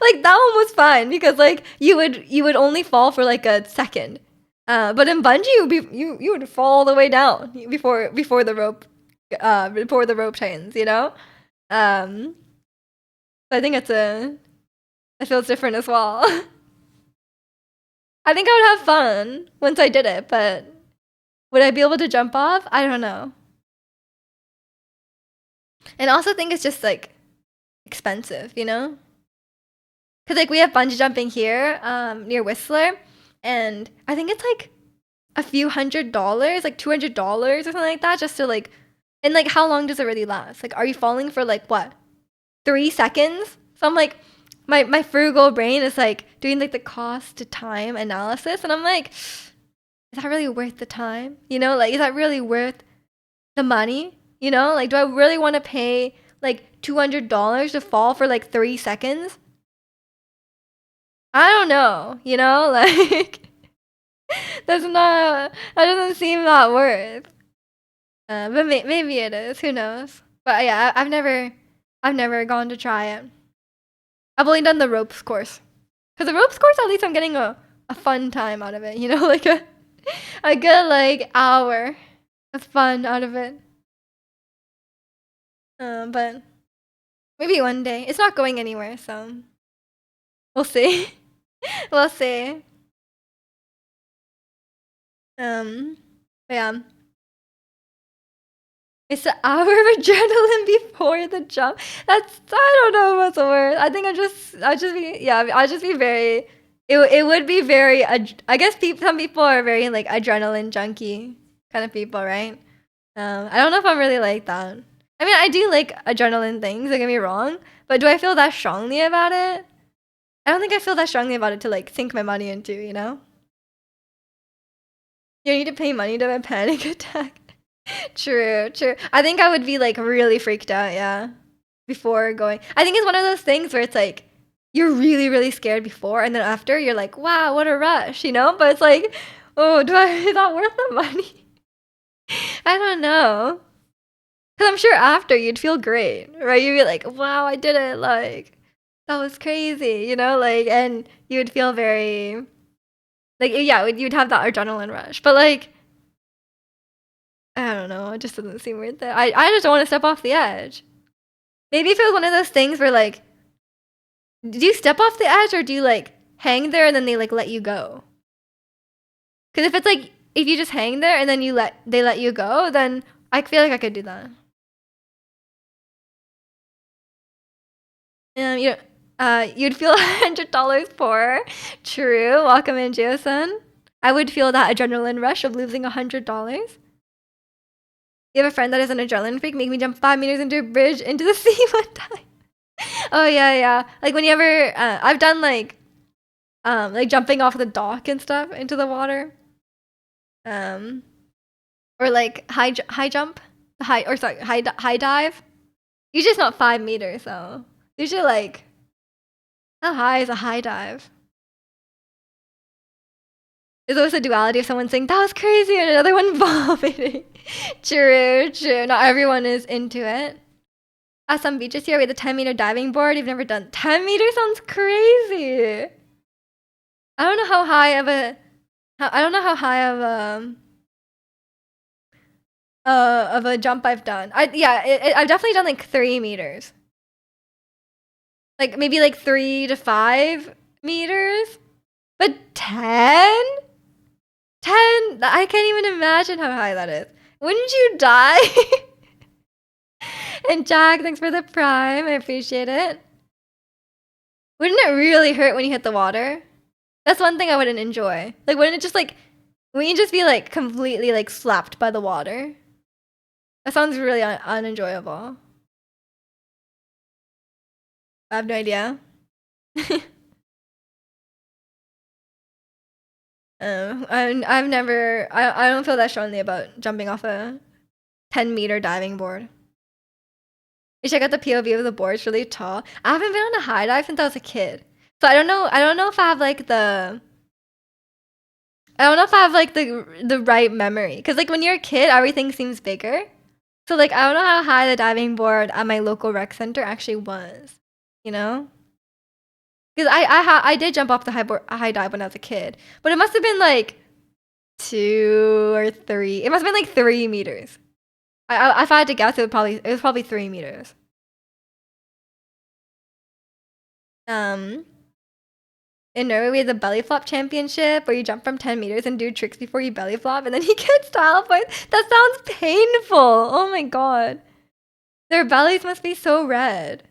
Like that one was fine because like you would only fall for like a second. But in bungee you would fall all the way down before the rope tightens, you know? So I think it feels different as well. I think I would have fun once I did it, but would I be able to jump off? I don't know. And I also think it's just like expensive, you know? Cause like we have bungee jumping here, near Whistler, and I think it's like a few $100s, like $200 or something like that, just to like, and like how long does it really last? Like, are you falling for like what, 3 seconds? So I'm like, my frugal brain is like doing like the cost to time analysis, and I'm like, is that really worth the time? You know, like is that really worth the money? You know, like do I really want to pay like $200 to fall for like 3 seconds. I don't know, you know, like that doesn't seem that worth. But maybe it is. Who knows? But yeah, I've never gone to try it. I've only done the ropes course. Cause the ropes course, at least I'm getting a fun time out of it. You know, like a good like hour of fun out of it. But maybe one day. It's not going anywhere, so we'll see. We'll see. But yeah. It's an hour of adrenaline before the jump. I don't know what's the word. I think I'd just be yeah, I'd just be very it would be very I guess some people are very like adrenaline junkie kind of people, right? I don't know if I'm really like that. I mean, I do like adrenaline things, don't get me wrong, but do I feel that strongly about it? I don't think I feel that strongly about it to like sink my money into, you know? You need to pay money to have a panic attack. True, true. I think I would be like really freaked out, yeah, before going. I think it's one of those things where it's like you're really, really scared before, and then after you're like, wow, what a rush, you know? But it's like, oh, is that worth the money? I don't know. Because I'm sure after you'd feel great, right? You'd be like, wow, I did it. Like, that was crazy, you know? Like, and you would feel very, like, yeah, you'd have that adrenaline rush. But like, I don't know. It just doesn't seem worth it. I just don't want to step off the edge. Maybe if it was one of those things where like, do you step off the edge or do you like hang there and then they like let you go? Because if it's like if you just hang there and then they let you go, then I feel like I could do that. You you'd feel $100 poorer. True. Welcome in, Jason. I would feel that adrenaline rush of losing $100. You have a friend that is an adrenaline freak. Make me jump 5 meters into a bridge into the sea one time. Oh yeah, yeah. Like whenever I've done like jumping off the dock and stuff into the water. Or like high jump, high dive. Usually it's not 5 meters though. Usually like how high is a high dive? There's always a duality of someone saying that was crazy and another one vomiting. True, true. Not everyone is into it. At some beaches here with a 10-meter diving board, you've never done 10 meters sounds crazy. I don't know how high of a I don't know how high of a jump I've done. I've definitely done like 3 meters. Like maybe like 3 to 5 meters. But 10? 10? I can't even imagine how high that is. Wouldn't you die? And Jack, thanks for the prime. I appreciate it. Wouldn't it really hurt when you hit the water? That's one thing I wouldn't enjoy. Like, wouldn't you just be like completely like slapped by the water? That sounds really unenjoyable. I have no idea. I've never. I don't feel that strongly about jumping off a 10-meter diving board. You check out the POV of the board. It's really tall. I haven't been on a high dive since I was a kid, so I don't know. I don't know if I have like the. I don't know if I have like the right memory, because like when you're a kid, everything seems bigger. So like I don't know how high the diving board at my local rec center actually was. You know. Because I did jump off the high dive when I was a kid, but it must have been like 2 or 3. It must have been like 3 meters. If I had to guess, it was probably 3 meters. In Norway, we had the belly flop championship where you jump from 10 meters and do tricks before you belly flop, and then you get style points. That sounds painful. Oh my god, their bellies must be so red.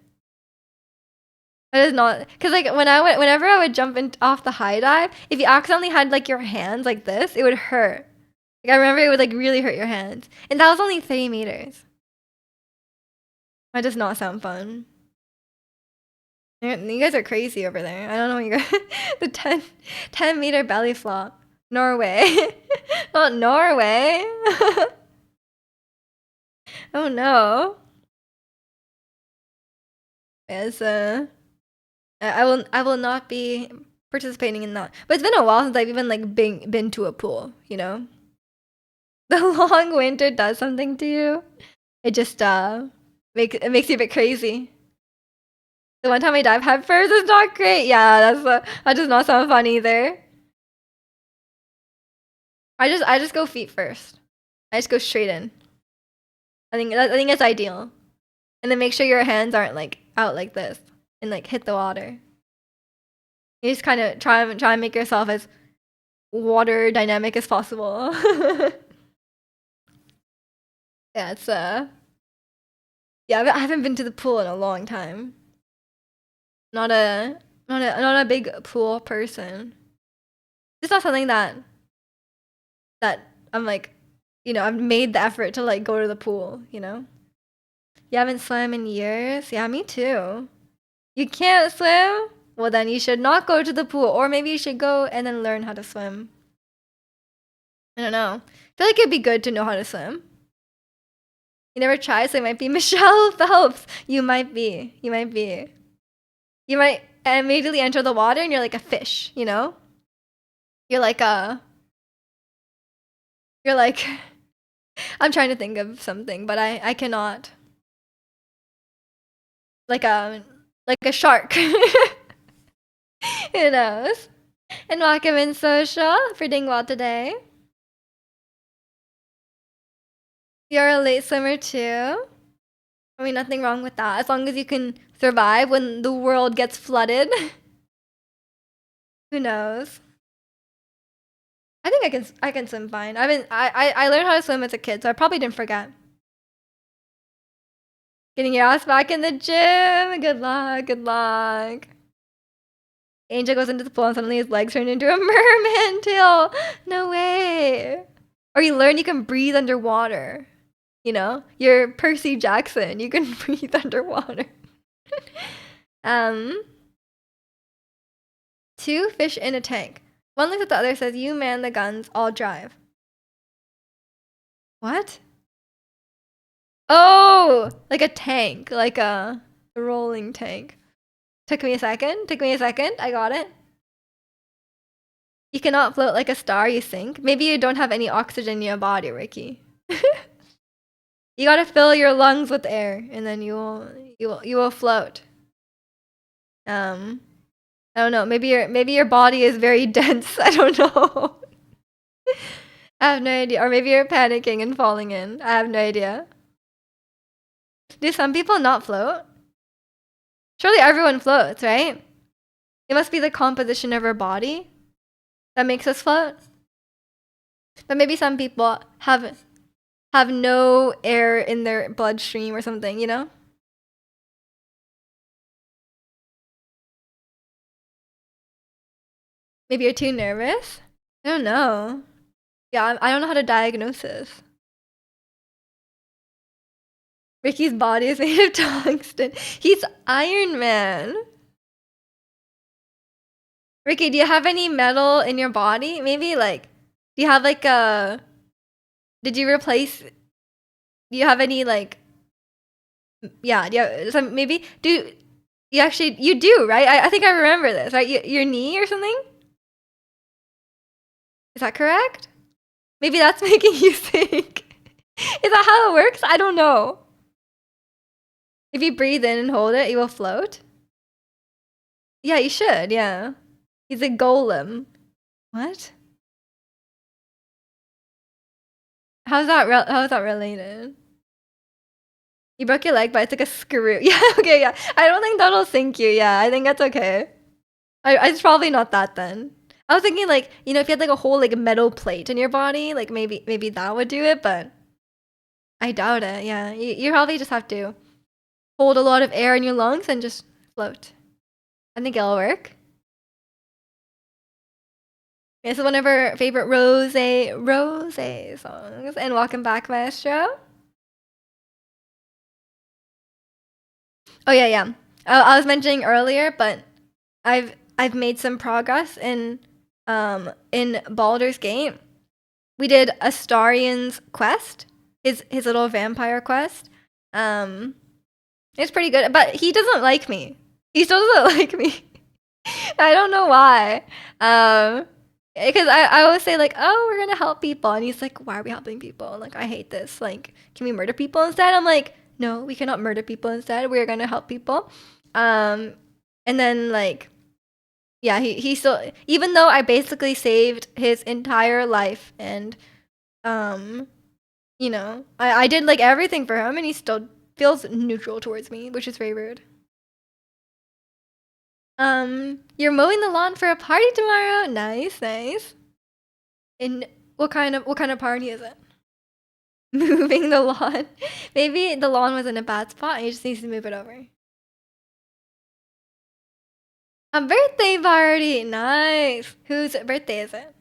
That is not, because like whenever I would jump off the high dive, if you accidentally had like your hands like this, it would hurt. Like I remember it would like really hurt your hands, and that was only 3 meters. That does not sound fun. You guys are crazy over there. I don't know what you guys. The 10-meter belly flop, Norway, not Norway. Oh no. As I will not be participating in that. But it's been a while since I've even like been to a pool, you know? The long winter does something to you. It just it makes you a bit crazy. The one time I dive head first is not great. Yeah, that does not sound fun either. I just go feet first. I just go straight in. I think it's ideal. And then make sure your hands aren't like out like this and like hit the water. You just kind of try and make yourself as water dynamic as possible. Yeah, it's yeah, I haven't been to the pool in a long time. Not a not a big pool person. It's not something that I'm like, you know, I've made the effort to like go to the pool, you know? You haven't swam in years? Yeah, me too. You can't swim? Well, then you should not go to the pool, or maybe you should go and then learn how to swim. I don't know. I feel like it'd be good to know how to swim. You never tried, so it might be Michelle Phelps. You might be. You might be. You might immediately enter the water and you're like a fish, you know? You're like you're like I'm trying to think of something, but I cannot. Like a shark. Who knows? And welcome in social for doing well today. You're a late swimmer too. I mean, nothing wrong with that. As long as you can survive when the world gets flooded. Who knows? I think I can swim fine. I learned how to swim as a kid, so I probably didn't forget. Getting your ass back in the gym. Good luck. Good luck. Angel goes into the pool and suddenly his legs turn into a merman tail. No way. Or you learn you can breathe underwater. You know? You're Percy Jackson. You can breathe underwater. Two fish in a tank. One looks at the other, says, "You man the guns, I'll drive." What? Oh, like a tank, like a rolling tank. Took me a second. Took me a second. I got it. You cannot float like a star, you sink. Maybe you don't have any oxygen in your body, Ricky. You gotta fill your lungs with air, and then you will float. I don't know. Maybe your body is very dense. I don't know. I have no idea. Or maybe you're panicking and falling in. I have no idea. Do some people not float? Surely everyone floats, right? It must be the composition of our body that makes us float. But maybe some people have no air in their bloodstream or something, you know? Maybe you're too nervous? I don't know. Yeah, I don't know how to diagnose this. Ricky's body is made of tungsten. He's Iron Man. Ricky, do you have any metal in your body? Maybe like, do you have like a, did you replace, do you have any like, yeah, do you have some, maybe, do you actually, you do, right? I think I remember this, right? Your knee or something? Is that correct? Maybe that's making you think. Is that how it works? I don't know. If you breathe in and hold it, you will float? Yeah, you should, yeah. He's a golem. What? How is that related? You broke your leg, but it's like a screw. Yeah, okay, yeah. I don't think that'll sink you. Yeah, I think that's okay. It's probably not that then. I was thinking like, you know, if you had like a whole like metal plate in your body, like maybe that would do it, but I doubt it. Yeah, you probably just have to hold a lot of air in your lungs and just float. I think it'll work. This is one of our favorite Rose songs. And welcome back, Maestro. Oh yeah. I was mentioning earlier, but I've made some progress in Baldur's Gate. We did Astarion's quest, his little vampire quest. It's pretty good, but he doesn't like me. He still doesn't like me. I don't know why. Because I always say like, oh, we're gonna help people, and he's like, why are we helping people? Like, I hate this. Like, can we murder people instead? I'm like, no, we cannot murder people instead. We're gonna help people. And then like, yeah, he still, even though I basically saved his entire life, and um, you know, I did like everything for him, and he still feels neutral towards me, which is very rude. You're mowing the lawn for a party tomorrow. Nice, nice. And what kind of party is it? Moving the lawn. Maybe the lawn was in a bad spot and you just need to move it over. A birthday party. Nice. Whose birthday is it?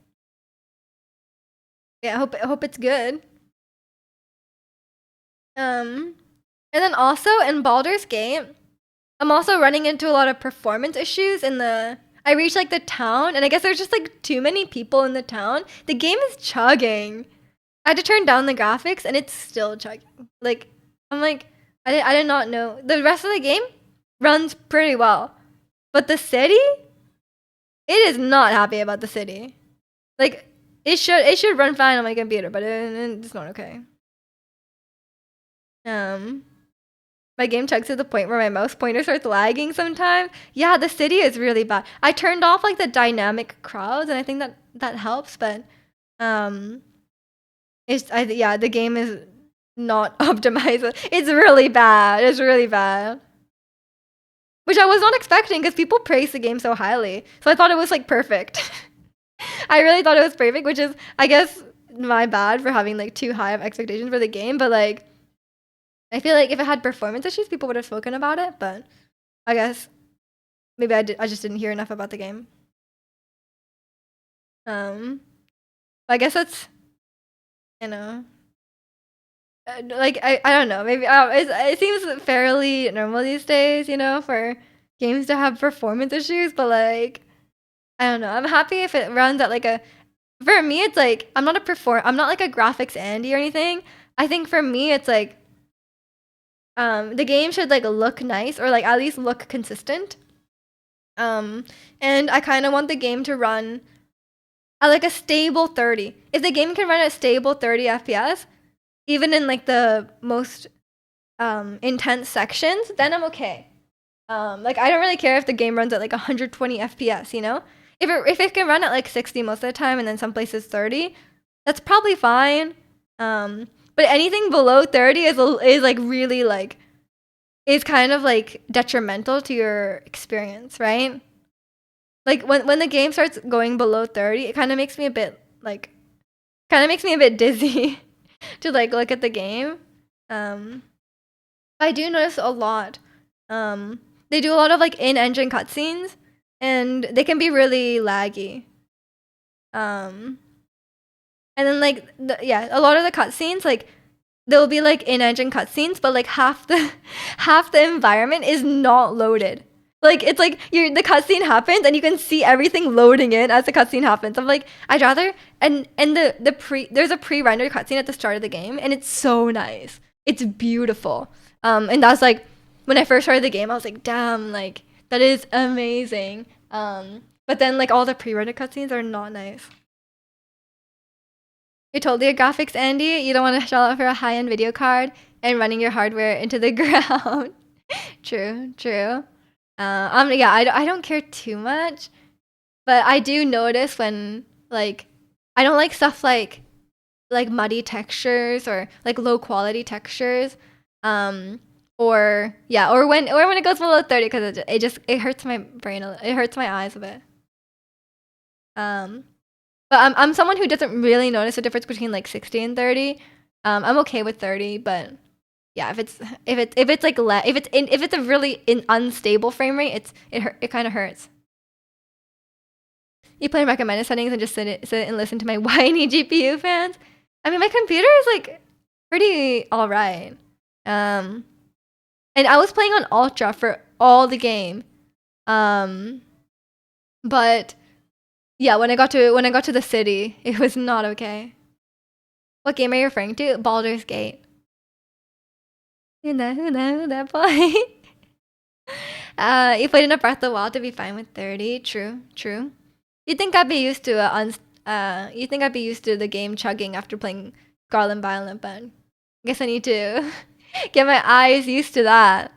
Yeah, I hope it's good. And then also in Baldur's Gate, I'm also running into a lot of performance issues in the I reached like the town and I guess there's just like too many people in the town. The game is chugging. I had to turn down the graphics and it's still chugging. Like I'm like I did not know. The rest of the game runs pretty well. But the city, it is not happy about the city. Like it should run fine on my computer, but it's not okay. My game chugs to the point where my mouse pointer starts lagging sometimes. Yeah, the city is really bad. I turned off like the dynamic crowds, and I think that helps. But um, yeah, the game is not optimized. It's really bad. It's really bad. Which I was not expecting because people praise the game so highly. So I thought it was like perfect. I really thought it was perfect, which is I guess my bad for having like too high of expectations for the game. But like I feel like if it had performance issues, people would have spoken about it, but I guess maybe I just didn't hear enough about the game. I guess that's, you know, like I don't know, maybe it seems fairly normal these days, you know, for games to have performance issues, but like I don't know. I'm happy if it runs at like a for me it's like I'm not like a graphics Andy or anything. I think for me it's like the game should like look nice or like at least look consistent. And I kind of want the game to run at like a stable 30. If the game can run at stable 30 FPS, even in like the most intense sections, then I'm okay. Like I don't really care if the game runs at like 120 FPS, you know? If it can run at like 60 most of the time and then some places 30, that's probably fine. But anything below 30 is like really like is kind of like detrimental to your experience, right? Like when the game starts going below 30, it kind of makes me a bit like dizzy to like look at the game. I do notice a lot. They do a lot of like in-engine cutscenes and they can be really laggy. And then like a lot of the cutscenes like there'll be like in-engine cutscenes, but like half the environment is not loaded. Like it's like the cutscene happens and you can see everything loading in as the cutscene happens. I'm like, I'd rather and there's a pre-rendered cutscene at the start of the game and it's so nice. It's beautiful. And that's like when I first started the game, I was like, damn, like that is amazing. But then like all the pre-rendered cutscenes are not nice. You're totally a graphics Andy. You don't want to shell out for a high-end video card and running your hardware into the ground. True. Yeah, I don't care too much, but I do notice when like I don't like stuff like muddy textures or like low quality textures, or when it goes below 30 because it hurts my brain it hurts my eyes a bit. But I'm someone who doesn't really notice the difference between like 60 and 30. I'm okay with 30, but yeah, if it's like if it's a really unstable frame rate, it kind of hurts. You play in recommended settings and just sit and listen to my whiny GPU fans. I mean, my computer is like pretty all right. And I was playing on ultra for all the game. But yeah, when I got to the city, it was not okay. What game are you referring to? Baldur's Gate. Who that boy? You put in a Breath of the Wild to be fine with 30. True, true. You think I'd be used to you think I'd be used to the game chugging after playing Scarlet Violet, but I guess I need to get my eyes used to that.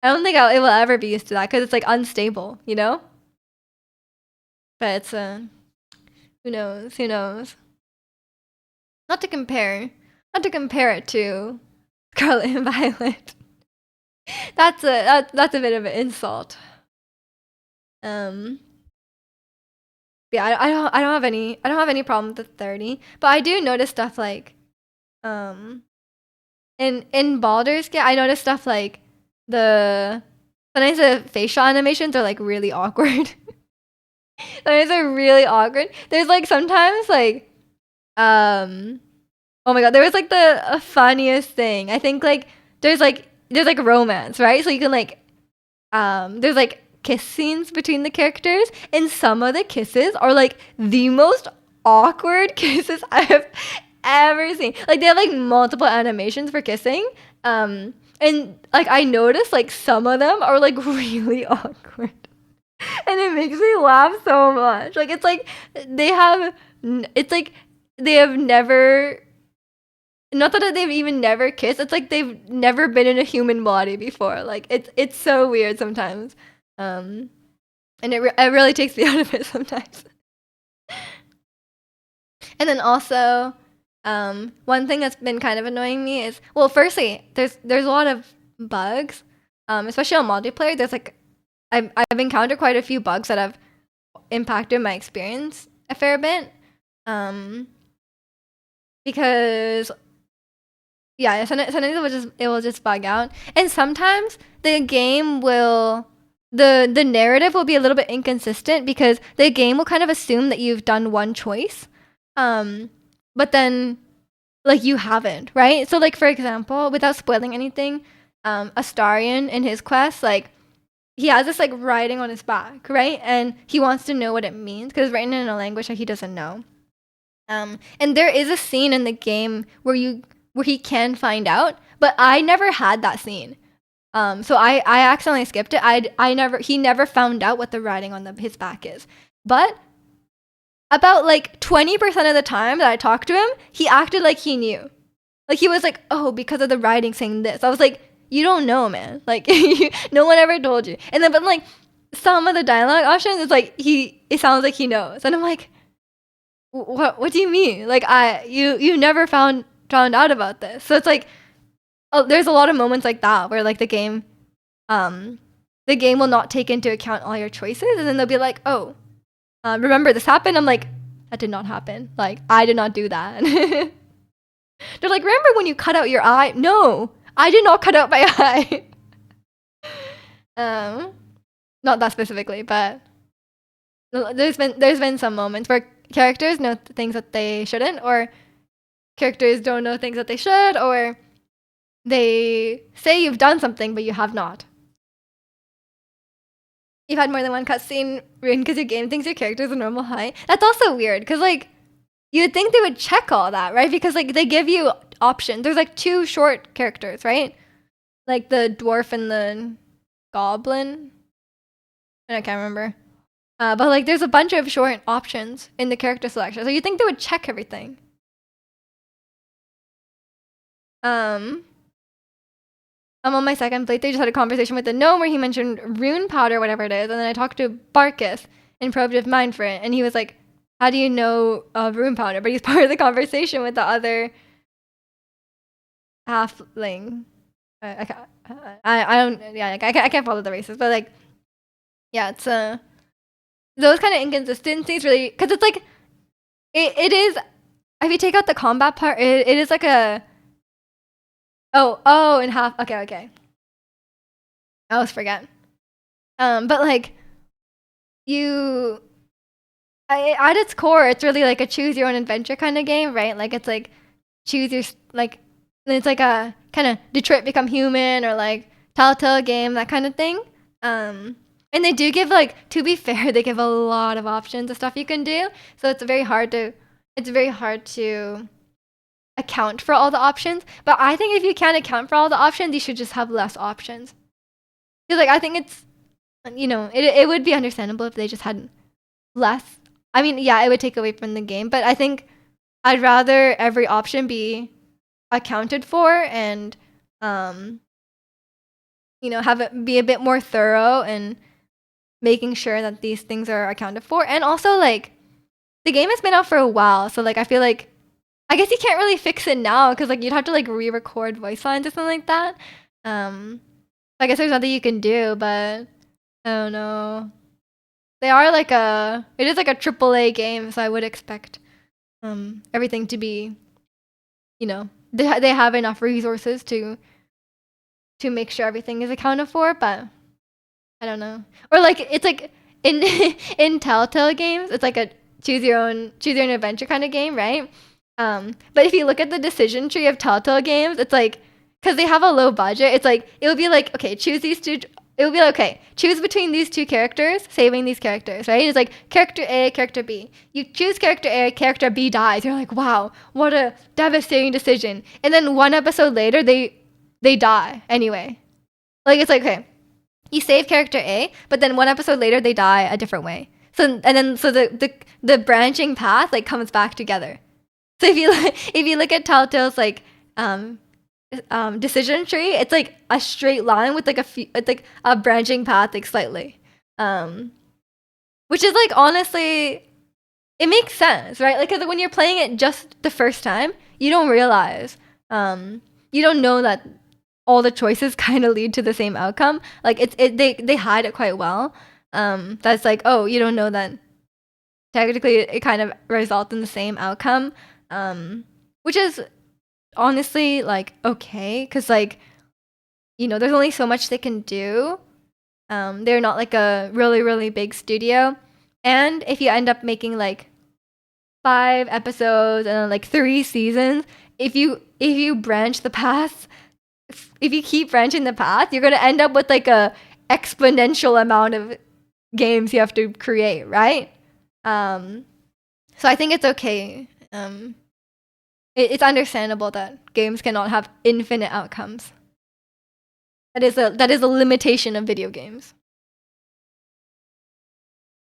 I don't think it will ever be used to that because it's like unstable, you know? But it's who knows? Who knows? Not to compare it to Scarlet and Violet. That's a bit of an insult. Yeah, I don't have any problem with the 30, but I do notice stuff like in Baldur's Gate, I noticed stuff like sometimes the facial animations are like really awkward. Sometimes they're really awkward. There's like sometimes like oh my god, there was like the funniest thing. I think like there's like romance, right? So you can like there's like kiss scenes between the characters, and some of the kisses are like the most awkward kisses I have ever seen. Like they have like multiple animations for kissing. And like I noticed like some of them are like really awkward. And it makes me laugh so much. Like it's like they have never, not that they've even never kissed, it's like they've never been in a human body before. Like it's so weird sometimes. And it really takes me out of it sometimes. And then also, one thing that's been kind of annoying me is, well, firstly, there's a lot of bugs, especially on multiplayer. There's like I've encountered quite a few bugs that have impacted my experience a fair bit, because yeah, sometimes it will just bug out, and sometimes the game will the narrative will be a little bit inconsistent because the game will kind of assume that you've done one choice, but then like you haven't, right? So like for example, without spoiling anything, Astarion in his quest, like he has this like writing on his back, right? And he wants to know what it means because it's written in a language that he doesn't know. And there is a scene in the game where he can find out, but I never had that scene. So I accidentally skipped it. He never found out what the writing on his back is. But about like 20% of the time that I talked to him, he acted like he knew. Like he was like, "Oh, because of the writing saying this." I was like, "You don't know, man. Like no one ever told you." And then but like some of the dialogue options, it's like it sounds like he knows. And I'm like, what do you mean? Like you never found out about this. So it's like, oh, there's a lot of moments like that where like the game will not take into account all your choices, and then they'll be like, "Oh, remember this happened?" I'm like, that did not happen. Like I did not do that. They're like, "Remember when you cut out your eye?" No, I did not cut out my eye. Not that specifically, but there's been some moments where characters know things that they shouldn't, or characters don't know things that they should, or they say you've done something but you have not. You've had more than one cutscene ruined because your game thinks your character's a normal height. That's also weird because like you'd think they would check all that, right? Because like they give you options. There's like 2 short characters, right? Like the dwarf and the goblin. I can't remember. But like there's a bunch of short options in the character selection. So you think they would check everything. I'm on my second playthrough, just had a conversation with the gnome where he mentioned rune powder, whatever it is, and then I talked to Barkus and probed his mind for it, and he was like, "How do you know of rune powder?" But he's part of the conversation with the other halfling. I can't follow the races, but like, yeah, it's those kind of inconsistencies really, because it's like it is, if you take out the combat part, it is like a in half. Okay. I always forget. But like at its core, it's really like a choose your own adventure kind of game, right? Like it's like choose your like, it's like a kind of Detroit Become Human or like Telltale game, that kind of thing. And they do give, like, to be fair, they give a lot of options of stuff you can do. So it's very hard to account for all the options. But I think if you can't account for all the options, you should just have less options. Because like I think it's, it would be understandable if they just had less. I mean, yeah, it would take away from the game, but I think I'd rather every option be accounted for and have it be a bit more thorough and making sure that these things are accounted for. And also like the game has been out for a while, so like I feel like I guess you can't really fix it now because like you'd have to like re-record voice lines or something like that. I guess there's nothing you can do, but I don't know. They are like it is like a AAA game, so I would expect everything to be, they have enough resources to make sure everything is accounted for, but I don't know. Or like it's like in in Telltale games, it's like a choose your own adventure kind of game, right? But if you look at the decision tree of Telltale games, it's like because they have a low budget, it's like it would be like okay, choose these two. It would be like, okay, choose between these two characters, saving these characters, right? It's like character A, character B. You choose character A, character B dies. You're like, wow, what a devastating decision. And then one episode later, they die anyway. Like it's like okay, you save character A, but then one episode later they die a different way. So the branching path like comes back together. So if you look at Telltale's like decision tree, it's like a straight line with like it's like a branching path like slightly, which is like honestly it makes sense, right? Like because when you're playing it just the first time, you don't realize, you don't know that all the choices kind of lead to the same outcome. Like they hide it quite well. That's like, oh, you don't know that technically it kind of results in the same outcome, which is honestly like okay, because like there's only so much they can do. They're not like a really big studio, and if you end up making like 5 episodes and then like 3 seasons, if you branch the path, if you keep branching the path, you're going to end up with like a exponential amount of games you have to create, right? So I think it's okay. It's understandable that games cannot have infinite outcomes. That is a limitation of video games.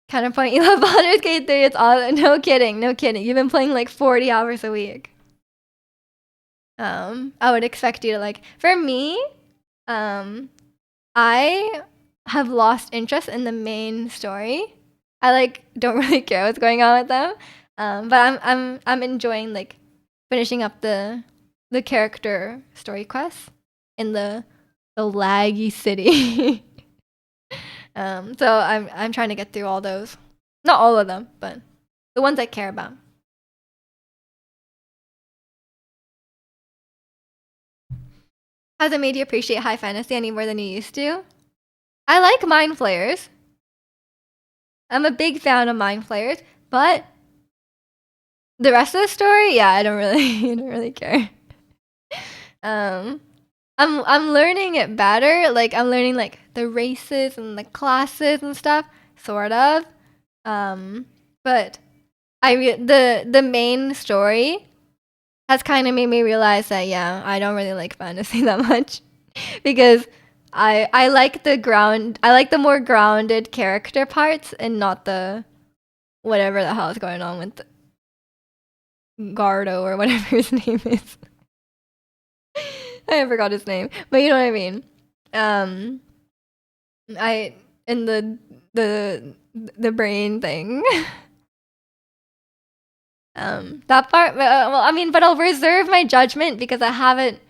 Counterpoint, you love Baldur's Gate 3. It's all no kidding. You've been playing like 40 hours a week. I would expect you to like. For me, I have lost interest in the main story. I like don't really care what's going on with them. But I'm enjoying like finishing up the character story quests in the laggy city. So I'm trying to get through all those. Not all of them, but the ones I care about. Has it made you appreciate high fantasy any more than you used to? I like Mind Flayers. I'm a big fan of Mind Flayers, but the rest of the story, yeah, I don't really care. I'm learning it better. Like I'm learning like the races and the classes and stuff, sort of. But the main story has kind of made me realize that yeah, I don't really like fantasy that much because I like the more grounded character parts and not the whatever the hell is going on with Gardo or whatever his name is. I forgot his name, but you know what I mean. I in the brain thing. That part. Well, I mean, but I'll reserve my judgment because I haven't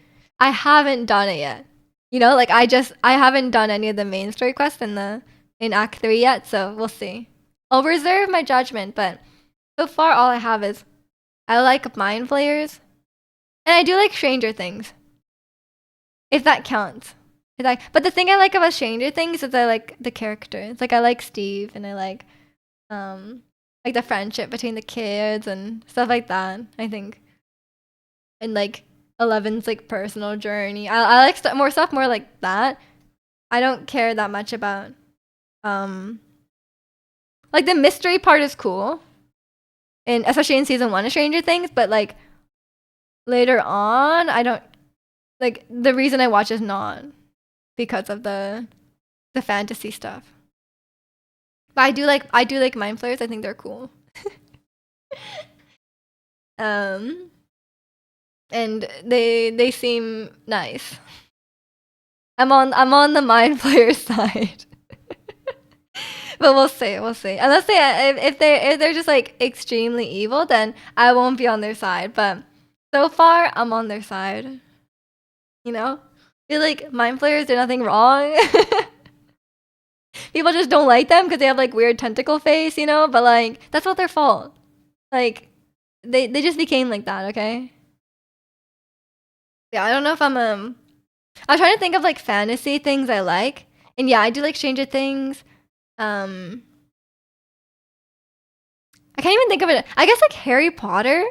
done it yet. Like I haven't done any of the main story quests in Act 3 yet, so we'll see. I'll reserve my judgment, but so far all I have is I like Mind Flayers, and I do like Stranger Things. If that counts. But the thing I like about Stranger Things is I like the characters. Like I like Steve, and I like the friendship between the kids and stuff like that. I think, and like Eleven's like personal journey. I like more stuff more like that. I don't care that much about like the mystery part is cool, and especially in season 1 of Stranger Things. But like later on, I don't like the reason I watch is not because of the fantasy stuff. But I do like mind flayers. I think they're cool. um and they seem nice. I'm on the mind player side. But we'll see, we'll see. Unless if they're just like extremely evil, then I won't be on their side. But so far, I'm on their side. You know, I feel like mind players did nothing wrong. People just don't like them because they have like weird tentacle face, you know. But like that's not their fault. Like they just became like that. Okay. Yeah, I don't know if I'm trying to think of like fantasy things I like, and yeah, I do like Stranger Things. Um, I can't even think of it. I guess like Harry Potter.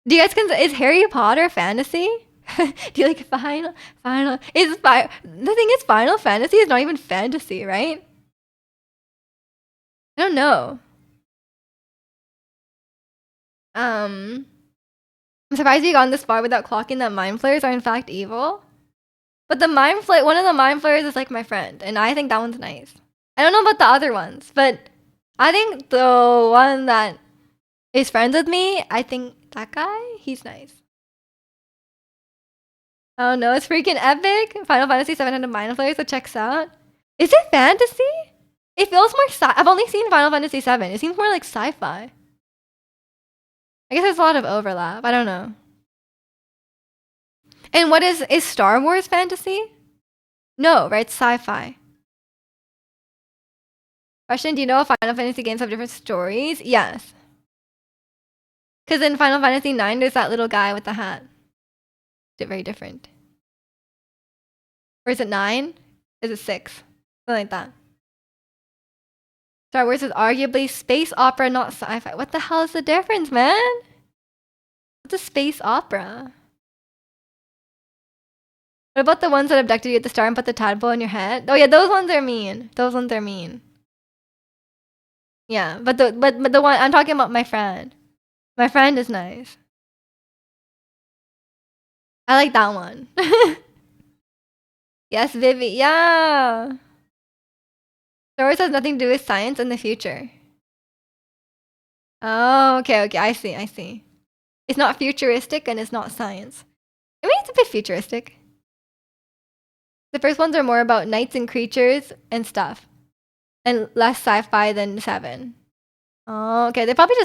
Do you guys is Harry Potter fantasy? Do you like Final? The thing is, Final Fantasy is not even fantasy, right? I don't know. I'm surprised we got this far without clocking that mind flayers are in fact evil. But one of the mind flayers is like my friend, and I think that one's nice. I don't know about the other ones, but I think the one that is friends with me, I think that guy, he's nice. Oh no, it's freaking epic. Final Fantasy 7 mind flayers, so checks out. Is it fantasy? It feels more I've only seen Final Fantasy 7. It seems more like sci-fi. I guess there's a lot of overlap. I don't know. And what is Star Wars fantasy? No, right? Sci-fi. Question, do you know if Final Fantasy games have different stories? Yes. Because in Final Fantasy 9, there's that little guy with the hat. It's very different. Or is it 9? Is it 6? Something like that. Star Wars is arguably space opera, not sci-fi. What the hell is the difference, man? What's a space opera? What about the ones that abducted you at the start and put the tadpole in your head? Oh yeah, those ones are mean. Those ones are mean. Yeah, but the one I'm talking about, my friend. My friend is nice. I like that one. Yes, Vivi. Yeah. Star Wars has nothing to do with science in the future. Oh, okay, okay. I see, I see. It's not futuristic and it's not science. I mean, it's a bit futuristic. The first ones are more about knights and creatures and stuff, and less sci-fi than 7. Oh, okay. They probably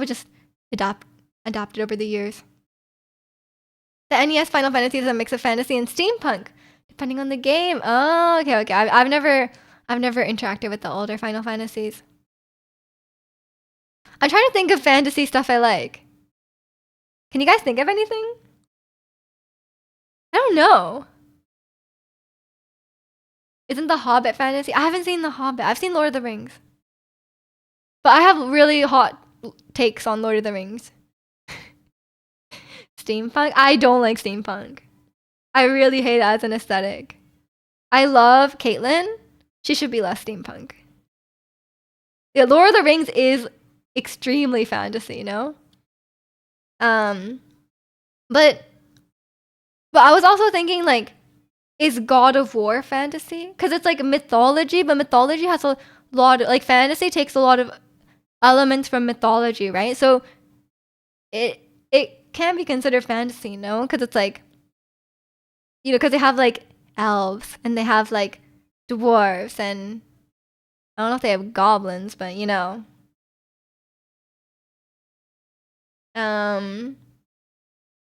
just adapted over the years. The NES Final Fantasy is a mix of fantasy and steampunk, depending on the game. Oh, okay, okay. I've never interacted with the older Final Fantasies. I'm trying to think of fantasy stuff I like. Can you guys think of anything? I don't know. Isn't The Hobbit fantasy? I haven't seen The Hobbit. I've seen Lord of the Rings. But I have really hot takes on Lord of the Rings. Steampunk? I don't like steampunk. I really hate it as an aesthetic. I love Caitlyn. She should be less steampunk. Yeah, Lord of the Rings is extremely fantasy, you know? But I was also thinking, like, is God of War fantasy? Because it's like mythology, but mythology has a lot of, like, fantasy takes a lot of elements from mythology, right? So it can be considered fantasy, no? Because it's like, you know, because they have like elves and they have like dwarves, and I don't know if they have goblins, but you know.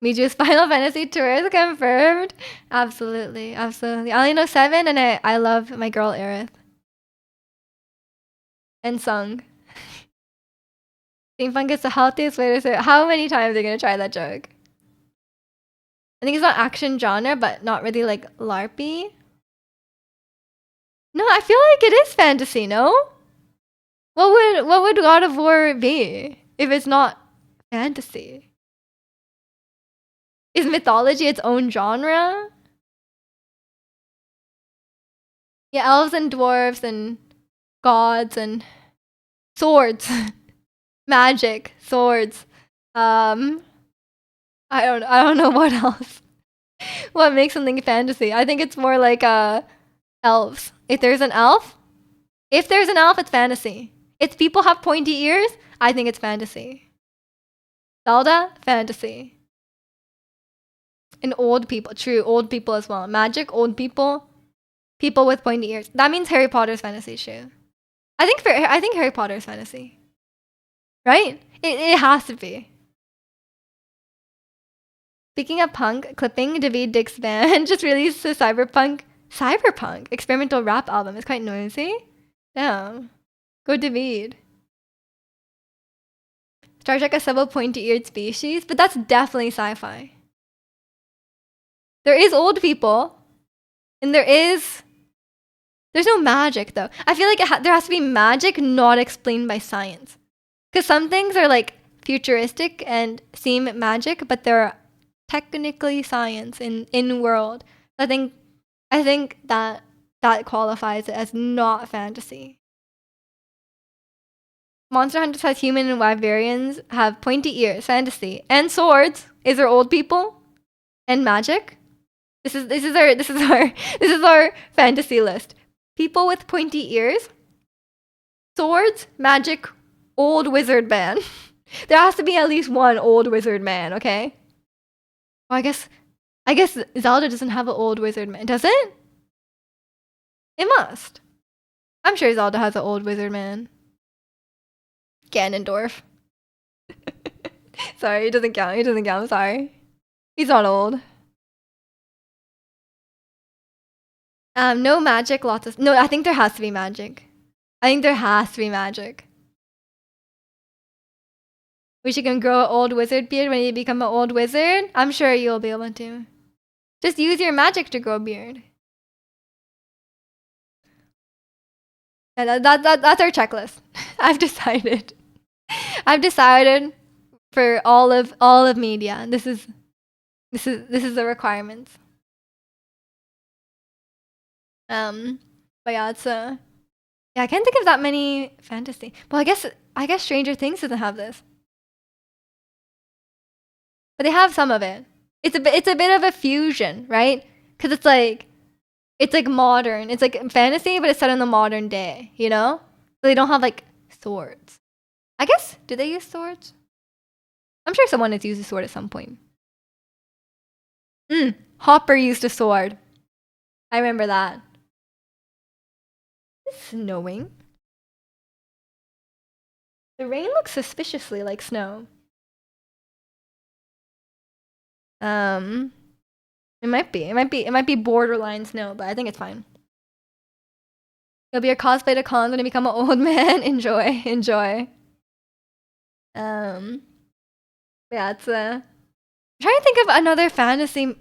Miju's Final Fantasy tour is confirmed. Absolutely, absolutely. I only know 7, and I love my girl Aerith. And Sung. Steampunk is the healthiest way to say it. How many times are you gonna try that joke? I think it's not action genre, but not really like LARPy. No, I feel like it is fantasy, no? What would God of War be if it's not fantasy? Is mythology its own genre? Yeah, elves and dwarves and gods and swords. Magic, swords. I don't know what else. What makes something fantasy? I think it's more like elves. If there's an elf, it's fantasy. If people have pointy ears, I think it's fantasy. Zelda, fantasy. And old people, true, old people as well. Magic, old people, people with pointy ears. That means Harry Potter's fantasy too. I think Harry Potter's fantasy. Right? It has to be. Speaking of punk, clipping, David Dick's band just released a cyberpunk experimental rap album. It's quite noisy. Damn. Go David. Star Trek a several pointy-eared species, but that's definitely sci-fi. There is old people, and there's no magic though. I feel like there has to be magic not explained by science. Because some things are like futuristic and seem magic, but they're technically science in world. I think that qualifies it as not fantasy. Monster Hunter says human and wyverians have pointy ears, fantasy, and swords. Is there old people and magic? This is our fantasy list. People with pointy ears, swords, magic, old wizard man. There has to be at least one old wizard man, okay? Well, I guess Zelda doesn't have an old wizard man, does it? It must. I'm sure Zelda has an old wizard man. Ganondorf. Sorry, it doesn't count. I'm sorry. He's not old. No magic, lots of... No, I think there has to be magic. Wish you can grow an old wizard beard when you become an old wizard? I'm sure you'll be able to. Just use your magic to grow a beard. And that's our checklist. I've decided for all of media. This is the requirements. But yeah, it's yeah, I can't think of that many fantasy. Well, I guess Stranger Things doesn't have this. But they have some of it. It's a bit of a fusion, right? Cuz it's like modern. It's like fantasy, but it's set in the modern day, you know? So they don't have like swords. I guess do they use swords? I'm sure someone has used a sword at some point. Hopper used a sword. I remember that. It's snowing. The rain looks suspiciously like snow. It might be borderline snow, but I think it's fine. You'll be your cosplay to cons when you become an old man. Enjoy. Yeah, it's I'm trying to think of another fantasy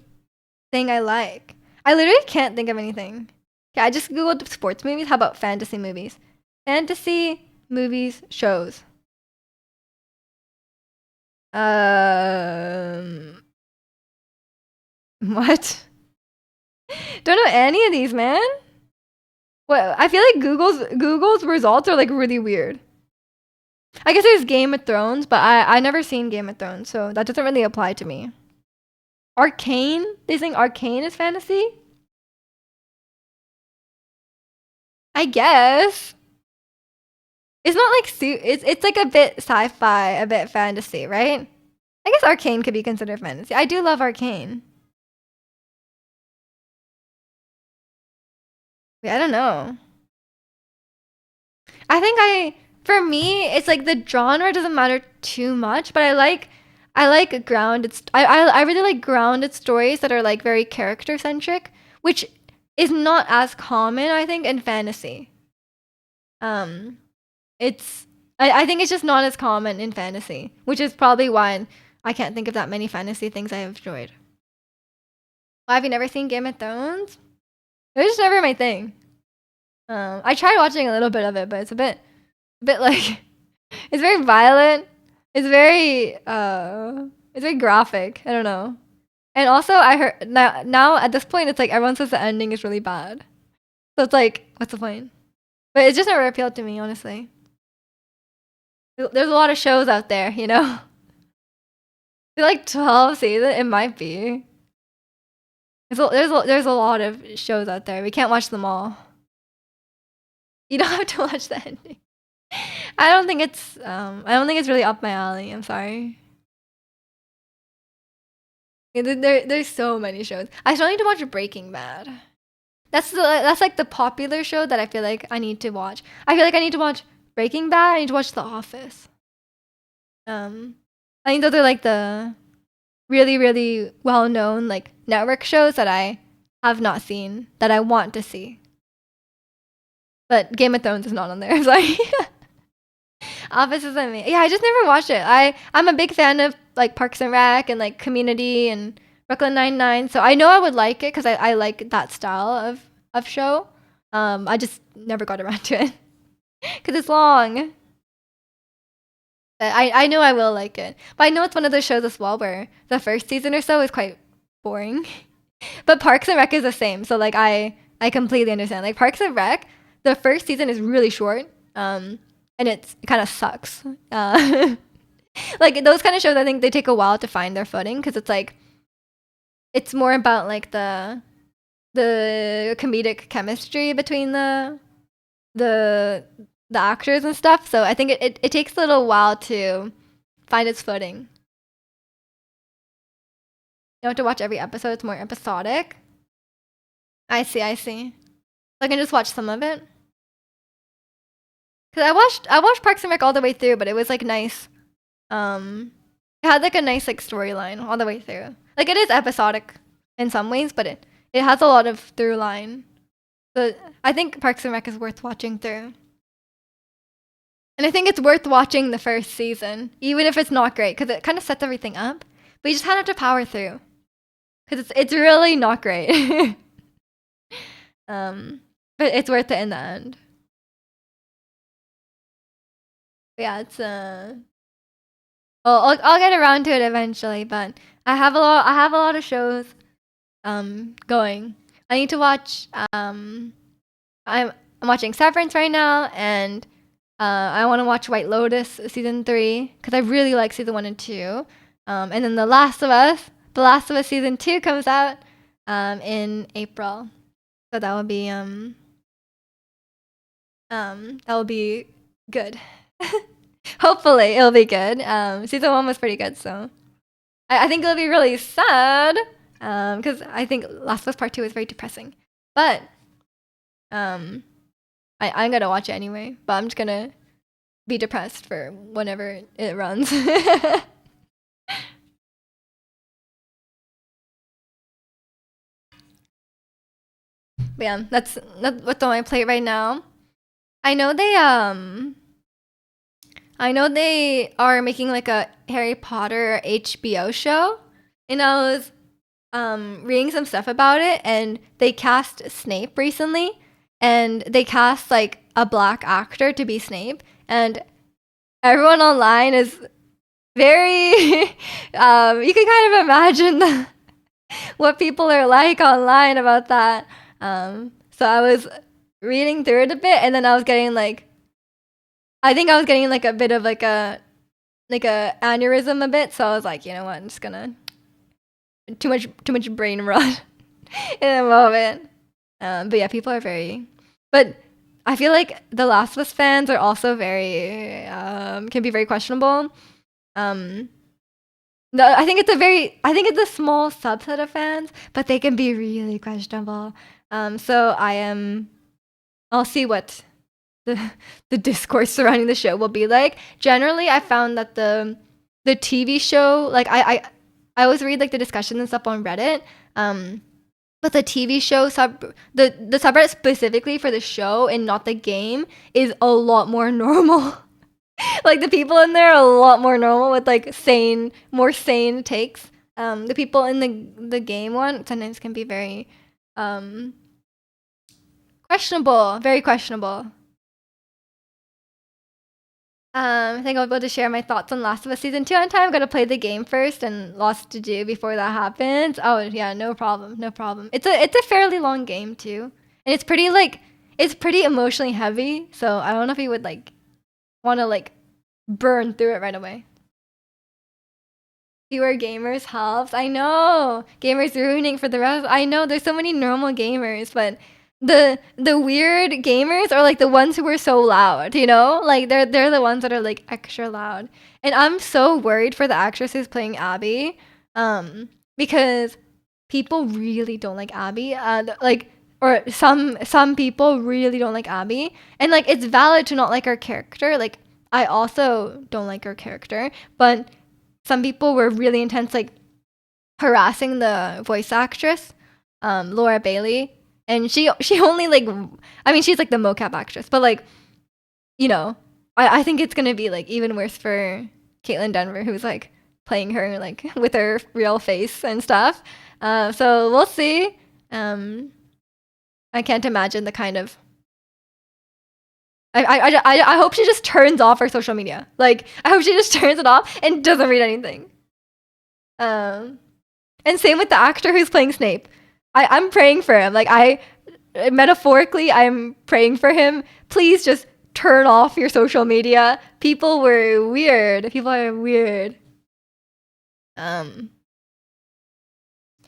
thing I like. I literally can't think of anything. Yeah, I just googled sports movies. How about fantasy movies? Fantasy movies shows. What? Don't know any of these, man. What? I feel like Google's results are like really weird. I guess there's Game of Thrones, but I never seen Game of Thrones, so that doesn't really apply to me. Arcane? They think Arcane is fantasy? I guess. It's not like it's like a bit sci-fi, a bit fantasy, right? I guess Arcane could be considered fantasy. I do love Arcane. Wait, I don't know. I think for me, it's like the genre doesn't matter too much, but I like grounded. I really like grounded stories that are like very character centric, which is not as common, I think, in fantasy. It's I think it's just not as common in fantasy, which is probably why I can't think of that many fantasy things I have enjoyed. Why have you never seen Game of Thrones? It was just never my thing. I tried watching a little bit of it, but it's a bit like it's very violent. It's very graphic. I don't know. And also I heard now at this point it's like everyone says the ending is really bad. So it's like, what's the point? But it just never appealed to me, honestly. There's a lot of shows out there, you know? like 12 seasons? It might be. There's a lot of shows out there. We can't watch them all. You don't have to watch the ending. I don't think it's really up my alley. I'm sorry. There's so many shows. I still need to watch Breaking Bad. That's like the popular show that I feel like I need to watch. I feel like I need to watch Breaking Bad. I need to watch The Office. I think those are like the really really well known like network shows that I have not seen that I want to see. But Game of Thrones is not on there. I'm sorry. Office is amazing. Yeah, I just never watched it. I'm a big fan of like Parks and Rec and like Community and Brooklyn Nine-Nine, so I know I would like it because I like that style of show. I just never got around to it because it's long. But I know I will like it, but I know it's one of those shows as well where the first season or so is quite boring. But Parks and Rec is the same, so like I completely understand. Like Parks and Rec, the first season is really short, and it kind of sucks. Like those kind of shows, I think they take a while to find their footing because it's like it's more about like the comedic chemistry between the actors and stuff. So I think it takes a little while to find its footing. You don't have to watch every episode, it's more episodic. I see, I see. So I can just watch some of it. Cause I watched Parks and Rec all the way through, but it was like nice. It had like a nice like storyline all the way through. Like it is episodic in some ways, but it has a lot of through line. So I think Parks and Rec is worth watching through. And I think it's worth watching the first season, even if it's not great, because it kind of sets everything up. But you just have to power through, because it's really not great. But it's worth it in the end. But yeah, it's well, I'll get around to it eventually. But I have a lot of shows going. I need to watch. I'm watching Severance right now, and I want to watch White Lotus season 3 because I really like season 1 and 2. And then The Last of Us season 2 comes out in April, so that will be good. Hopefully it'll be good. Season 1 was pretty good, so I think it'll be really sad because I think Last of Us Part 2 is very depressing. But I'm gonna watch it anyway. But I'm just gonna be depressed for whenever it runs. But yeah, that's what's on my plate right now. I know they are making like a Harry Potter HBO show, and I was reading some stuff about it, and they cast Snape recently, and they cast like a black actor to be Snape, and everyone online is very you can kind of imagine what people are like online about that. So I was reading through it a bit, and then I was getting like, I think I was getting like a bit of like a aneurysm a bit. So I was like, you know what, I'm just gonna too much brain rot in a moment. But yeah, people are very, but I feel like the Last of Us fans are also very can be very questionable. No, I think it's a small subset of fans, but they can be really questionable. So I'll see what the discourse surrounding the show will be like. Generally, I found that the TV show, like I always read like the discussions and stuff on Reddit. But the TV show the subreddit specifically for the show and not the game is a lot more normal. Like the people in there are a lot more normal with like more sane takes. The people in the game one sometimes can be very questionable, very questionable. I think I'll be able to share my thoughts on Last of Us Season 2 on time. I'm gonna play the game first and lots to do before that happens. Oh yeah, no problem, no problem. It's a fairly long game too. And it's pretty emotionally heavy, so I don't know if you would like wanna like burn through it right away. Fewer gamers helps. I know. Gamers ruining for the rest. I know there's so many normal gamers, but the weird gamers are like the ones who are so loud, you know? Like they're the ones that are like extra loud. And I'm so worried for the actress who's playing Abby. Because people really don't like Abby. Like or some people really don't like Abby. And like it's valid to not like her character. Like I also don't like her character, but some people were really intense, like harassing the voice actress, Laura Bailey, and she only like, I mean, she's like the mocap actress, but like, you know, I think it's gonna be like even worse for Caitlin Denver, who's like playing her like with her real face and stuff. So we'll see. I can't imagine the kind of. I hope she just turns off her social media. Like, I hope she just turns it off and doesn't read anything. And same with the actor who's playing Snape. I'm praying for him. Like, metaphorically, I'm praying for him. Please just turn off your social media. People were weird. People are weird. I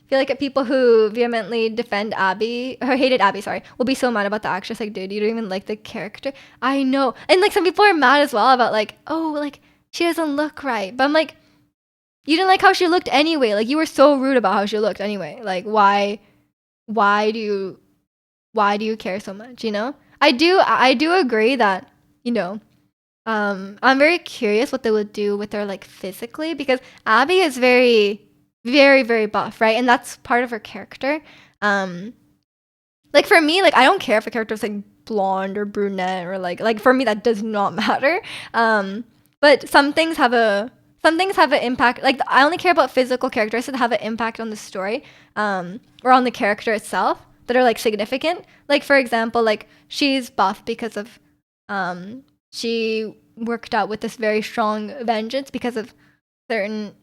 feel like people who vehemently defend Abby or hated Abby, sorry, will be so mad about the actress. Like, dude, you don't even like the character. I know, and like some people are mad as well about like, oh, like she doesn't look right. But I'm like, you didn't like how she looked anyway. Like you were so rude about how she looked anyway. Like why do you care so much? You know, I do agree that you know. I'm very curious what they would do with her like physically because Abby is very very very buff, right? And that's part of her character. Like for me, like I don't care if a character is like blonde or brunette or like for me that does not matter. But some things have an impact. Like I only care about physical characteristics that have an impact on the story, or on the character itself that are like significant. Like for example, like she's buff because of she worked out with this very strong vengeance because of certain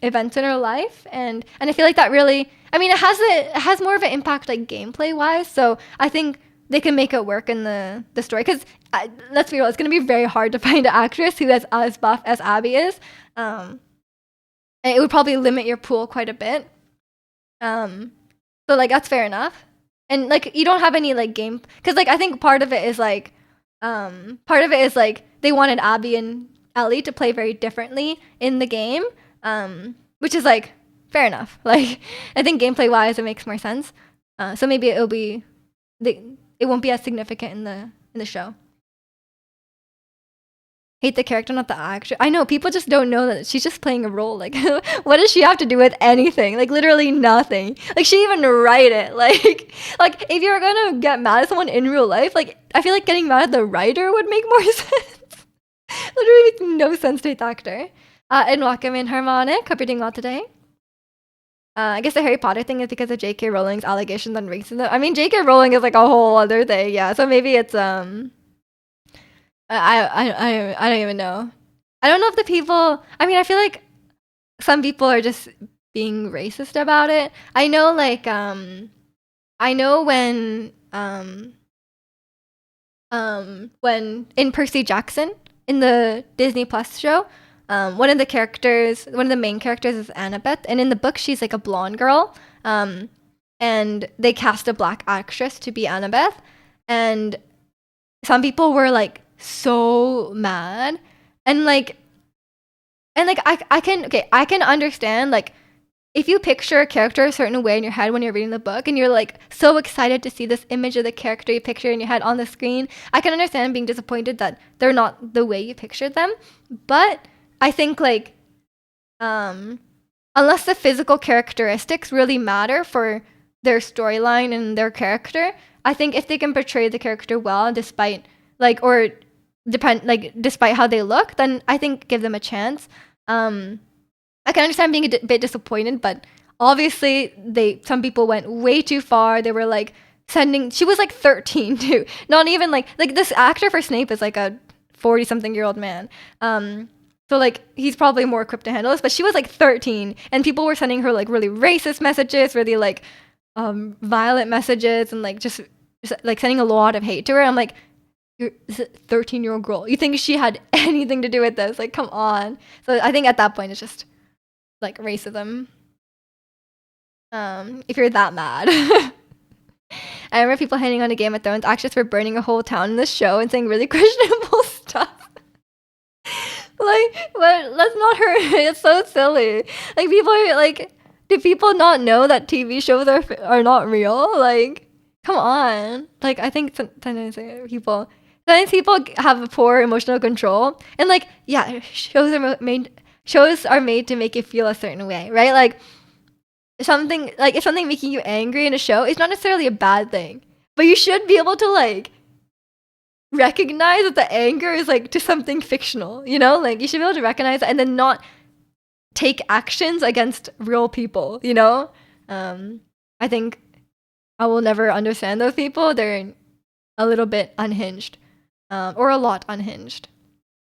events in her life, and I feel like that really, I mean, it has more of an impact like gameplay wise. So I think they can make it work in the story because let's be real, it's gonna be very hard to find an actress who is as buff as Abby is. It would probably limit your pool quite a bit. So like that's fair enough, and like you don't have any like game because like I think part of it is like they wanted Abby and Ellie to play very differently in the game, which is like fair enough. Like I think gameplay wise, it makes more sense. So maybe it won't be as significant in the show. Hate the character, not the actor. I know people just don't know that she's just playing a role. Like, what does she have to do with anything? Like, literally nothing. Like, she even write it. Like if you're gonna get mad at someone in real life, like, I feel like getting mad at the writer would make more sense. Literally makes no sense to the actor. And welcome in Harmonic. Hope you're doing well today. I guess the Harry Potter thing is because of J.K. Rowling's allegations on racism. I mean, J.K. Rowling is like a whole other thing. Yeah, so maybe it's I don't even know. I don't know if the people. I mean, I feel like some people are just being racist about it. I know, like I know when in Percy Jackson in the Disney Plus show, one of the main characters is Annabeth, and in the book she's like a blonde girl. And they cast a black actress to be Annabeth, and some people were like so mad, and I can understand like if you picture a character a certain way in your head when you're reading the book and you're like so excited to see this image of the character you picture in your head on the screen, I can understand being disappointed that they're not the way you pictured them. But I think like unless the physical characteristics really matter for their storyline and their character, I think if they can portray the character well despite despite how they look, then I think give them a chance. I can understand being a bit disappointed, but obviously some people went way too far. They were like she was like 13 too. Not even like this actor for Snape is like a 40 something year old man. So like he's probably more equipped to handle this, but she was like 13 and people were sending her like really racist messages, really like violent messages, and like just like sending a lot of hate to her. I'm like, you're a 13-year-old girl. You think she had anything to do with this? Like, come on. So I think at that point it's just like racism. If you're that mad. I remember people hating on the Game of Thrones actors for burning a whole town in this show and saying really questionable stuff. Like, but that's not her. It's so silly. Like, people are like, do people not know that TV shows are not real? Like, come on. Like, I think sometimes people have a poor emotional control, and like, yeah, shows are made to make you feel a certain way, right? Like, if something making you angry in a show, it's not necessarily a bad thing, but you should be able to like recognize that the anger is like to something fictional, you know? Like, you should be able to recognize it and then not take actions against real people, you know? I think I will never understand those people. They're a little bit unhinged, or a lot unhinged.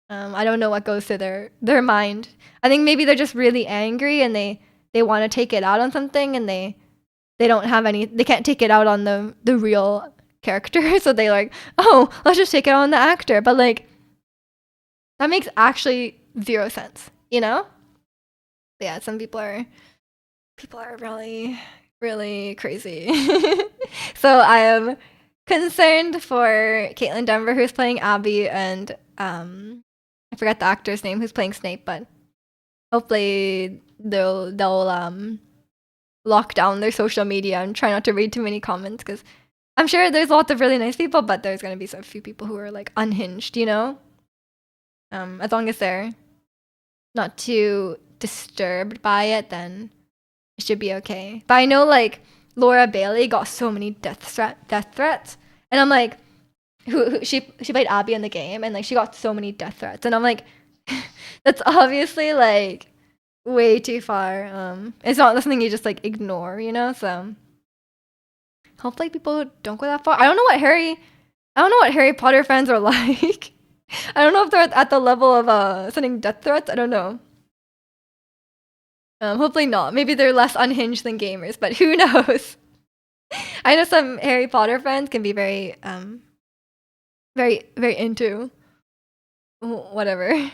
I don't know what goes through their mind. I think maybe they're just really angry and they want to take it out on something, and they can't take it out on the real character, so they like, oh, let's just take it out on the actor. But like, that makes actually zero sense, you know? But yeah, some people are really, really crazy. So I am concerned for Caitlin Denver, who's playing Abby, and I forgot the actor's name who's playing Snape, but hopefully they'll lock down their social media and try not to read too many comments, because I'm sure there's lots of really nice people, but there's gonna be so few people who are like unhinged, you know? As long as they're not too disturbed by it, then it should be okay. But I know like Laura Bailey got so many death threats, and I'm like, who she played Abby in the game, and like she got so many death threats, and I'm like, that's obviously like way too far. It's not something you just like ignore, you know? So hopefully people don't go that far. I don't know what Harry Potter fans are like. I don't know if they're at the level of sending death threats. I don't know. Hopefully not. Maybe they're less unhinged than gamers, but who knows? I know some Harry Potter fans can be very very into whatever.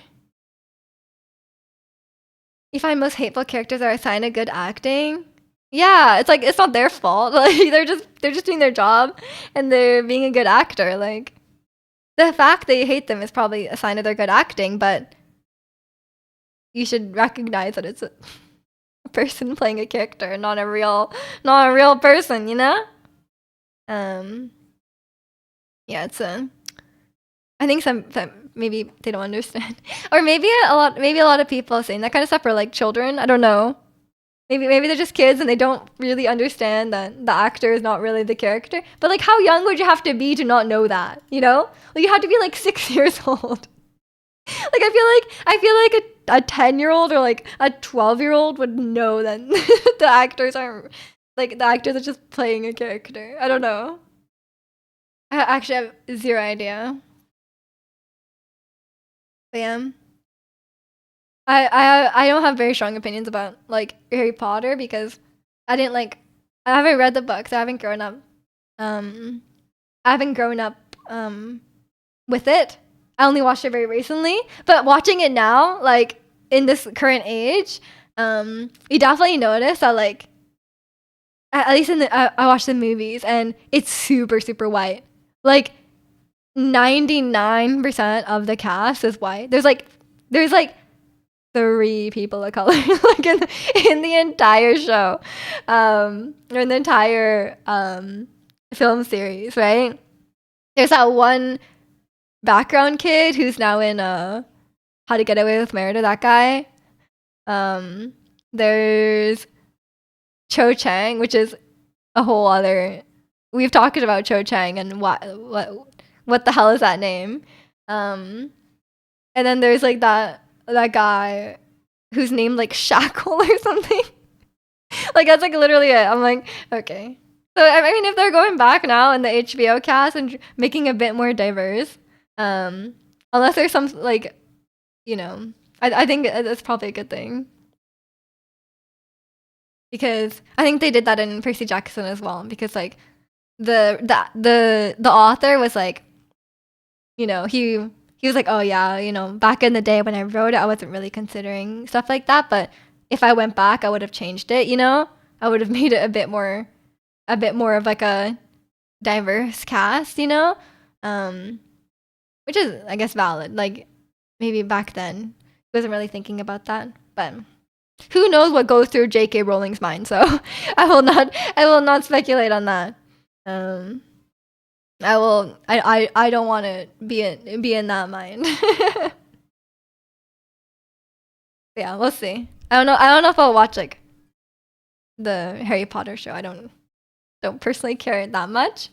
You find most hateful characters are a sign of good acting. Yeah, it's like it's not their fault. Like they're just doing their job, and they're being a good actor. Like, the fact that you hate them is probably a sign of their good acting, but you should recognize that it's a person playing a character, not a real person, you know? Yeah, I think some maybe they don't understand, or maybe a lot of people saying that kind of stuff are like children. I don't know. Maybe they're just kids and they don't really understand that the actor is not really the character. But like, how young would you have to be to not know that? You know, like you have to be like 6 years old. Like I feel like a 10-year-old or like a 12-year-old would know that the actors are just playing a character. I don't know. I actually have zero idea. But yeah. I don't have very strong opinions about like Harry Potter because I haven't read the books. I haven't grown up with it. I only watched it very recently, but watching it now, like in this current age, you definitely notice that like at least I watched the movies and it's super super white. Like 99% of the cast is white. There's like 3 people of color like in the entire show, or in the entire film series, right? There's that one background kid who's now in How to Get Away with Murder, that guy. There's Cho Chang, which is a whole other. We've talked about Cho Chang and what the hell is that name? And then there's like that guy who's named like Shackle or something. Like that's like literally it. I'm like, okay. So I mean, if they're going back now in the HBO cast and making a bit more diverse, unless there's some like, you know, I think that's probably a good thing. Because I think they did that in Percy Jackson as well. Because like the author was like, you know, he was like, oh yeah, you know, back in the day when I wrote it, I wasn't really considering stuff like that, but if I went back, I would have changed it, you know? I would have made it a bit more of like a diverse cast, you know? Um, which is, I guess, valid. Like, maybe back then, I wasn't really thinking about that. But who knows what goes through J.K. Rowling's mind? So I will not speculate on that. Um, I don't want to be in that mind. Yeah, we'll see. I don't know if I'll watch like the Harry Potter show. I don't personally care that much.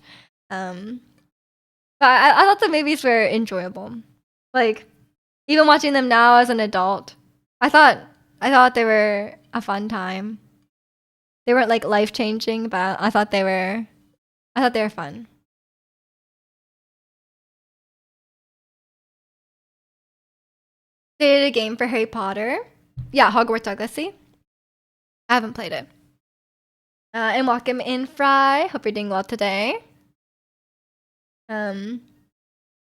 Um, but I thought the movies were enjoyable. Like even watching them now as an adult, I thought they were a fun time. They weren't like life changing, but I thought they were fun. They did a game for Harry Potter. Yeah, Hogwarts Legacy. I haven't played it. And welcome in, Fry. Hope you're doing well today. Yeah,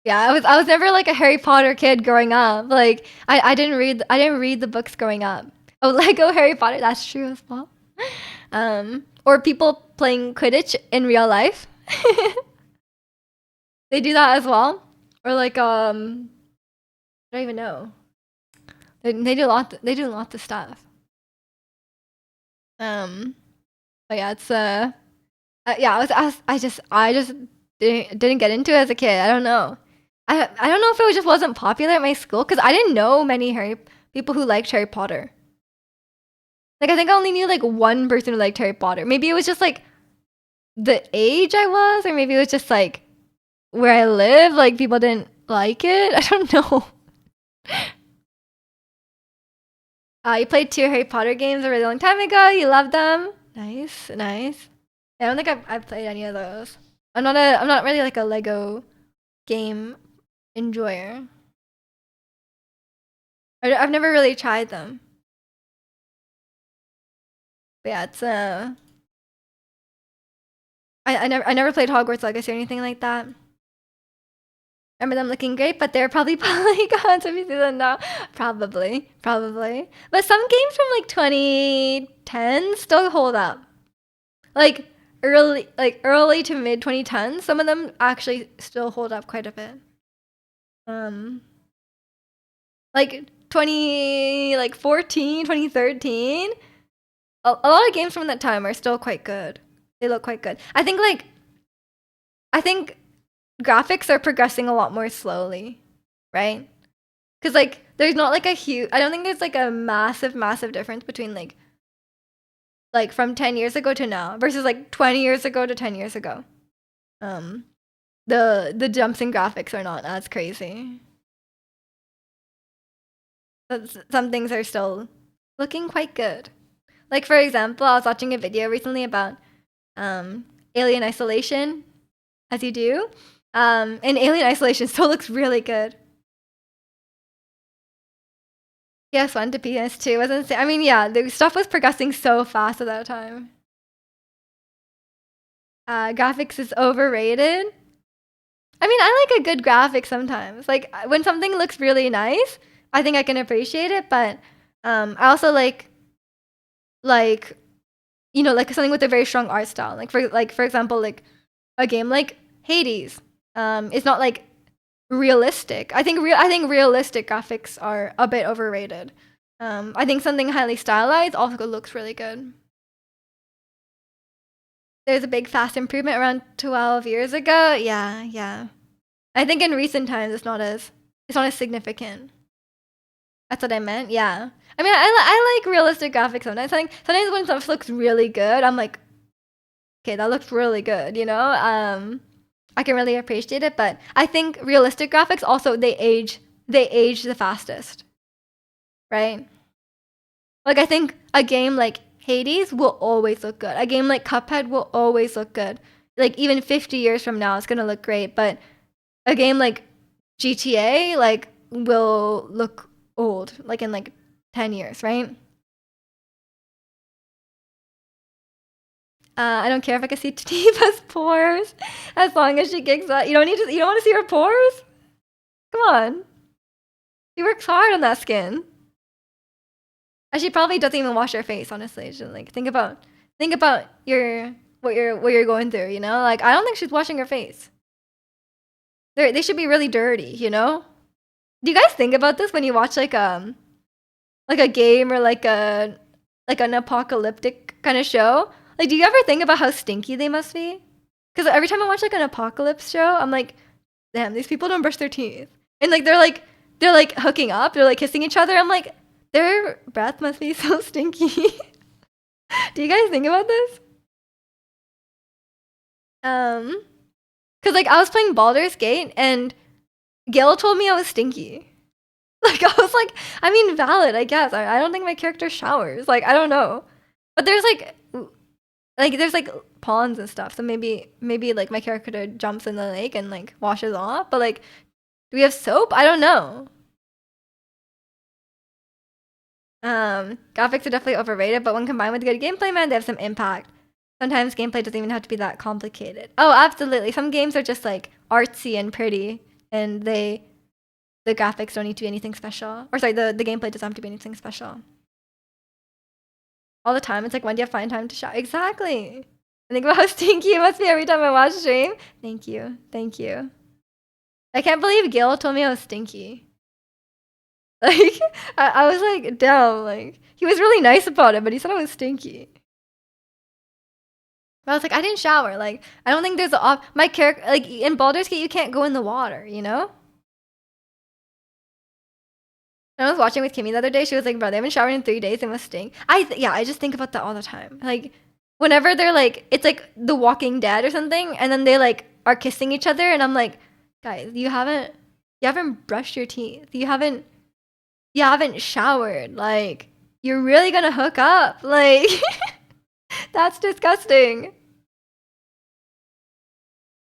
I was never like a Harry Potter kid growing up. Like I didn't read the books growing up. Oh, Lego Harry Potter, that's true as well. Or people playing Quidditch in real life. They do that as well. Or like I don't even know. They do a lot. They do lots of stuff. But yeah, it's yeah. I just didn't get into it as a kid. I don't know. I don't know if it just wasn't popular at my school because I didn't know many people who liked Harry Potter. Like I think I only knew like one person who liked Harry Potter. Maybe it was just like the age I was, or maybe it was just like where I live. Like people didn't like it. I don't know. You played 2 Harry Potter games a really long time ago. You loved them. Nice, nice. I don't think I've played any of those. I'm not really like a Lego game enjoyer. I've never really tried them. But yeah, it's I never played Hogwarts Legacy or anything like that. Remember them looking great, but they're probably polygons if you see them now. Probably. But some games from like 2010 still hold up. Like early to mid 2010s, some of them actually still hold up quite a bit. Like 2014, 2013. A lot of games from that time are still quite good. They look quite good. I think graphics are progressing a lot more slowly, right? Because like there's not like a huge. I don't think there's like a massive difference between like from 10 years ago to now versus like 20 years ago to 10 years ago. The jumps in graphics are not as crazy. But some things are still looking quite good. Like for example, I was watching a video recently about Alien Isolation, as you do. And Alien Isolation still looks really good. PS1 to PS2 wasn't. I mean, yeah, the stuff was progressing so fast at that time. Graphics is overrated. I mean, I like a good graphic sometimes. Like when something looks really nice, I think I can appreciate it. But I also like you know like something with a very strong art style. Like for example, like a game like Hades. It's not like realistic. I think realistic graphics are a bit overrated. I think something highly stylized also looks really good. There's a big fast improvement around 12 years ago. Yeah. I think in recent times it's not as significant. That's what I meant. Yeah. I mean, I like realistic graphics sometimes. Sometimes when stuff looks really good, I'm like, okay, that looks really good. You know. I can really appreciate it, but I think realistic graphics also they age the fastest, right? Like I think a game like Hades will always look good. A game like Cuphead will always look good. Like even 50 years from now, it's gonna look great. But a game like GTA like will look old, like in like 10 years, right? I don't care if I can see Tifa's pores as long as she gigs up. You don't want to see her pores? Come on. She works hard on that skin. And she probably doesn't even wash her face, honestly. She's like, think about your what you're going through, you know? Like I don't think she's washing her face. They should be really dirty, you know? Do you guys think about this when you watch like a game or like an apocalyptic kind of show? Like do you ever think about how stinky they must be? Because every time I watch like an apocalypse show, I'm like, damn, these people don't brush their teeth. And like they're like hooking up, they're like kissing each other. I'm like, their breath must be so stinky. Do you guys think about this? Cause like I was playing Baldur's Gate and Gil told me I was stinky. Like I was like, I mean, valid, I guess. I don't think my character showers. Like I don't know, but there's like there's like ponds and stuff. So maybe like my character jumps in the lake and like washes off. But like, do we have soap? I don't know. Graphics are definitely overrated, but when combined with good gameplay, man, they have some impact. Sometimes gameplay doesn't even have to be that complicated. Oh, absolutely. Some games are just like artsy and pretty, and the graphics don't need to be anything special. Or sorry, the gameplay doesn't have to be anything special. All the time, it's like, when do you find time to shower? Exactly. I think about how stinky it must be every time I watch stream. Thank you. Thank you. I can't believe Gil told me I was stinky. Like, I was like, damn, like, he was really nice about it, but he said I was stinky. But I was like, I didn't shower. Like, I don't think there's my character, like, in Baldur's Gate, you can't go in the water, you know? And I was watching with Kimmy the other day. She was like, bro, they haven't showered in 3 days. They must stink. Yeah, I just think about that all the time. Like, whenever they're like, it's like The Walking Dead or something, and then they like are kissing each other, and I'm like, guys, you haven't brushed your teeth. You haven't showered. Like, you're really gonna hook up. Like, that's disgusting.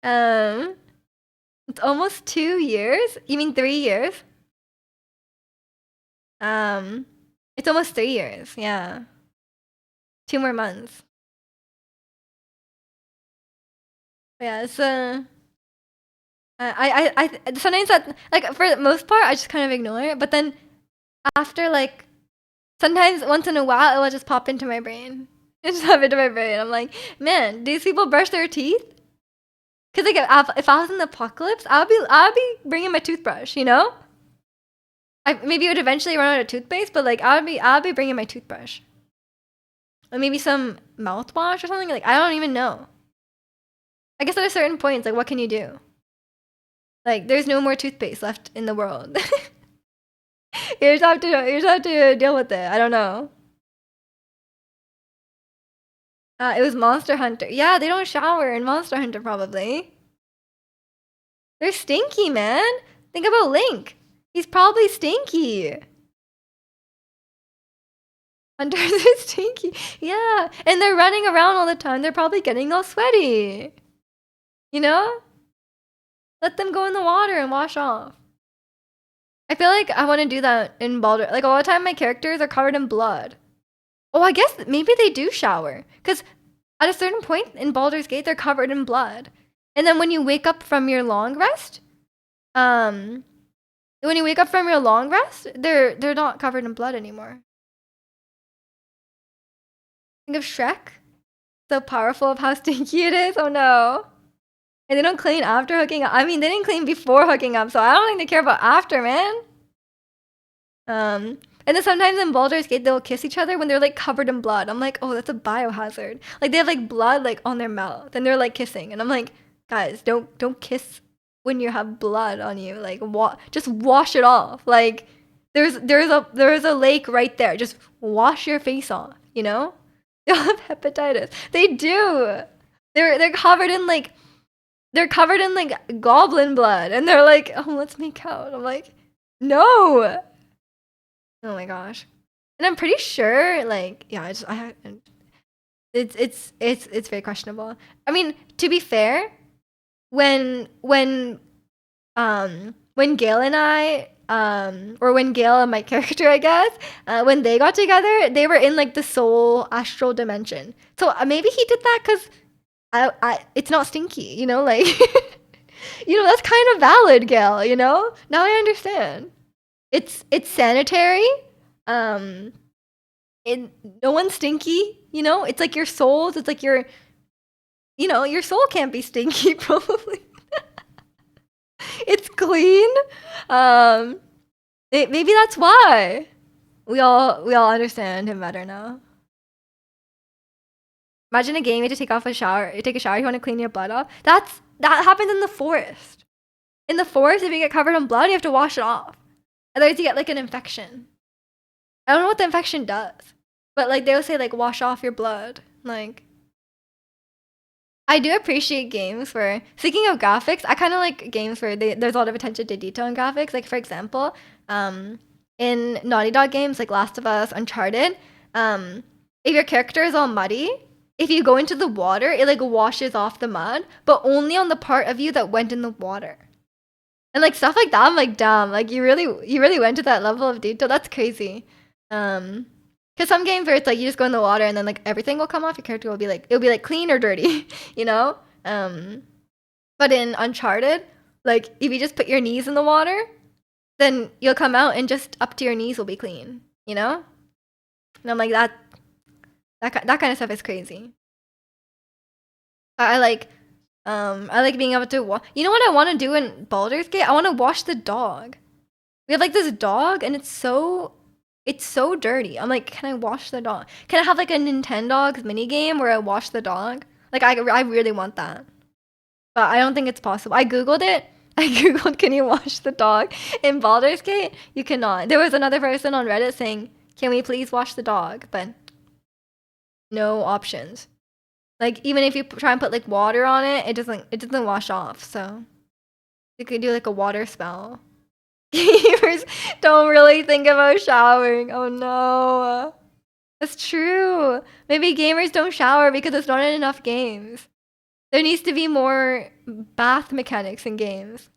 It's almost 2 years. You mean 3 years? It's almost 3 years. Yeah, 2 more months. Yeah, so I sometimes that like for the most part I just kind of ignore it, but then after like sometimes once in a while it will just pop into my brain. It just pop into my brain. I'm like, man, these people brush their teeth? Cause like if I was in the apocalypse, I'll be bringing my toothbrush. You know, I maybe it would eventually run out of toothpaste, but like I'll be bringing my toothbrush. Or maybe some mouthwash or something. Like I don't even know. I guess at a certain point, it's like, what can you do? Like, there's no more toothpaste left in the world. You just have to deal with it. I don't know. It was Monster Hunter. Yeah, they don't shower in Monster Hunter probably. They're stinky, man. Think about Link. He's probably stinky. Hunters are stinky. Yeah, and they're running around all the time. They're probably getting all sweaty. You know? Let them go in the water and wash off. I feel like I want to do that in Baldur. Like, all the time my characters are covered in blood. Oh, I guess maybe they do shower. Because at a certain point in Baldur's Gate, they're covered in blood. And then when you wake up from your long rest, they're not covered in blood anymore. Think of Shrek. So powerful of how stinky it is. Oh no. And they don't clean after hooking up. I mean, they didn't clean before hooking up, so I don't think they care about after, man. And then sometimes in Baldur's Gate, they'll kiss each other when they're like covered in blood. I'm like, oh, that's a biohazard. Like they have like blood like on their mouth, and they're like kissing, and I'm like, guys, don't kiss when you have blood on you. Like, just wash it off. Like, there's a lake right there. Just wash your face off. You know, they'll have hepatitis. They do. They're covered in like. They're covered in like goblin blood, and they're like, "Oh, let's make out." I'm like, "No!" Oh my gosh! And I'm pretty sure, like, yeah, it's very questionable. I mean, to be fair, when Gail and I or when Gail and my character, I guess, when they got together, they were in like the soul astral dimension. So maybe he did that because. It's not stinky, you know, like, you know, that's kind of valid, Gail, you know? Now I understand. It's sanitary. it, no one's stinky, you know? It's like your souls, it's like your, you know, your soul can't be stinky probably. It's clean. Um, maybe that's why we all understand him better now. Imagine a game you have to take off a shower. You take a shower, you want to clean your blood off. That happens in the forest. In the forest, if you get covered in blood, you have to wash it off. Otherwise, you get like an infection. I don't know what the infection does, but like they'll say like wash off your blood. Like I do appreciate games where, speaking of graphics, I kind of like games where there's a lot of attention to detail in graphics. Like for example, in Naughty Dog games like Last of Us, Uncharted, if your character is all muddy, if you go into the water, it like washes off the mud, but only on the part of you that went in the water. And like stuff like that, I'm like, damn, like you really went to that level of detail. That's crazy. Because some games where it's like you just go in the water and then like everything will come off. Your character will be like, it'll be like clean or dirty, you know. But in Uncharted, like if you just put your knees in the water, then you'll come out and just up to your knees will be clean, you know. And I'm like that kind of stuff is crazy. I like being able to you know what I want to do in Baldur's Gate? I want to wash the dog. We have like this dog and it's so dirty. I'm like, can I wash the dog? Can I have like a Nintendogs mini game where I wash the dog? Like I really want that. But I don't think it's possible. I googled it. I googled can you wash the dog in Baldur's Gate? You cannot. There was another person on Reddit saying, "Can we please wash the dog?" But no options. Like even if you try and put like water on it, it doesn't wash off. So you could do like a water spell. Gamers don't really think about showering. Oh no. That's true. Maybe gamers don't shower because it's not in enough games. There needs to be more bath mechanics in games.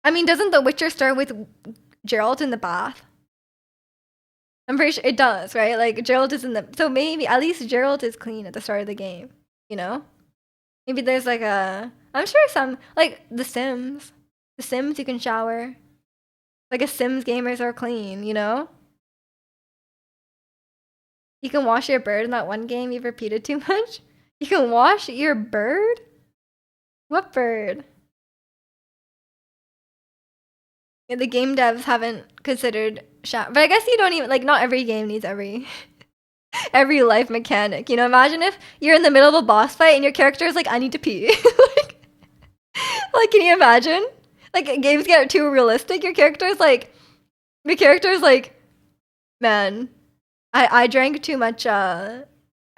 I mean, doesn't The Witcher start with Geralt in the bath? I'm pretty sure it does, right? Like Geralt is in the, so maybe at least Geralt is clean at the start of the game, you know? Maybe there's like I'm sure some like The Sims. The Sims you can shower. Like a Sims gamers are clean, you know? You can wash your bird in that one game you've repeated too much. You can wash your bird? What bird? Yeah, the game devs haven't considered shower. But I guess you don't even like not every game needs every life mechanic. You know, imagine if you're in the middle of a boss fight and your character is like, I need to pee. like, can you imagine? Like games get too realistic. Your character is like, man, I drank too much. I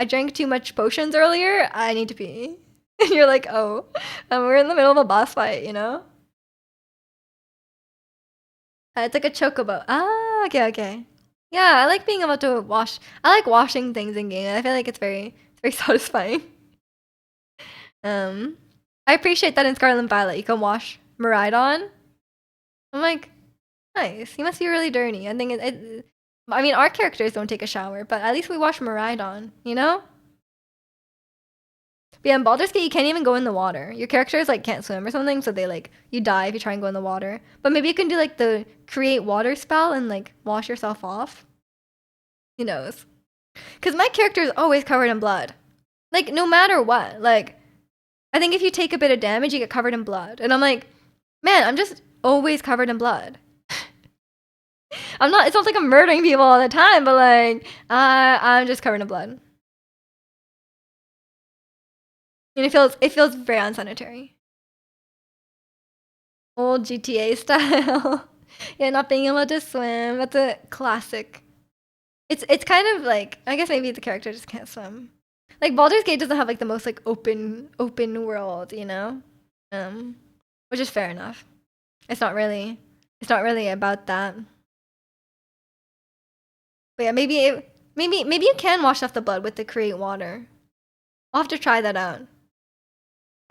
drank too much potions earlier. I need to pee. And you're like, oh, we're in the middle of a boss fight. You know. It's like a chocobo. Ah, okay. Yeah, I like being able to wash. I like washing things in games. I feel like it's very satisfying. I appreciate that in Scarlet and Violet you can wash Miraidon. I'm like, nice. You must be really dirty. I think I mean, our characters don't take a shower, but at least we wash Miraidon, you know? But yeah, in Baldur's Gate, you can't even go in the water. Your characters like can't swim or something, so they like you die if you try and go in the water. But maybe you can do like the create water spell and like wash yourself off. Who knows? Because my character is always covered in blood. Like no matter what. Like I think if you take a bit of damage, you get covered in blood. And I'm like, man, I'm just always covered in blood. I'm not. It's not like I'm murdering people all the time, but like I'm just covered in blood. And it feels very unsanitary. Old GTA style. Yeah, not being able to swim. That's a classic. It's kind of like I guess maybe the character just can't swim. Like Baldur's Gate doesn't have like the most like open world, you know? Which is fair enough. It's not really about that. But yeah, maybe you can wash off the blood with the create water. I'll have to try that out.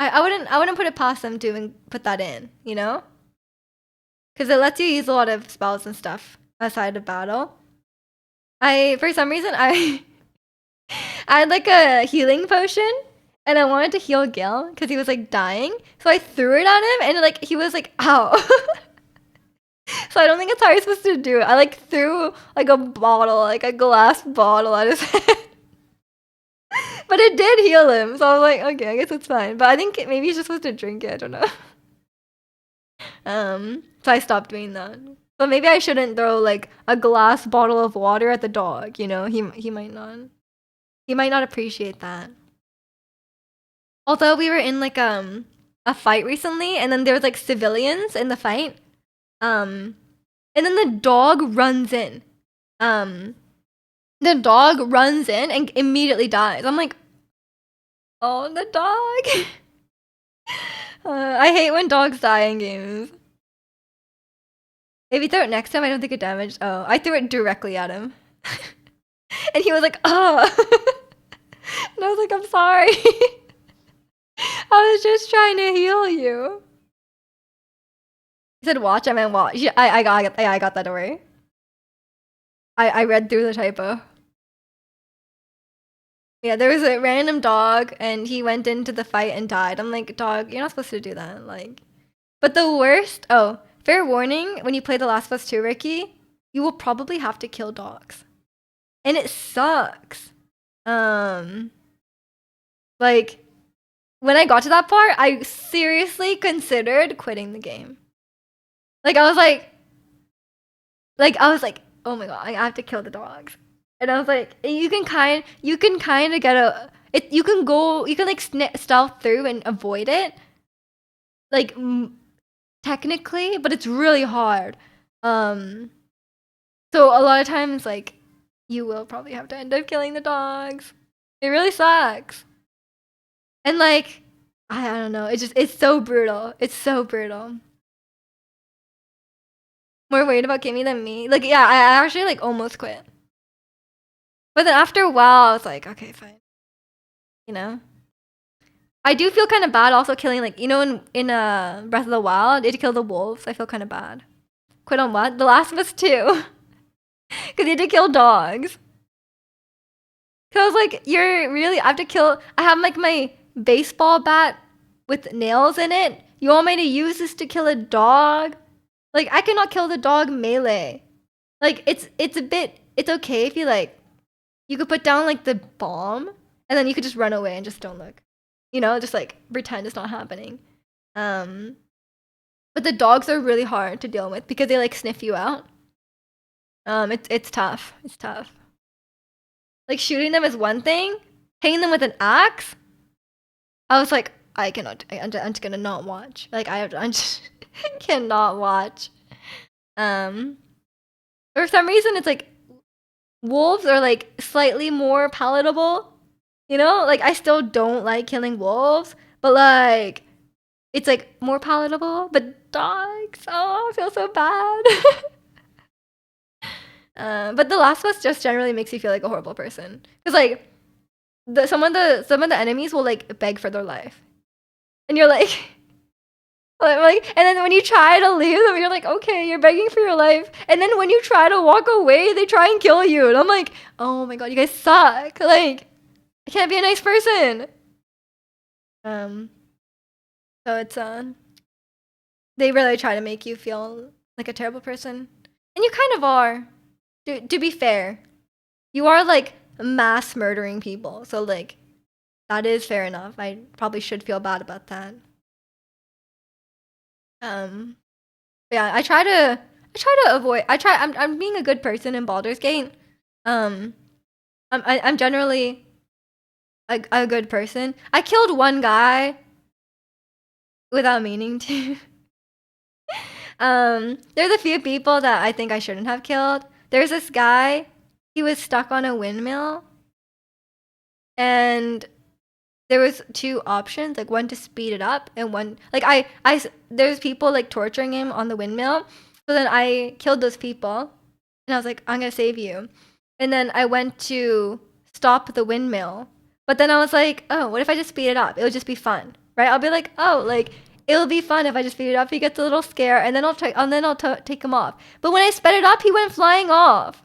I wouldn't put it past them to even put that in, you know? Because it lets you use a lot of spells and stuff outside of battle. For some reason I had like a healing potion and I wanted to heal Gil because he was like dying. So I threw it at him and like he was like, ow. So I don't think it's how you're supposed to do it. I like threw like a bottle, like a glass bottle at his head. But it did heal him. So I was like, okay, I guess it's fine. But I think maybe he's just supposed to drink it. I don't know. So I stopped doing that. But maybe I shouldn't throw like a glass bottle of water at the dog, you know? He might not. He might not appreciate that. Although we were in like a fight recently and then there was like civilians in the fight. And then the dog runs in. The dog runs in and immediately dies. I'm like, oh, the dog. I hate when dogs die in games. If you throw it next to him, I don't think it damaged. Oh, I threw it directly at him. And he was like, oh. And I was like, I'm sorry. I was just trying to heal you. He said watch, I meant watch. Yeah, I got that, don't worry. I read through the typo. Yeah, there was a random dog and he went into the fight and died. I'm like, dog, you're not supposed to do that. Like, but the worst, oh, fair warning, when you play The Last of Us 2, Ricky, you will probably have to kill dogs. And it sucks. Like, when I got to that part, I seriously considered quitting the game. Like, I was like, oh my god, I have to kill the dogs. And I was like, you can kind of get you can like stealth through and avoid it. Like, technically, but it's really hard. So a lot of times, like, you will probably have to end up killing the dogs. It really sucks. And like, I don't know, it's so brutal. It's so brutal. More worried about Kimmy than me. Like, yeah, I actually like almost quit. But then after a while, I was like, okay, fine. You know? I do feel kind of bad also killing, like, you know, in Breath of the Wild, you had to kill the wolves. I feel kind of bad. Quit on what? The Last of Us 2. Because you had to kill dogs. Because I was like, I have to kill, I have like my baseball bat with nails in it. You want me to use this to kill a dog? Like, I cannot kill the dog melee. Like, it's okay if you like, you could put down like the bomb and then you could just run away and just don't look. You know, just like pretend it's not happening. But the dogs are really hard to deal with because they like sniff you out. It's tough. It's tough. Like shooting them is one thing. Hitting them with an axe, I was like, I cannot. I'm just gonna not watch. Like I just cannot watch. For some reason, it's like wolves are like slightly more palatable. You know, like I still don't like killing wolves, but like it's like more palatable. But dogs, oh, I feel so bad. But The Last of Us just generally makes you feel like a horrible person because like some of the enemies will like beg for their life, and you're like, like, and then when you try to leave them, you're like, okay, you're begging for your life, and then when you try to walk away, they try and kill you, and I'm like, oh my god, you guys suck. Like, I can't be a nice person. So it's they really try to make you feel like a terrible person, and you kind of are. To be fair, you are like mass murdering people, so like that is fair enough. I probably should feel bad about that. Yeah, I try to avoid. I'm being a good person in Baldur's Gate. I'm generally a good person. I killed one guy without meaning to. There's a few people that I think I shouldn't have killed. There's this guy, he was stuck on a windmill, and there was two options, like one to speed it up and one like there's people like torturing him on the windmill. So then I killed those people, and I was like, I'm gonna save you. And then I went to stop the windmill, but then I was like, oh, what if I just speed it up? It would just be fun, right? I'll be like, oh, like it'll be fun if I just speed it up. He gets a little scare, and then I'll take him off. But when I sped it up, he went flying off,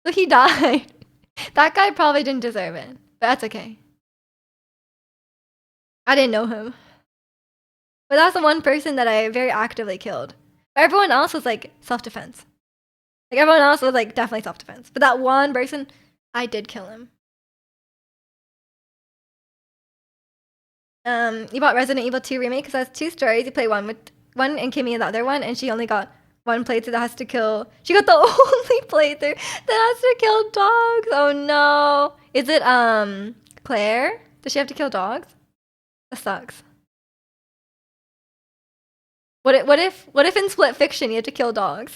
so he died. That guy probably didn't deserve it, but that's okay. I didn't know him, but that's the one person that I very actively killed. Everyone else was like self-defense. Like everyone else was like definitely self-defense. But that one person, I did kill him. You bought Resident Evil 2 remake because that's 2 stories. You play one with one and Kimmy and the other one, and she only got one playthrough that has to kill. She got the only playthrough that has to kill dogs. Oh no! Is it Claire? Does she have to kill dogs? That sucks. What if in Split Fiction you have to kill dogs?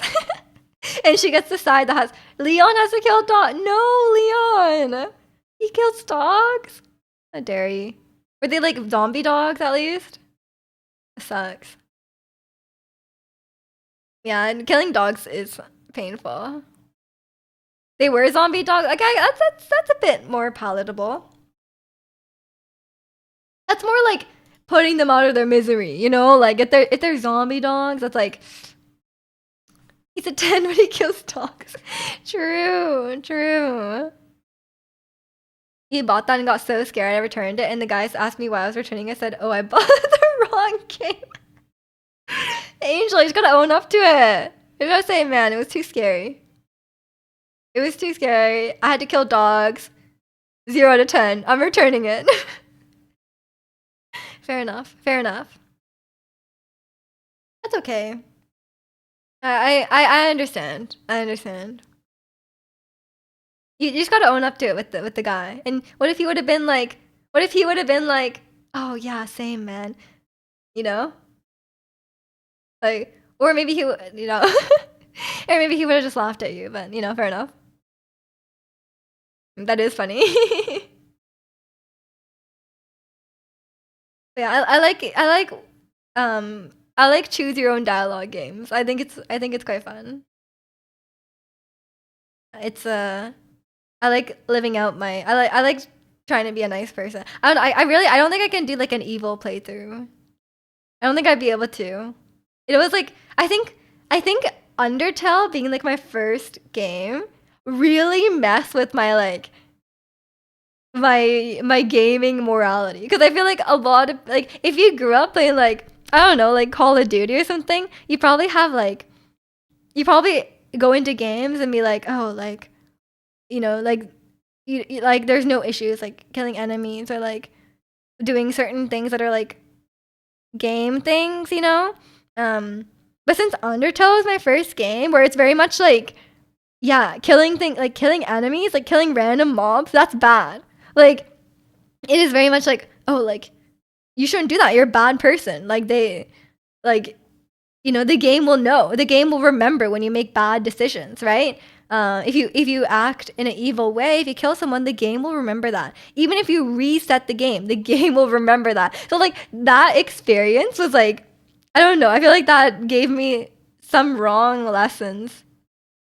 And she gets the side that has Leon has to kill dog. No, Leon. He kills dogs. How dare you? Were they like zombie dogs at least? It sucks. Yeah, and killing dogs is painful. They were zombie dogs. Like that's a bit more palatable. That's more like putting them out of their misery, you know? Like if they're zombie dogs, that's like he's a 10 when he kills dogs. True, true. He bought that and got so scared I returned it, and the guys asked me why I was returning it. I said, oh, I bought the wrong game. Angel, you just gotta own up to it. You gotta say, man, it was too scary. It was too scary. I had to kill dogs. 0 out of 10. I'm returning it. Fair enough. Fair enough. That's okay. I understand. I understand. You just gotta own up to it with the guy. And what if he would have been like? What if he would have been like? Oh yeah, same man. You know. Like, or maybe he, you know, or maybe he would have just laughed at you. But you know, fair enough. That is funny. Yeah, I like choose your own dialogue games. I think it's quite fun. It's I like living out my I like trying to be a nice person. I don't think I can do like an evil playthrough. I don't think I'd be able to. It was like I think Undertale being like my first game really messed with my like my gaming morality, because I feel like a lot of like if you grew up playing like I don't know like Call of Duty or something, you probably have like you probably go into games and be like, oh, like, you know, like you like there's no issues like killing enemies or like doing certain things that are like game things, you know. But since Undertale is my first game where it's very much like, yeah, killing enemies, like killing random mobs, that's bad. Like, it is very much like, oh, like, you shouldn't do that. You're a bad person. Like, you know, the game will know. The game will remember when you make bad decisions, right? If you act in an evil way, if you kill someone, the game will remember that. Even if you reset the game will remember that. So, like, that experience was like, I don't know. I feel like that gave me some wrong lessons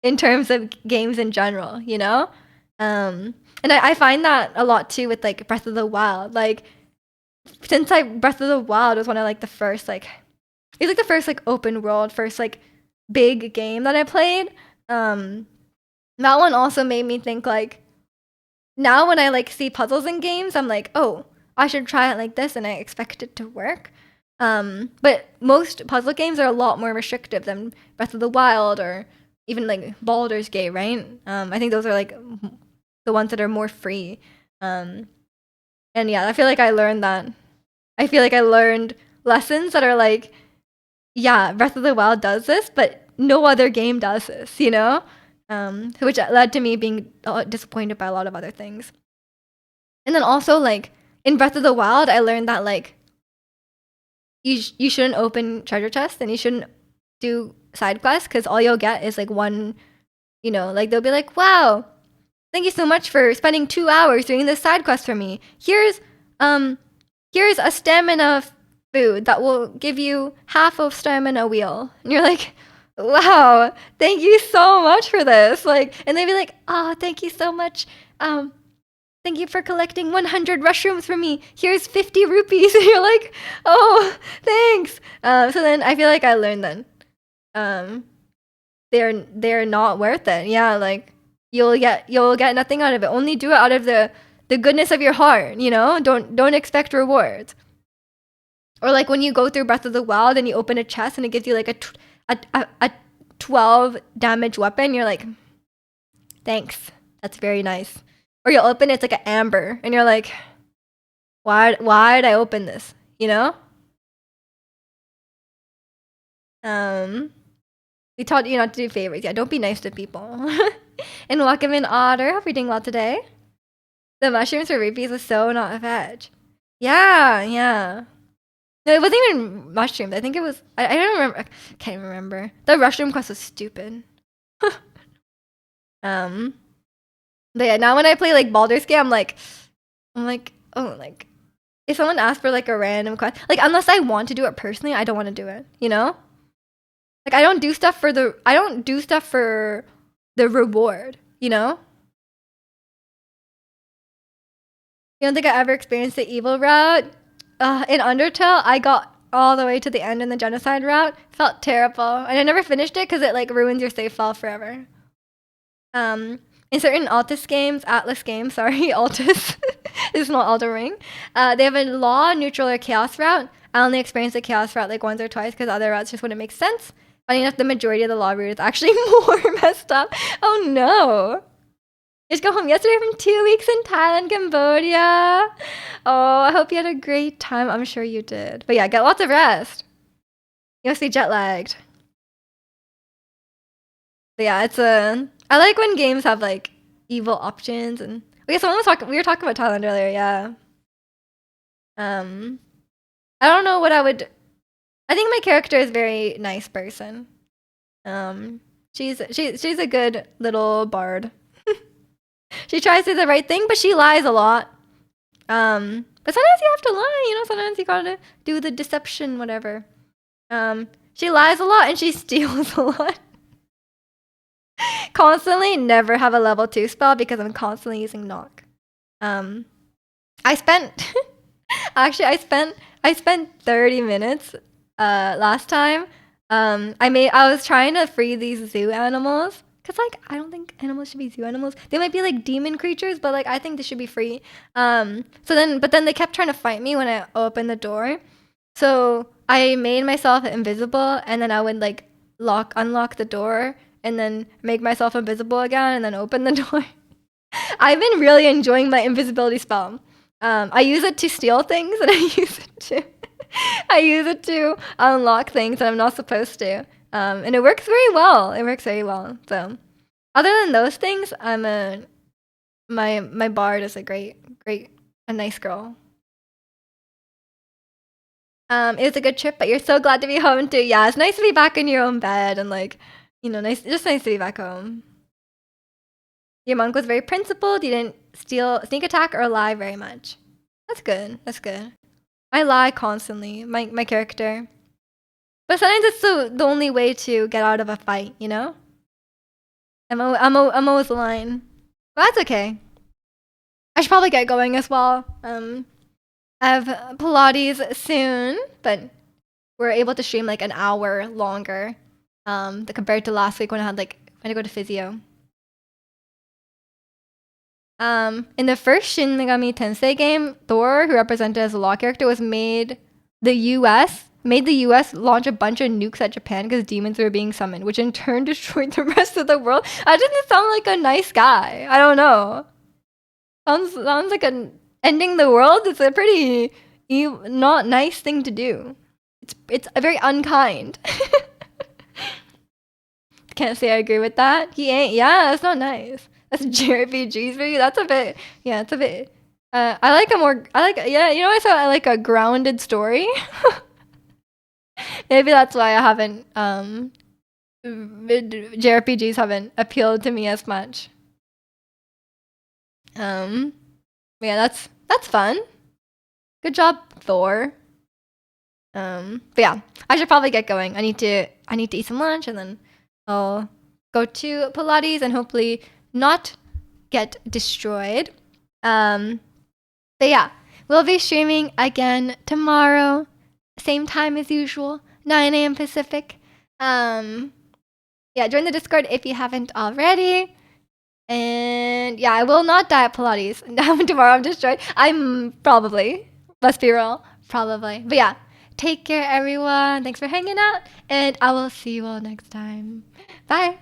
in terms of games in general, you know? And I find that a lot too with like Breath of the Wild. Like, since Breath of the Wild was one of like the first like it's like the first like open world, first like big game that I played. That one also made me think like now when I like see puzzles in games, I'm like, oh, I should try it like this, and I expect it to work. But most puzzle games are a lot more restrictive than Breath of the Wild or even like Baldur's Gate, right? I think those are like the ones that are more free. And yeah, I feel like I learned that. I feel like I learned lessons that are like, yeah, Breath of the Wild does this, but no other game does this, you know? Which led to me being disappointed by a lot of other things. And then also, like, in Breath of the Wild, I learned that, like, you shouldn't open treasure chests and you shouldn't do side quests, because all you'll get is, like, one, you know, like, they'll be like, wow, thank you so much for spending 2 hours doing this side quest for me. Here's a stamina food that will give you half of stamina wheel. And you're like, wow, thank you so much for this. Like, and they'd be like, oh, thank you so much. Thank you for collecting 100 mushrooms for me. Here's 50 rupees. And you're like, oh, thanks. So then I feel like I learned then. They're not worth it. Yeah, like you'll get nothing out of it. Only do it out of the goodness of your heart, you know? Don't expect rewards. Or like when you go through Breath of the Wild and you open a chest and it gives you like a a 12 damage weapon, you're like, thanks, that's very nice. Or you'll open it, it's like an amber, and you're like, why did I open this? You know? We taught you not to do favorites. Yeah, don't be nice to people. And welcome in Otter. Hope you're doing well today. The mushrooms for rupees was so not a veg. Yeah. No, it wasn't even mushrooms. I think it was. I don't remember. I can't even remember. The mushroom quest was stupid. But yeah, now when I play like Baldur's Gate, I'm like, oh, like if someone asks for like a random quest, like unless I want to do it personally, I don't want to do it. You know? Like I don't do stuff for the reward. You know? You don't think I ever experienced the evil route? In Undertale, I got all the way to the end in the genocide route. Felt terrible, and I never finished it because it like ruins your save file forever. In certain Altus games, Atlas games, sorry, Altus is not Elden Ring. They have a law, neutral, or chaos route. I only experienced the chaos route like once or twice because other routes just wouldn't make sense. Funny enough, the majority of the law route is actually more messed up. Oh no. Just go home yesterday from 2 weeks in Thailand, Cambodia. Oh, I hope you had a great time. I'm sure you did. But yeah, get lots of rest. You must be jet lagged. But yeah, I like when games have like evil options and we were talking about Thailand earlier, yeah. I don't know what I think my character is a very nice person. She's a good little bard. She tries to do the right thing, but she lies a lot. But sometimes you have to lie, you know, sometimes you gotta do the deception, whatever. She lies a lot and she steals a lot. Constantly never have a level 2 spell because I'm constantly using knock. I spent 30 minutes last time. I was trying to free these zoo animals. Cause like I don't think animals should be zoo animals. They might be like demon creatures, but like I think they should be free. But then they kept trying to fight me when I opened the door. So I made myself invisible, and then I would like unlock the door, and then make myself invisible again, and then open the door. I've been really enjoying my invisibility spell. I use it to steal things, and I use it to unlock things that I'm not supposed to. And it works very well. So, other than those things, my bard is a nice girl. It was a good trip, but you're so glad to be home too. Yeah, it's nice to be back in your own bed and like, you know, nice to be back home. Your monk was very principled. You didn't sneak attack, or lie very much. That's good. I lie constantly. My character. But sometimes it's the only way to get out of a fight, you know? I'm always lying. But that's okay. I should probably get going as well. I have Pilates soon, but we're able to stream like an hour longer compared to last week when I had to go to physio. In the first Shin Megami Tensei game, Thor, who represented as a law character, made the US launch a bunch of nukes at Japan because demons were being summoned, which in turn destroyed the rest of the world. I didn't sound like a nice guy. I don't know. Sounds like ending the world. It's a pretty not nice thing to do. It's a very unkind. Can't say I agree with that. He ain't. Yeah, that's not nice. That's JRPGs for you. That's a bit. Yeah, it's a bit. I like a grounded story. Maybe that's why I haven't JRPGs haven't appealed to me as much. Yeah, that's fun. Good job, Thor. But yeah, I should probably get going. I need to eat some lunch, and then I'll go to Pilates and hopefully not get destroyed. But yeah, we'll be streaming again tomorrow. Same time as usual, 9 a.m. Pacific. Yeah, join the Discord if you haven't already. And yeah, I will not die at Pilates. Tomorrow I'm destroyed. I'm probably, let's be real, probably. But yeah, Take care, everyone. Thanks for hanging out, and I will see you all next time. Bye.